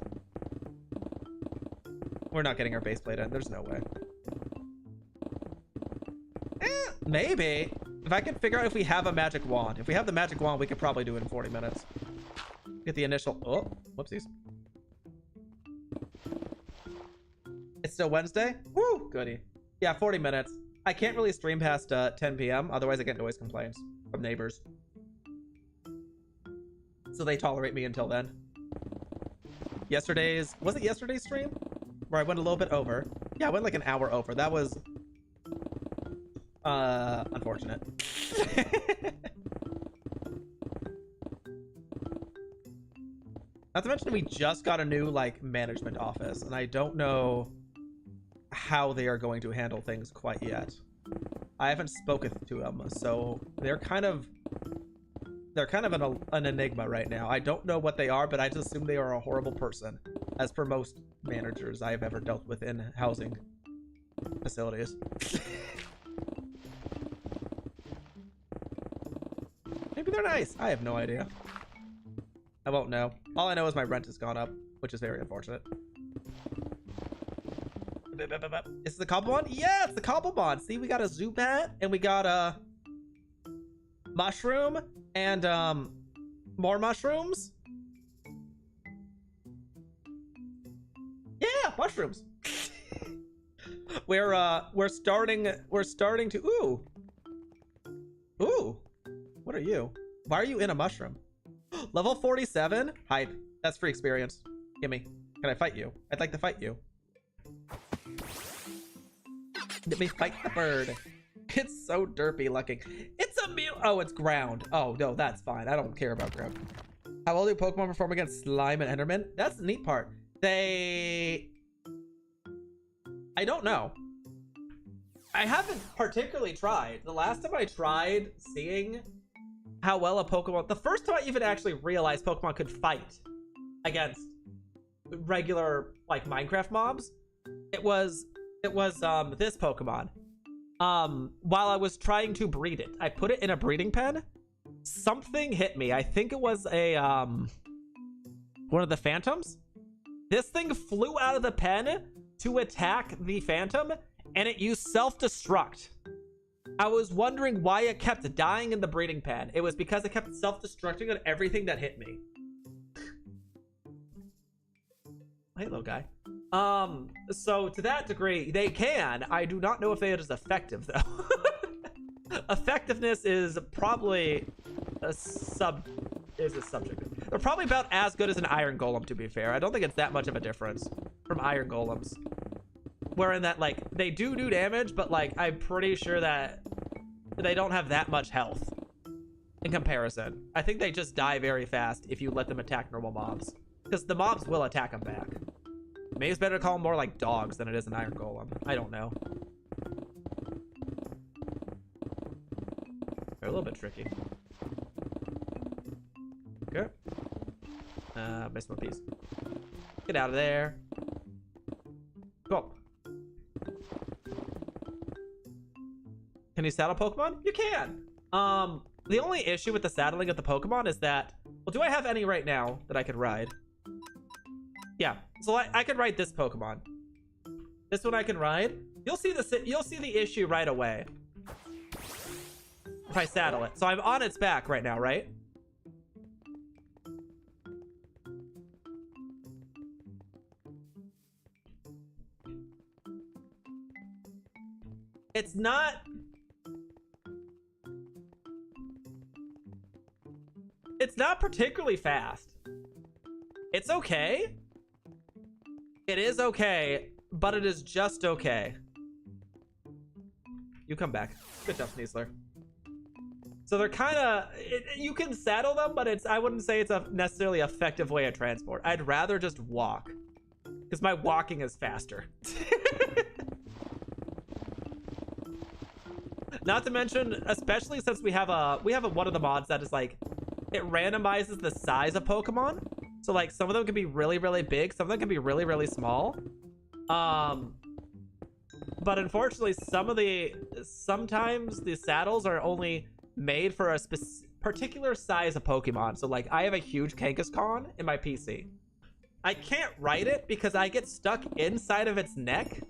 We're not getting our base plate in. There's no way. Maybe. If I can figure out if we have a magic wand. If we have the magic wand, we could probably do it in 40 minutes. Get the initial... Oh, whoopsies. It's still Wednesday? Woo, goody. Yeah, 40 minutes. I can't really stream past 10 p.m. Otherwise, I get noise complaints from neighbors. So they tolerate me until then. Was it yesterday's stream? Where I went a little bit over. Yeah, I went like an hour over. That was unfortunate. Not to mention we just got a new like management office, and I don't know how they are going to handle things quite yet. I haven't spoken to them, so they're kind of an enigma right now. I don't know what they are, but I just assume they are a horrible person, as per most managers I have ever dealt with in housing facilities. Maybe they're nice. I have no idea. I won't know. All I know is my rent has gone up, which is very unfortunate. Is it the Cobblemon? Yeah, it's the Cobblemon. See, we got a Zubat, and we got a mushroom, and more mushrooms. Yeah, mushrooms. We're starting to ooh. What are you? Why are you in a mushroom? Level 47? Hype. That's free experience. Gimme. Can I fight you? I'd like to fight you. Let me fight the bird. It's so derpy looking. It's a meal. Oh, it's ground. Oh, no, that's fine. I don't care about ground. How well do Pokemon perform against Slime and Enderman? That's the neat part. I don't know. I haven't particularly tried. The last time I tried seeing how well a Pokemon... The first time I even actually realized Pokemon could fight against regular, like, Minecraft mobs, it was this Pokemon. While I was trying to breed it, I put it in a breeding pen. Something hit me. I think it was a one of the phantoms. This thing flew out of the pen to attack the phantom, and it used self-destruct. I was wondering why it kept dying in the breeding pen. It was because it kept self-destructing on everything that hit me. Hey, little guy. So to that degree, they can. I do not know if they are as effective, though. Effectiveness is probably a subject. They're probably about as good as an iron golem, to be fair. I don't think it's that much of a difference from iron golems. Wherein that, like, they do damage, but, like, I'm pretty sure that they don't have that much health in comparison. I think they just die very fast if you let them attack normal mobs. Because the mobs will attack them back. Maybe it's better to call them more like dogs than it is an iron golem. I don't know. They're a little bit tricky. Okay. Missed one piece. Get out of there. Cool. Can you saddle Pokemon? You can. The only issue with the saddling of the Pokemon is that, well, do I have any right now that I could ride? Yeah, so I could ride this Pokemon. This one I can ride. You'll see the issue right away if I saddle it. So I'm on its back right now, right? It's not... It's not particularly fast. It's okay. It is okay, but it is just okay. You come back. Good job, Sneasler. So they're kind of... You can saddle them, but I wouldn't say it's a necessarily effective way of transport. I'd rather just walk. Because my walking is faster. Not to mention, especially since we have one of the mods that is like... It randomizes the size of Pokemon. So like some of them can be really, really big. Some of them can be really, really small. But unfortunately, sometimes the saddles are only made for a particular size of Pokemon. So like I have a huge Kangaskhan in my PC. I can't ride it because I get stuck inside of its neck.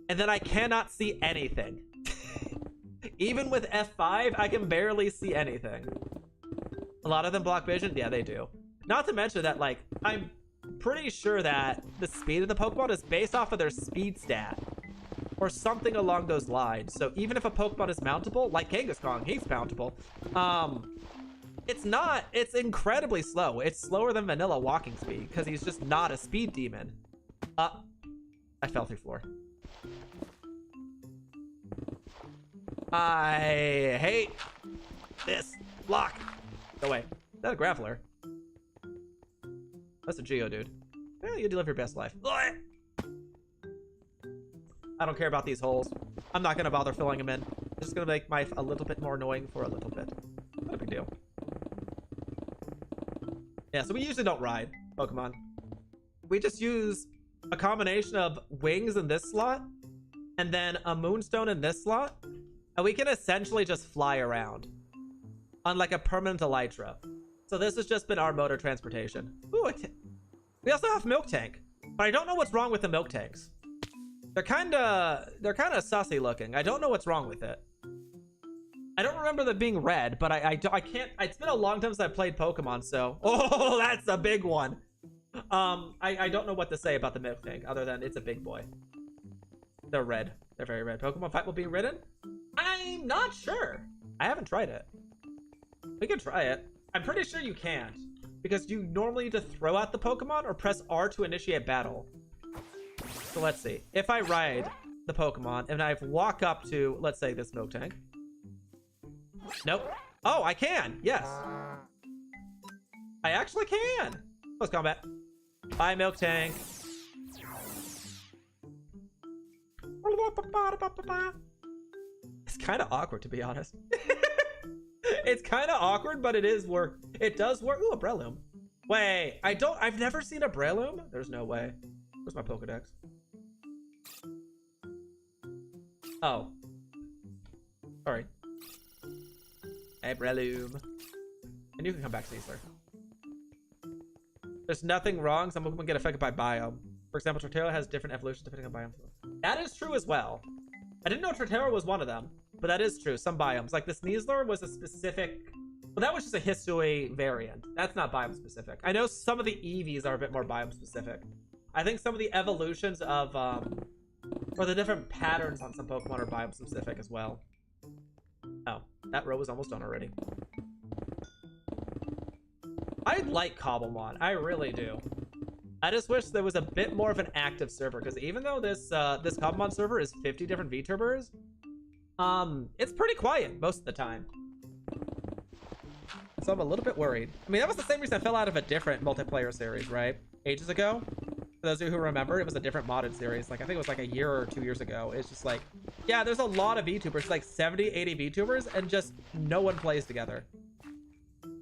And then I cannot see anything. Even with F5, I can barely see anything. A lot of them block vision? Yeah, they do. Not to mention that, like, I'm pretty sure that the speed of the Pokemon is based off of their speed stat. Or something along those lines. So even if a Pokemon is mountable, like Kangaskhan, he's mountable. It's incredibly slow. It's slower than vanilla walking speed because he's just not a speed demon. I fell through floor. I hate this block. Go away. Is that a Graveler? That's a Geodude. Yeah, you live your best life. I don't care about these holes. I'm not going to bother filling them in. It's just going to make life a little bit more annoying for a little bit. Not a big deal. Yeah, so we usually don't ride Pokemon. We just use a combination of wings in this slot and then a Moonstone in this slot. And we can essentially just fly around on like a permanent Elytra. So this has just been our mode of transportation. Ooh, we also have Milk Tank, but I don't know what's wrong with the Milk Tanks. They're kind of sussy looking. I don't know what's wrong with it. I don't remember them being red, but I can't. It's been a long time since I played Pokemon, so oh, that's a big one. I don't know what to say about the Milk Tank other than it's a big boy. They're red. They're very red. Pokemon fight will be ridden? I'm not sure. I haven't tried it. We can try it. I'm pretty sure you can't because you normally need to throw out the Pokemon or press R to initiate battle. So let's see. If I ride the Pokemon and I walk up to, let's say, this Milk Tank. Nope. Oh, I can. Yes. I actually can. Close combat. Bye, Milk Tank. It's kind of awkward, to be honest. It's kind of awkward, but it is work. It does work. Ooh, a Breloom. Wait, I've never seen a Breloom. There's no way. Where's my Pokedex? Oh. Sorry. Hey, Breloom. And you can come back, Caesar. There's nothing wrong. Some Pokemon get affected by biome. For example, Torterra has different evolutions depending on biome. That is true as well. I didn't know Torterra was one of them, but that is true. Some biomes. Like the Sneasler was a specific... Well, that was just a Hisui variant. That's not biome specific. I know some of the Eevees are a bit more biome specific. I think some of the evolutions of... or the different patterns on some Pokemon are biome specific as well. Oh, that row was almost done already. I like Cobblemon. I really do. I just wish there was a bit more of an active server, because even though this Cobblemon server is 50 different VTubers, it's pretty quiet most of the time. So I'm a little bit worried. I mean, that was the same reason I fell out of a different multiplayer series, right? Ages ago. For those of you who remember, it was a different modded series. Like, I think it was like a year or 2 years ago. It's just like, yeah, there's a lot of VTubers, like 70, 80 VTubers, and just no one plays together.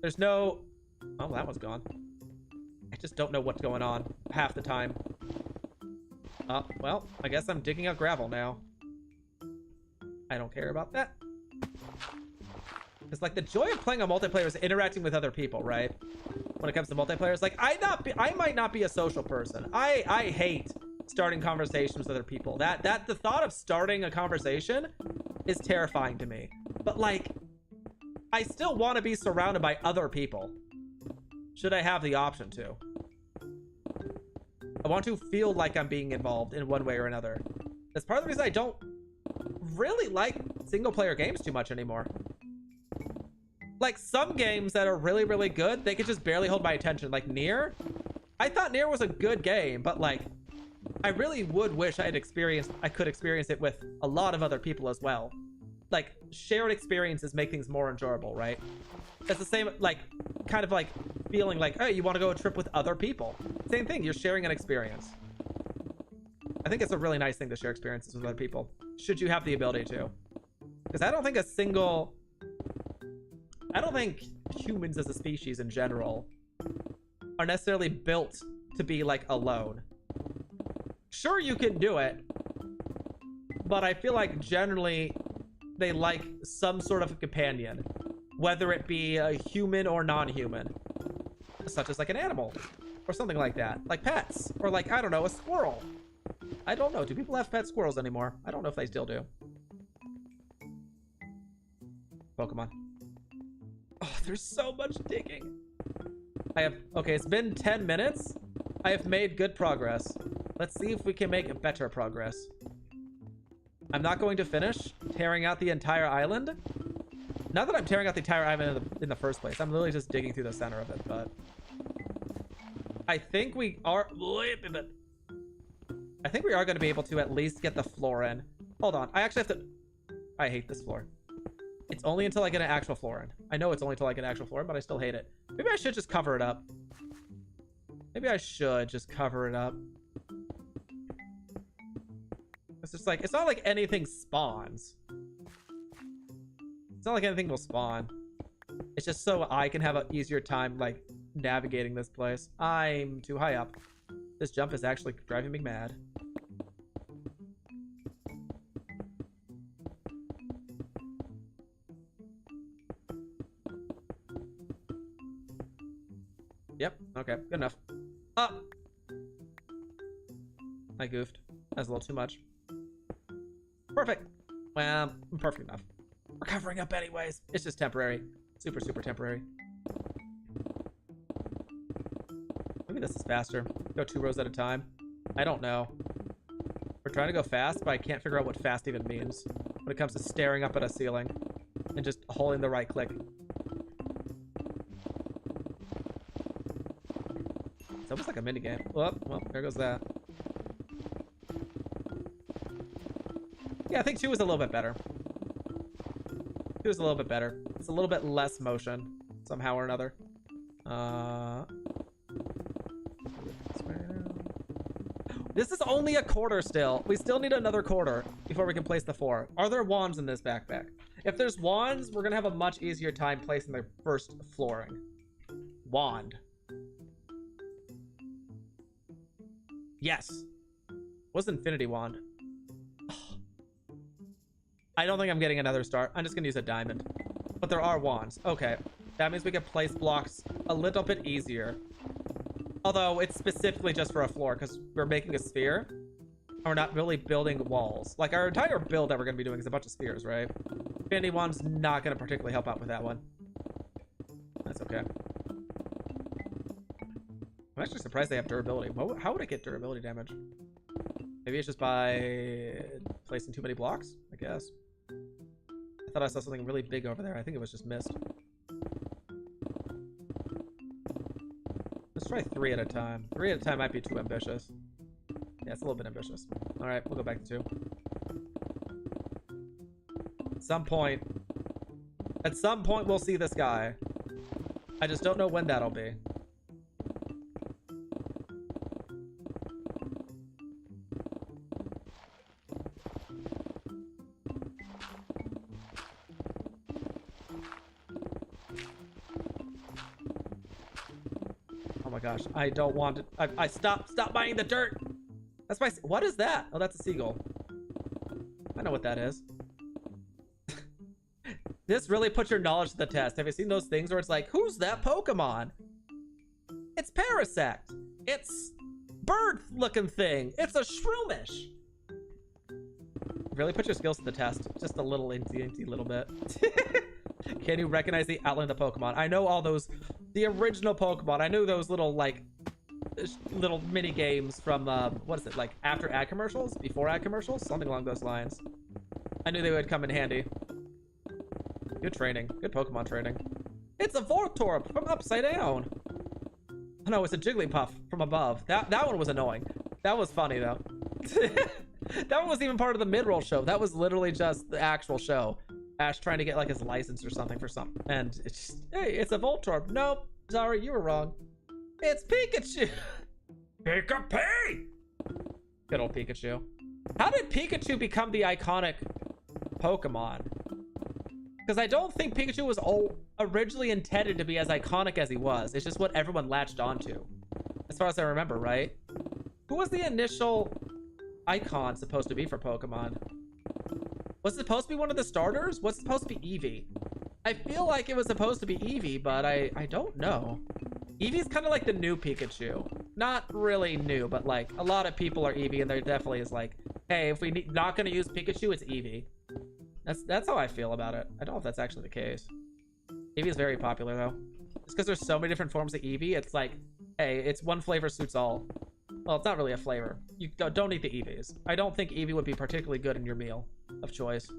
There's no... Oh, that one's gone. I just don't know what's going on half the time. Well, I guess I'm digging up gravel now. I don't care about that. It's like the joy of playing a multiplayer is interacting with other people, right? When it comes to multiplayer, it's like I might not be a social person. I hate starting conversations with other people. The thought of starting a conversation is terrifying to me. But like, I still want to be surrounded by other people. Should I have the option to. I want to feel like I'm being involved in one way or another. That's part of the reason I don't really like single player games too much anymore. Like some games that are really, really good, they could just barely hold my attention. Like Nier. I thought Nier was a good game, but like I really would wish I could experience it with a lot of other people as well. Like shared experiences make things more enjoyable, right? It's the same, like kind of like feeling like, oh, you want to go a trip with other people. Same thing, you're sharing an experience. I think it's a really nice thing to share experiences with other people, should you have the ability to. Because I don't think humans as a species in general are necessarily built to be like alone. Sure, you can do it, but I feel like generally they like some sort of a companion, whether it be a human or non-human, such as like an animal or something like that, like pets, or like, I don't know, a squirrel. I don't know. Do people have pet squirrels anymore? I don't know if they still do. Pokemon. Oh, there's so much digging. Okay, it's been 10 minutes. I have made good progress. Let's see if we can make better progress. I'm not going to finish tearing out the entire island. Not that I'm tearing out the entire island in the first place. I'm literally just digging through the center of it, but I think we are going to be able to at least get the floor in. Hold on. I actually have to... I hate this floor. It's only until I get an actual floor in. I know it's only until I get an actual floor in, but I still hate it. Maybe I should just cover it up. Maybe I should just cover it up. It's just like... It's not like anything spawns. It's not like anything will spawn. It's just so I can have an easier time, like, navigating this place. I'm too high up. This jump is actually driving me mad. Yep, okay, good enough. Up! I goofed. That's a little too much. Perfect! Well, perfect enough. We're covering up anyways. It's just temporary. Super, super temporary. Maybe this is faster. Go 2 rows at a time. I don't know. We're trying to go fast, but I can't figure out what fast even means when it comes to staring up at a ceiling and just holding the right click. It's almost like a minigame. Oh, well, there goes that. Yeah, I think 2 is a little bit better. 2 is a little bit better. It's a little bit less motion, somehow or another. This is only a quarter still. We still need another quarter before we can place the 4. Are there wands in this backpack? If there's wands, we're gonna have a much easier time placing the first flooring. Wand. Yes. What's Infinity Wand? I don't think I'm getting another star. I'm just gonna use a diamond. But there are wands. Okay. That means we can place blocks a little bit easier. Although it's specifically just for a floor because we're making a sphere. And we're not really building walls. Like our entire build that we're gonna be doing is a bunch of spheres, right? Infinity Wand's not gonna particularly help out with that one. That's okay. I'm actually surprised they have durability. How would I get durability damage? Maybe it's just by placing too many blocks, I guess. I thought I saw something really big over there. I think it was just mist. Let's try 3 at a time. 3 at a time might be too ambitious. Yeah, it's a little bit ambitious. All right, we'll go back to 2. At some point we'll see this guy. I just don't know when that'll be. Gosh, I don't want to. I stop buying the dirt. That's my. What is that? Oh, that's a seagull. I know what that is. This really puts your knowledge to the test. Have you seen those things where it's like, who's that Pokemon? It's Parasect. It's bird-looking thing. It's a Shroomish. Really put your skills to the test. Just a little inty little bit. Can you recognize the outline of the Pokemon? I know all those. The original Pokemon. I knew those little, like, little mini games from, what is it, like, after ad commercials? Before ad commercials? Something along those lines. I knew they would come in handy. Good training. Good Pokemon training. It's a Voltorb from upside down. Oh, no, it's a Jigglypuff from above. That one was annoying. That was funny, though. That one wasn't even part of the mid-roll show. That was literally just the actual show. Ash trying to get, like, his license or something for something. And it's just, hey, it's a Voltorb. Nope. Sorry, you were wrong. It's Pikachu. Pika-Pee! Good old Pikachu. How did Pikachu become the iconic Pokemon? Because I don't think Pikachu was originally intended to be as iconic as he was. It's just what everyone latched onto. As far as I remember, right? Who was the initial icon supposed to be for Pokemon? Was it supposed to be one of the starters? Was it supposed to be Eevee? I feel like it was supposed to be Eevee, but I don't know. Eevee's kind of like the new Pikachu. Not really new, but like a lot of people are Eevee, and there definitely is like, hey, if we not going to use Pikachu, it's Eevee. That's how I feel about it. I don't know if that's actually the case. Eevee is very popular though. It's because there's so many different forms of Eevee. It's like, hey, it's one flavor suits all. Well, it's not really a flavor. You don't eat the Eevees. I don't think Eevee would be particularly good in your meal of choice.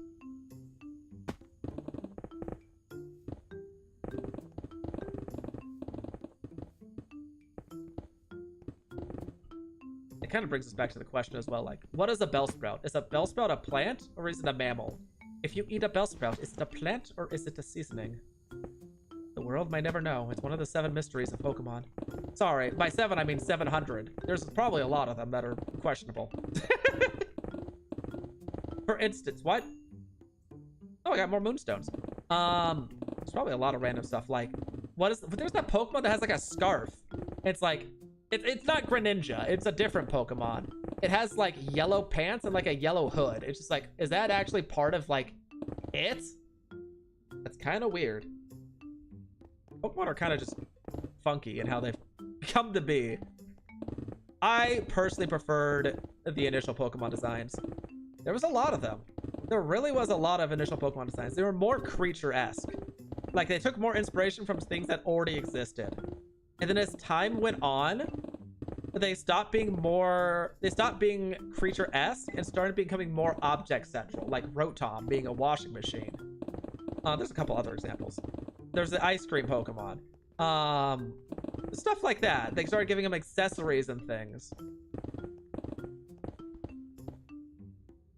It kind of brings us back to the question as well, like, what is a Bellsprout? Is a Bellsprout a plant or is it a mammal? If you eat a Bellsprout, is it a plant or is it a seasoning? The world might never know. It's one of the 7 mysteries of Pokemon. Sorry, by 7 I mean 700. There's probably a lot of them that are questionable. For instance, what? Oh, I got more moonstones. There's probably a lot of random stuff. Like, what is? There's that Pokemon that has like a scarf. It's like, it's not Greninja. It's a different Pokemon. It has like yellow pants and like a yellow hood. It's just like, is that actually part of like it? That's kind of weird. Pokemon are kind of just funky in how they've come to be. I personally preferred the initial Pokemon designs. There was a lot of them. There really was a lot of initial Pokemon designs. They were more creature-esque. Like, they took more inspiration from things that already existed. And then as time went on, they stopped being creature-esque and started becoming more object-central, like Rotom being a washing machine. There's a couple other examples. There's the ice cream Pokemon. Stuff like that. They started giving them accessories and things.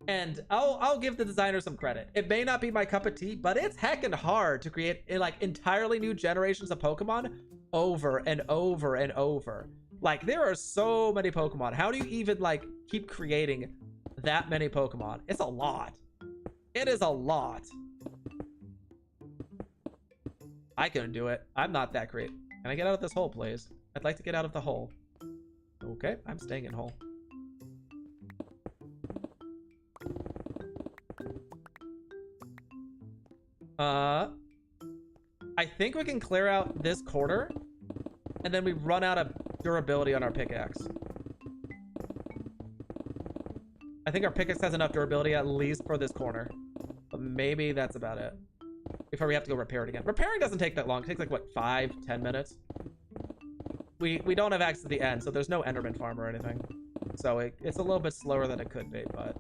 And I'll give the designer some credit. It may not be my cup of tea, but it's heckin' hard to create like entirely new generations of Pokemon over and over and over. Like, there are so many Pokemon. How do you even like keep creating that many Pokemon? It's a lot. It is a lot. I couldn't do it. I'm not that great. Can I get out of this hole, please? I'd like to get out of the hole. Okay, I'm staying in hole. I think we can clear out this corner, and then we run out of durability on our pickaxe. I think our pickaxe has enough durability at least for this corner, but maybe that's about it. Before we have to go repair it again. Repairing doesn't take that long. It takes like, what, 5-10 minutes? We don't have access to the end, so there's no Enderman farm or anything. So it's a little bit slower than it could be, but...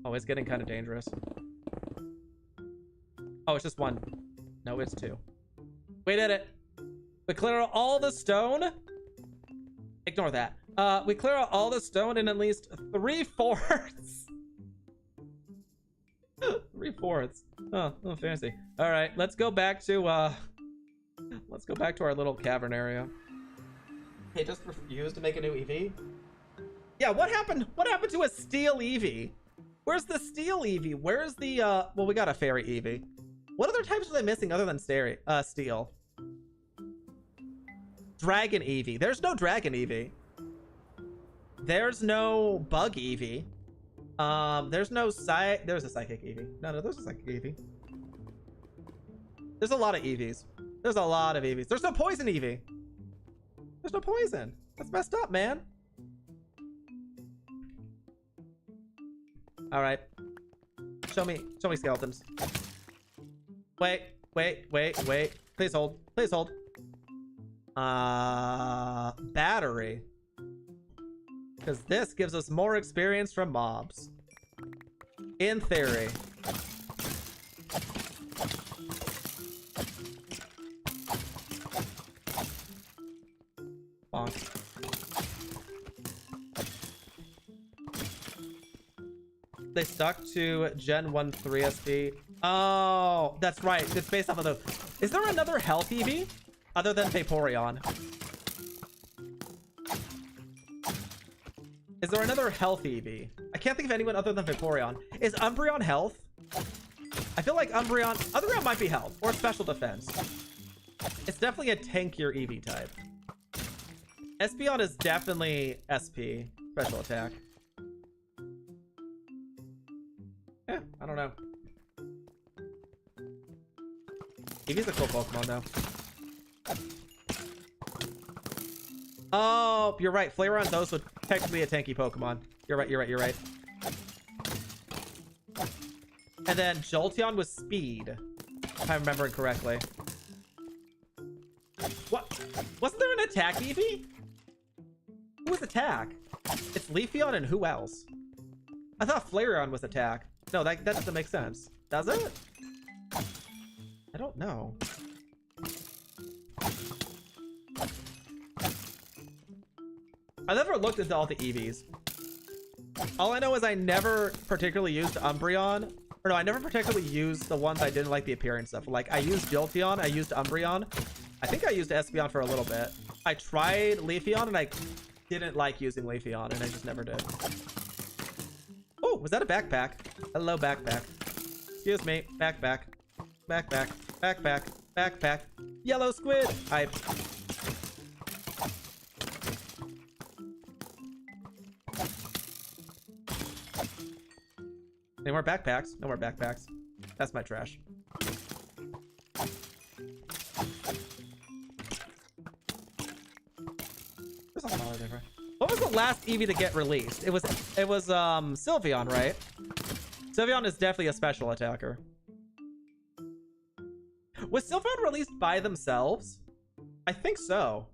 Oh, it's getting kind of dangerous. Oh, it's just 1. No, it's 2. We did it. We clear out all the stone. Ignore that. We clear out all the stone in at least 3/4. 3/4. Oh, fancy. All right, let's go back to our little cavern area. Hey, just refused to make a new Eevee. Yeah, what happened? What happened to a steel Eevee? Where's the steel Eevee? Where's the well, we got a fairy Eevee. What other types are they missing other than steel? Dragon Eevee. There's no dragon Eevee. There's no bug Eevee. There's a psychic Eevee. No, there's a psychic Eevee. There's a lot of Eevees. There's a lot of Eevees. There's no poison Eevee. There's no poison. That's messed up, man. All right. Show me skeletons. Wait. Please hold. Please hold. Battery. Because this gives us more experience from mobs. In theory. Bonk. They stuck to Gen 1-3 SP. Oh, that's right. It's based off of those. Is there another health EV other than Vaporeon? Is there another health EV? I can't think of anyone other than Vaporeon. Is Umbreon health? I feel like Umbreon might be health or special defense. It's definitely a tankier EV type. Espeon is definitely SP, special attack. Yeah, I don't know. Eevee's a cool Pokemon though. Oh, you're right. Flareon's also technically a tanky Pokemon. You're right. And then Jolteon was speed, if I'm remembering correctly. What? Wasn't there an attack Eevee? Who was attack? It's Leafeon and who else? I thought Flareon was attack. No, that doesn't make sense. Does it? I don't know. I never looked into all the EVs. All I know is I never particularly used Umbreon. Or no, I never particularly used the ones I didn't like the appearance of. Like, I used Jolteon, I used Umbreon. I think I used Espeon for a little bit. I tried Leafeon, and I didn't like using Leafeon, and I just never did. Oh, was that a backpack? Hello, backpack. Excuse me. Backpack. Backpack. Backpack. Backpack. Yellow squid. Hype. Any more backpacks? No more backpacks. That's my trash. There's a smaller difference. What was the last Eevee to get released? It was Sylveon, right? Sylveon is definitely a special attacker. Was Sylveon released by themselves? I think so.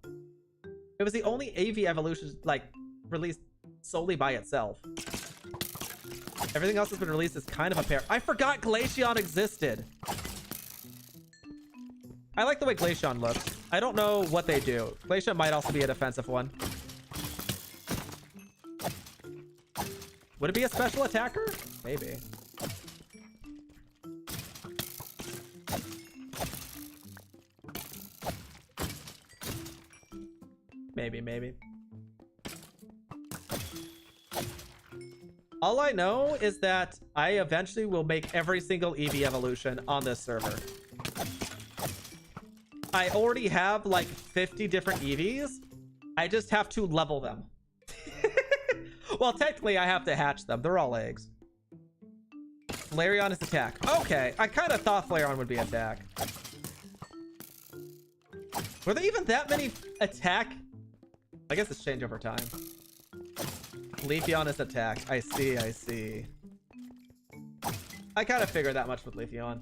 It was the only AV evolution like released solely by itself. Everything else has been released as kind of a pair. I forgot Glaceon existed. I like the way Glaceon looks. I don't know what they do. Glaceon might also be a defensive one. Would it be a special attacker? Maybe. Maybe. All I know is that I eventually will make every single Eevee evolution on this server. I already have like 50 different Eevees. I just have to level them. Well, technically I have to hatch them. They're all eggs. Flareon is attack. Okay, I kind of thought Flareon would be attack. Were there even that many attack? I guess it's changed over time. Leafeon is attack. I see. I kind of figured that much with Leafeon.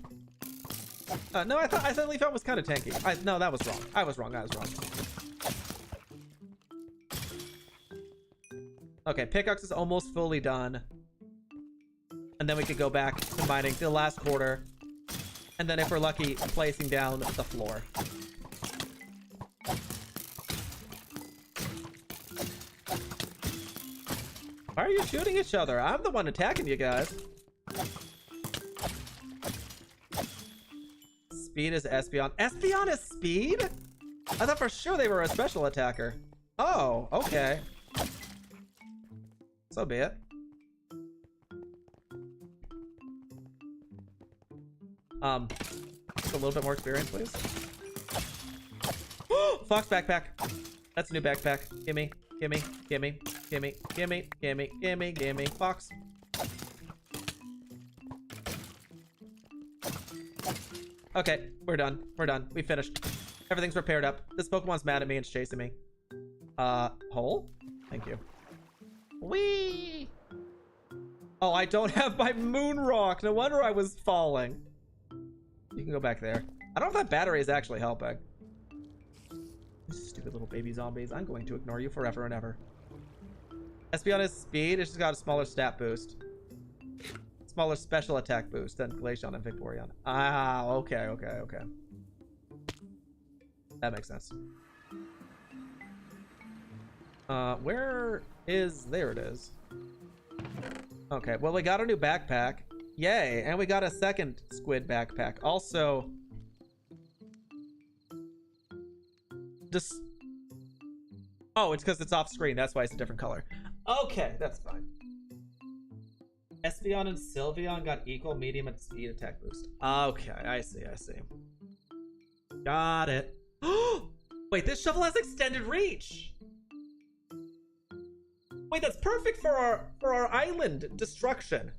No, I said Leafeon was kind of tanky. No, that was wrong. I was wrong. Okay, Pickaxe is almost fully done. And then we could go back to mining the last quarter. And then if we're lucky, placing down the floor. Why are you shooting each other? I'm the one attacking you guys. Speed is Espeon. Espeon is speed? I thought for sure they were a special attacker. Oh, okay. So be it. Just a little bit more experience, please. Fox backpack. That's a new backpack. Gimme. Fox. Okay, we're done. We finished. Everything's repaired up. This Pokemon's mad at me and it's chasing me. Hole? Thank you. Whee! Oh, I don't have my moon rock. No wonder I was falling. You can go back there. I don't know if that battery is actually helping. Stupid little baby zombies. I'm going to ignore you forever and ever. Espeon is speed. It's just got a smaller stat boost. smaller special attack boost than Glaceon and Victorion. Ah, okay. That makes sense. Where is... There it is. Okay, well, we got a new backpack. Yay, and we got a second squid backpack. Also... Just... Oh, it's because it's off screen. That's why it's a different color. Okay, that's fine. Espeon and Sylveon got equal medium and speed attack boost. Okay, I see. Got it. Wait, this shovel has extended reach. Wait, that's perfect for our island destruction.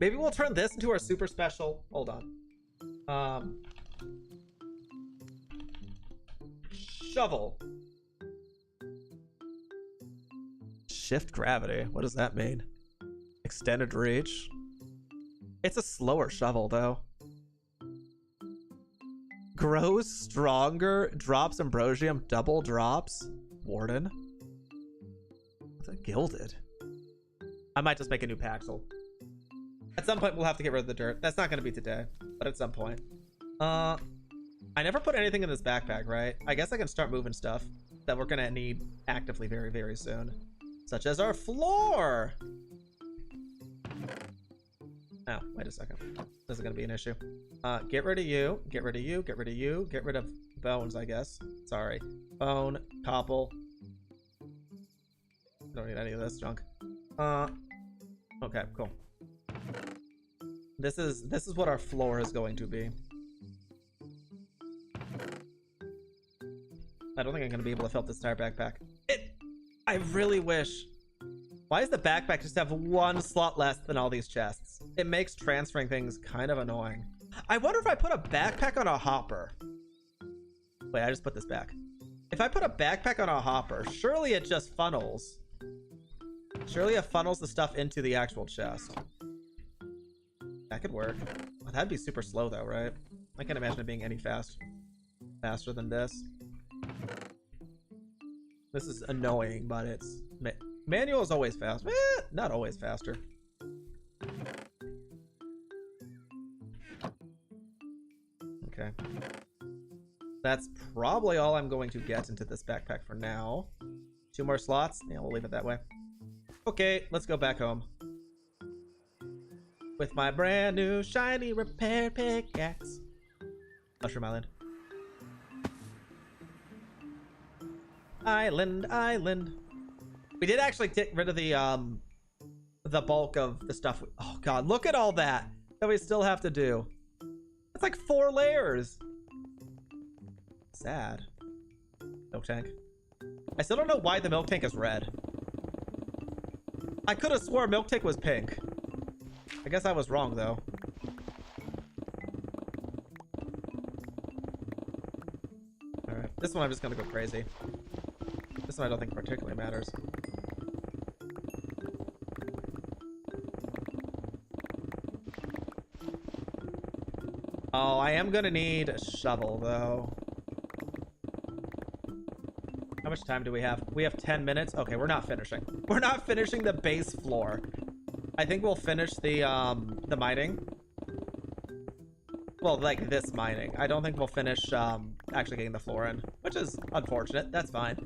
Maybe we'll turn this into our super special. Hold on. Shovel. Shift gravity. What does that mean? Extended reach. It's a slower shovel, though. Grows stronger. Drops Ambrosium. Double drops. Warden. What's that? Gilded. I might just make a new Paxel. At some point, we'll have to get rid of the dirt. That's not going to be today, but at some point. I never put anything in this backpack, right? I guess I can start moving stuff that we're going to need actively very, very soon. Such as our floor. Oh, wait a second. This is going to be an issue. Get rid of you. Get rid of you. Get rid of you. Get rid of bones, I guess. Sorry. Bone. Copple. Don't need any of this junk. Okay, cool. This is what our floor is going to be. I don't think I'm going to be able to fill up this entire backpack. I really wish. Why does the backpack just have one slot less than all these chests? It makes transferring things kind of annoying. I wonder if I put a backpack on a hopper. Wait, I just put this back. If I put a backpack on a hopper, surely it just funnels. Surely it funnels the stuff into the actual chest. That could work. Oh, that'd be super slow though, right? I can't imagine it being any faster than this. This is annoying, but it's... Manual is always fast. Not always faster. Okay. That's probably all I'm going to get into this backpack for now. 2 more slots? Yeah, we'll leave it that way. Okay, let's go back home. With my brand new shiny repair pickaxe. Mushroom Island. Island. We did actually get rid of the bulk of the stuff. Oh god, look at all that we still have to do. It's like 4 layers. Sad. Milk tank. I still don't know why the milk tank is red. I could have swore milk tank was pink. I guess I was wrong though. Alright, this one I'm just gonna go crazy. This one I don't think particularly matters. Oh, I am gonna need a shovel though. How much time do we have? We have 10 minutes. Okay, we're not finishing. We're not finishing the base floor. I think we'll finish the mining. Well, like this mining. I don't think we'll finish actually getting the floor in, which is unfortunate. That's fine.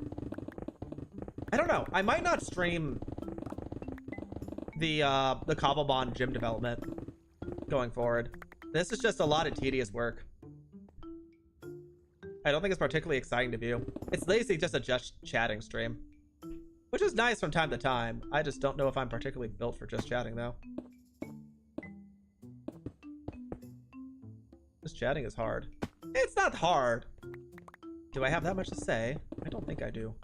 I don't know. I might not stream the Cobblemon gym development going forward. This is just a lot of tedious work. I don't think it's particularly exciting to view. It's basically just a just chatting stream, which is nice from time to time. I just don't know if I'm particularly built for just chatting though. Just chatting is hard. It's not hard. Do I have that much to say? I don't think I do.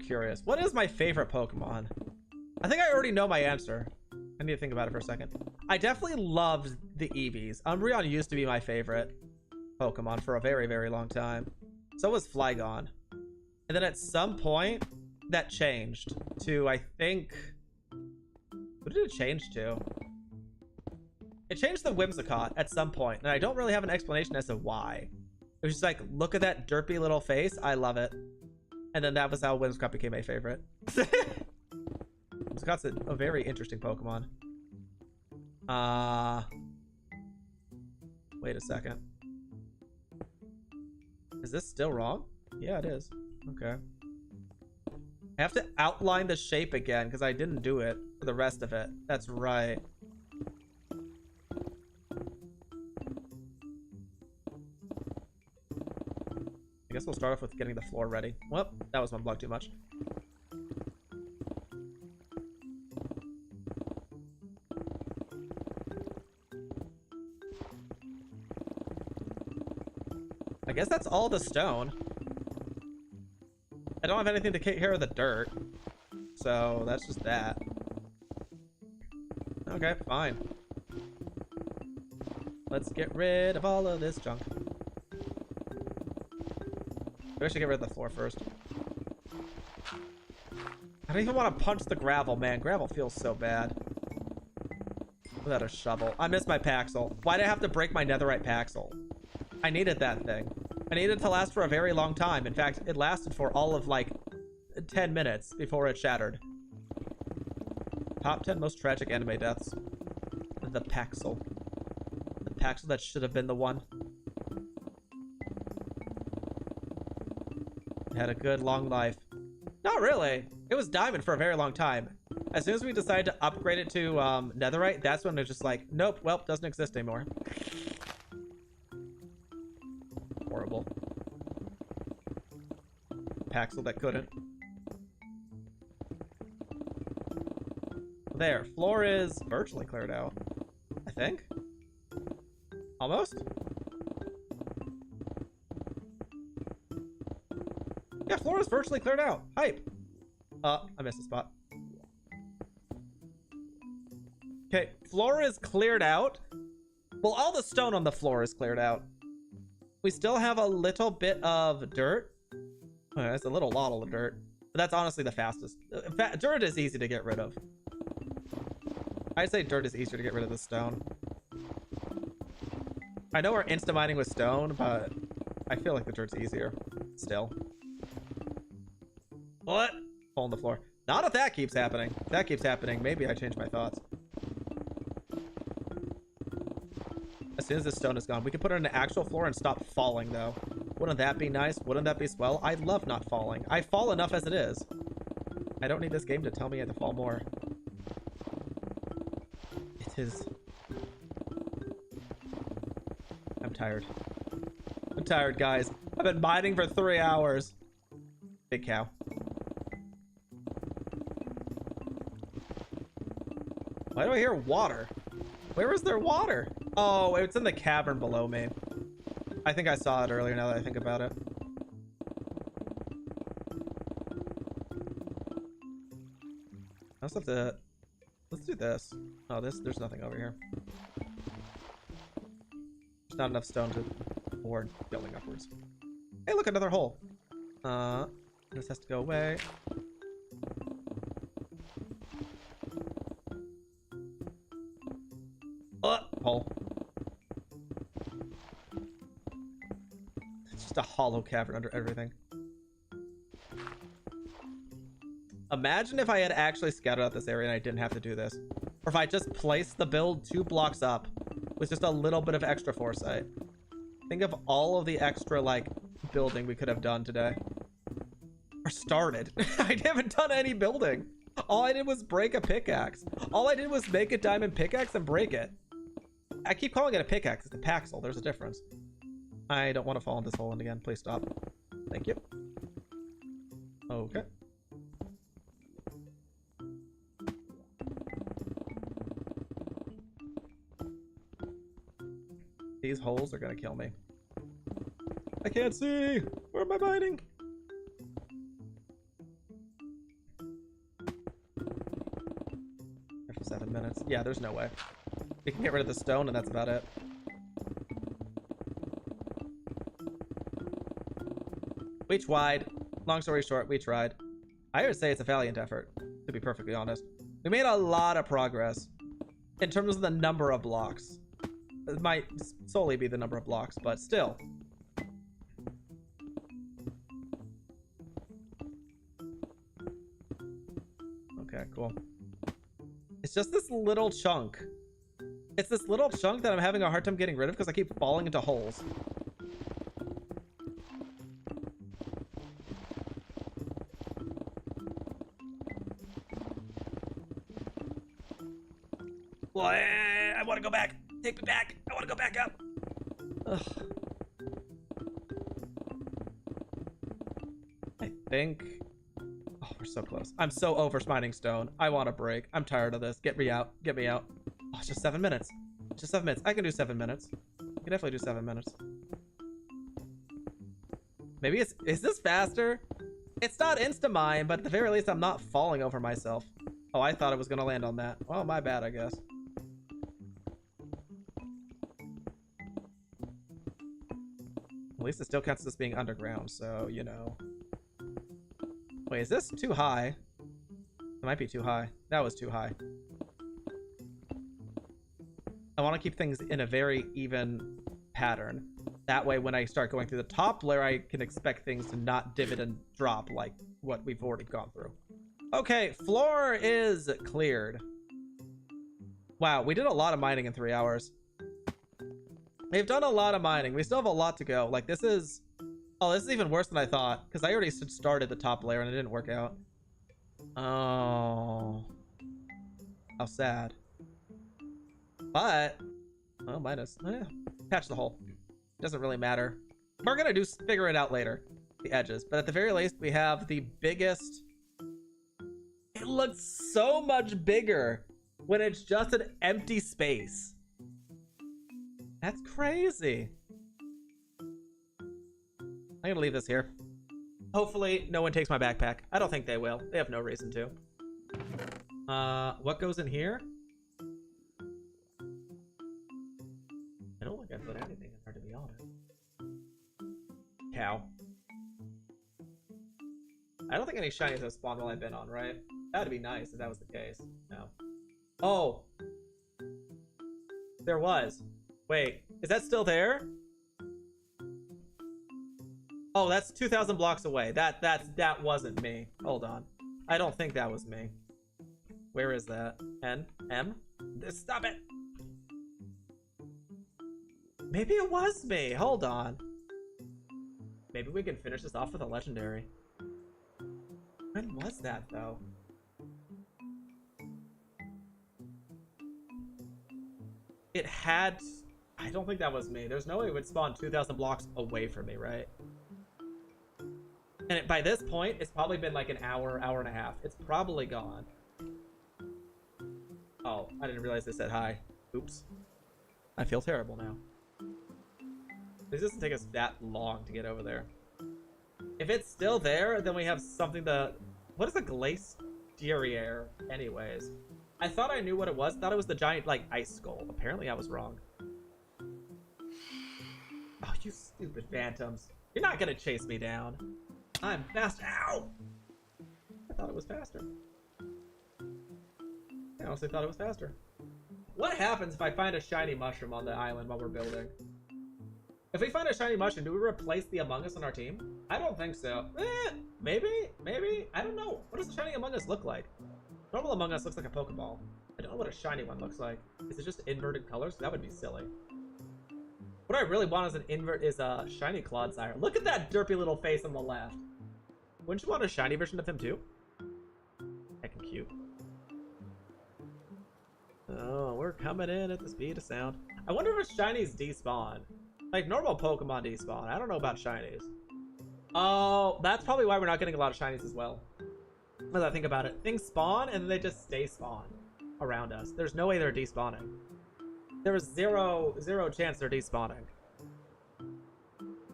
Curious. What is my favorite Pokemon? I think I already know my answer. I need to think about it for a second. I definitely loved the Eevees. Umbreon used to be my favorite Pokemon for a very, very long time. So was Flygon. And then at some point, that changed to, I think... What did it change to? It changed the Whimsicott at some point, and I don't really have an explanation as to why. It was just like, look at that derpy little face. I love it. And then that was how Whimsicott became a favorite. Whimsicott's a very interesting Pokemon. Wait a second. Is this still wrong? Yeah, it is. Okay. I have to outline the shape again because I didn't do it for the rest of it. That's right. I guess we'll start off with getting the floor ready. Well, that was one block too much. I guess that's all the stone. I don't have anything to take care of the dirt. So that's just that. Okay, fine. Let's get rid of all of this junk. Maybe I should get rid of the floor first. I don't even want to punch the gravel, man. Gravel feels so bad. Without a shovel. I missed my Paxel. Why did I have to break my netherite Paxel? I needed that thing. I needed it to last for a very long time. In fact, it lasted for all of like 10 minutes before it shattered. Top 10 most tragic anime deaths. The Paxel. The Paxel that should have been the one. It had a good long life. Not really. It was diamond for a very long time. As soon as we decided to upgrade it to netherite, that's when it was just like, nope, well, doesn't exist anymore. Horrible. Paxel that couldn't. There, floor is virtually cleared out. I think. Almost. Yeah, floor is virtually cleared out. Hype. I missed a spot. Okay, floor is cleared out. Well, all the stone on the floor is cleared out. We still have a little bit of dirt. That's a lot of dirt. But that's honestly the fastest. Dirt is easy to get rid of. I'd say dirt is easier to get rid of than stone. I know we're insta-mining with stone, but I feel like the dirt's easier. Still. What? Hole in the floor. Not if that keeps happening. If that keeps happening, maybe I change my thoughts. As soon as this stone is gone, we can put it on an actual floor and stop falling, though. Wouldn't that be nice? Wouldn't that be swell? I love not falling. I fall enough as it is. I don't need this game to tell me I have to fall more. It is... I'm tired. I'm tired, guys. I've been mining for 3 hours. Big cow. Why do I hear water? Where is there water? Oh, it's in the cavern below me. I think I saw it earlier now that I think about it. I also have to... Let's do this. Oh, there's nothing over here. There's not enough stone to board building upwards. Hey, look, another hole. This has to go away. Hole. It's just a hollow cavern under everything. Imagine if I had actually scouted out this area and I didn't have to do this. Or if I just placed the build 2 blocks up with just a little bit of extra foresight. Think of all of the extra, like, building we could have done today. Or started. I haven't done any building. All I did was break a pickaxe. All I did was make a diamond pickaxe and break it. I keep calling it a pickaxe. It's a Paxel. There's a difference. I don't want to fall in this hole again. Please stop. Thank you. Okay. These holes are gonna kill me. I can't see. Where am I mining? 7 minutes. Yeah, there's no way. We can get rid of the stone and that's about it. We tried. Long story short, we tried. I would say it's a valiant effort, to be perfectly honest. We made a lot of progress in terms of the number of blocks. It might solely be the number of blocks, but still. Okay, cool. It's just this little chunk. It's this little chunk that I'm having a hard time getting rid of because I keep falling into holes. Well, I want to go back. Take me back. I want to go back up. Ugh. I think... Oh, we're so close. I'm so over Smiting Stone. I want a break. I'm tired of this. Get me out. Get me out. Oh, it's just 7 minutes. Just 7 minutes. I can do 7 minutes. I can definitely do 7 minutes. Maybe it's... Is this faster? It's not insta-mine, but at the very least, I'm not falling over myself. Oh, I thought it was going to land on that. Well, my bad, I guess. At least it still counts as being underground, so, you know. Wait, is this too high? It might be too high. That was too high. I want to keep things in a very even pattern. That way, when I start going through the top layer, I can expect things to not divot and drop like what we've already gone through. Okay, floor is cleared. Wow, we did a lot of mining in 3 hours. We've done a lot of mining. We still have a lot to go. Like, this is... Oh, this is even worse than I thought. Because I already started the top layer and it didn't work out. Oh. How sad. But... Oh, minus. Eh, patch the hole. Doesn't really matter. We're going to figure it out later. The edges. But at the very least, we have the biggest... It looks so much bigger when it's just an empty space. That's crazy. I'm gonna leave this here. Hopefully no one takes my backpack. I don't think they will. They have no reason to. What goes in here? I don't think I put anything in there, to be honest. Cow. I don't think any shinies have spawned while I've been on, right? That'd be nice if that was the case. No. Oh! There was. Wait, is that still there? Oh, that's 2,000 blocks away. That wasn't me. Hold on. I don't think that was me. Where is that? N? M? Stop it! Maybe it was me. Hold on. Maybe we can finish this off with a legendary. When was that, though? It had... I don't think that was me. There's no way it would spawn 2,000 blocks away from me, right? And by this point, it's probably been like an hour, hour and a half. It's probably gone. Oh, I didn't realize they said hi. Oops. I feel terrible now. This doesn't take us that long to get over there. If it's still there, then we have something to... What is a glacier anyways? I thought I knew what it was. I thought it was the giant, like, ice skull. Apparently I was wrong. Oh, you stupid phantoms. You're not gonna chase me down. I'm fast. Ow! I thought it was faster. I honestly thought it was faster. What happens if I find a shiny mushroom on the island while we're building? If we find a shiny mushroom, do we replace the Among Us on our team? I don't think so. Maybe? Maybe? I don't know. What does the shiny Among Us look like? Normal Among Us looks like a Pokeball. I don't know what a shiny one looks like. Is it just inverted colors? That would be silly. What I really want is a shiny Clodsire. Look at that derpy little face on the left. Wouldn't you want a shiny version of him too? Heckin' cute. Oh, we're coming in at the speed of sound. I wonder if shinies despawn. Like normal Pokemon despawn. I don't know about shinies. Oh, that's probably why we're not getting a lot of shinies as well. As I think about it, things spawn and then they just stay spawned around us. There's no way they're despawning. There was zero chance they're despawning.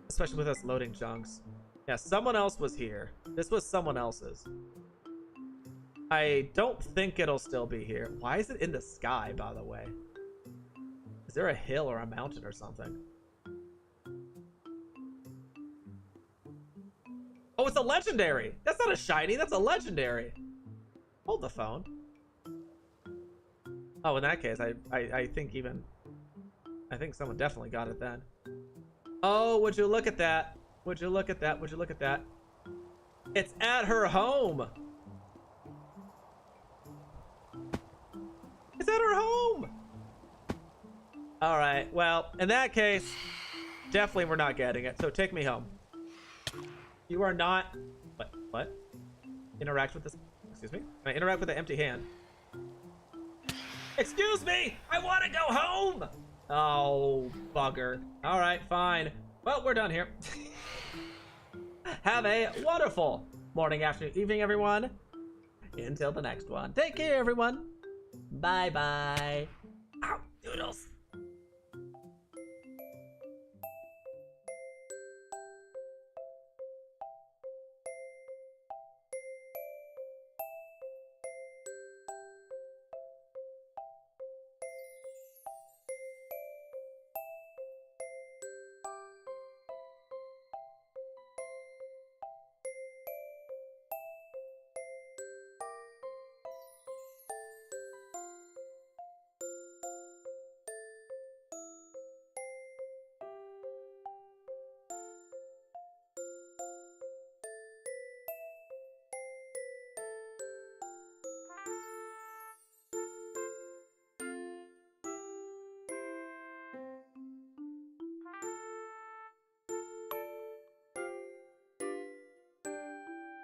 Especially with us loading chunks. Yeah, someone else was here. This was someone else's. I don't think it'll still be here. Why is it in the sky, by the way? Is there a hill or a mountain or something? Oh, it's a legendary! That's not a shiny, that's a legendary! Hold the phone. Oh, in that case, I think even... I think someone definitely got it then. Oh, would you look at that? Would you look at that? Would you look at that? It's at her home. It's at her home. All right. Well, in that case, definitely we're not getting it. So take me home. You are not. What? Interact with this. Excuse me. Can I interact with the empty hand? Excuse me. I want to go home. Oh, bugger. All right, fine. Well, we're done here. Have a wonderful morning, afternoon, evening, everyone. Until the next one. Take care, everyone. Bye-bye. Ow, doodles.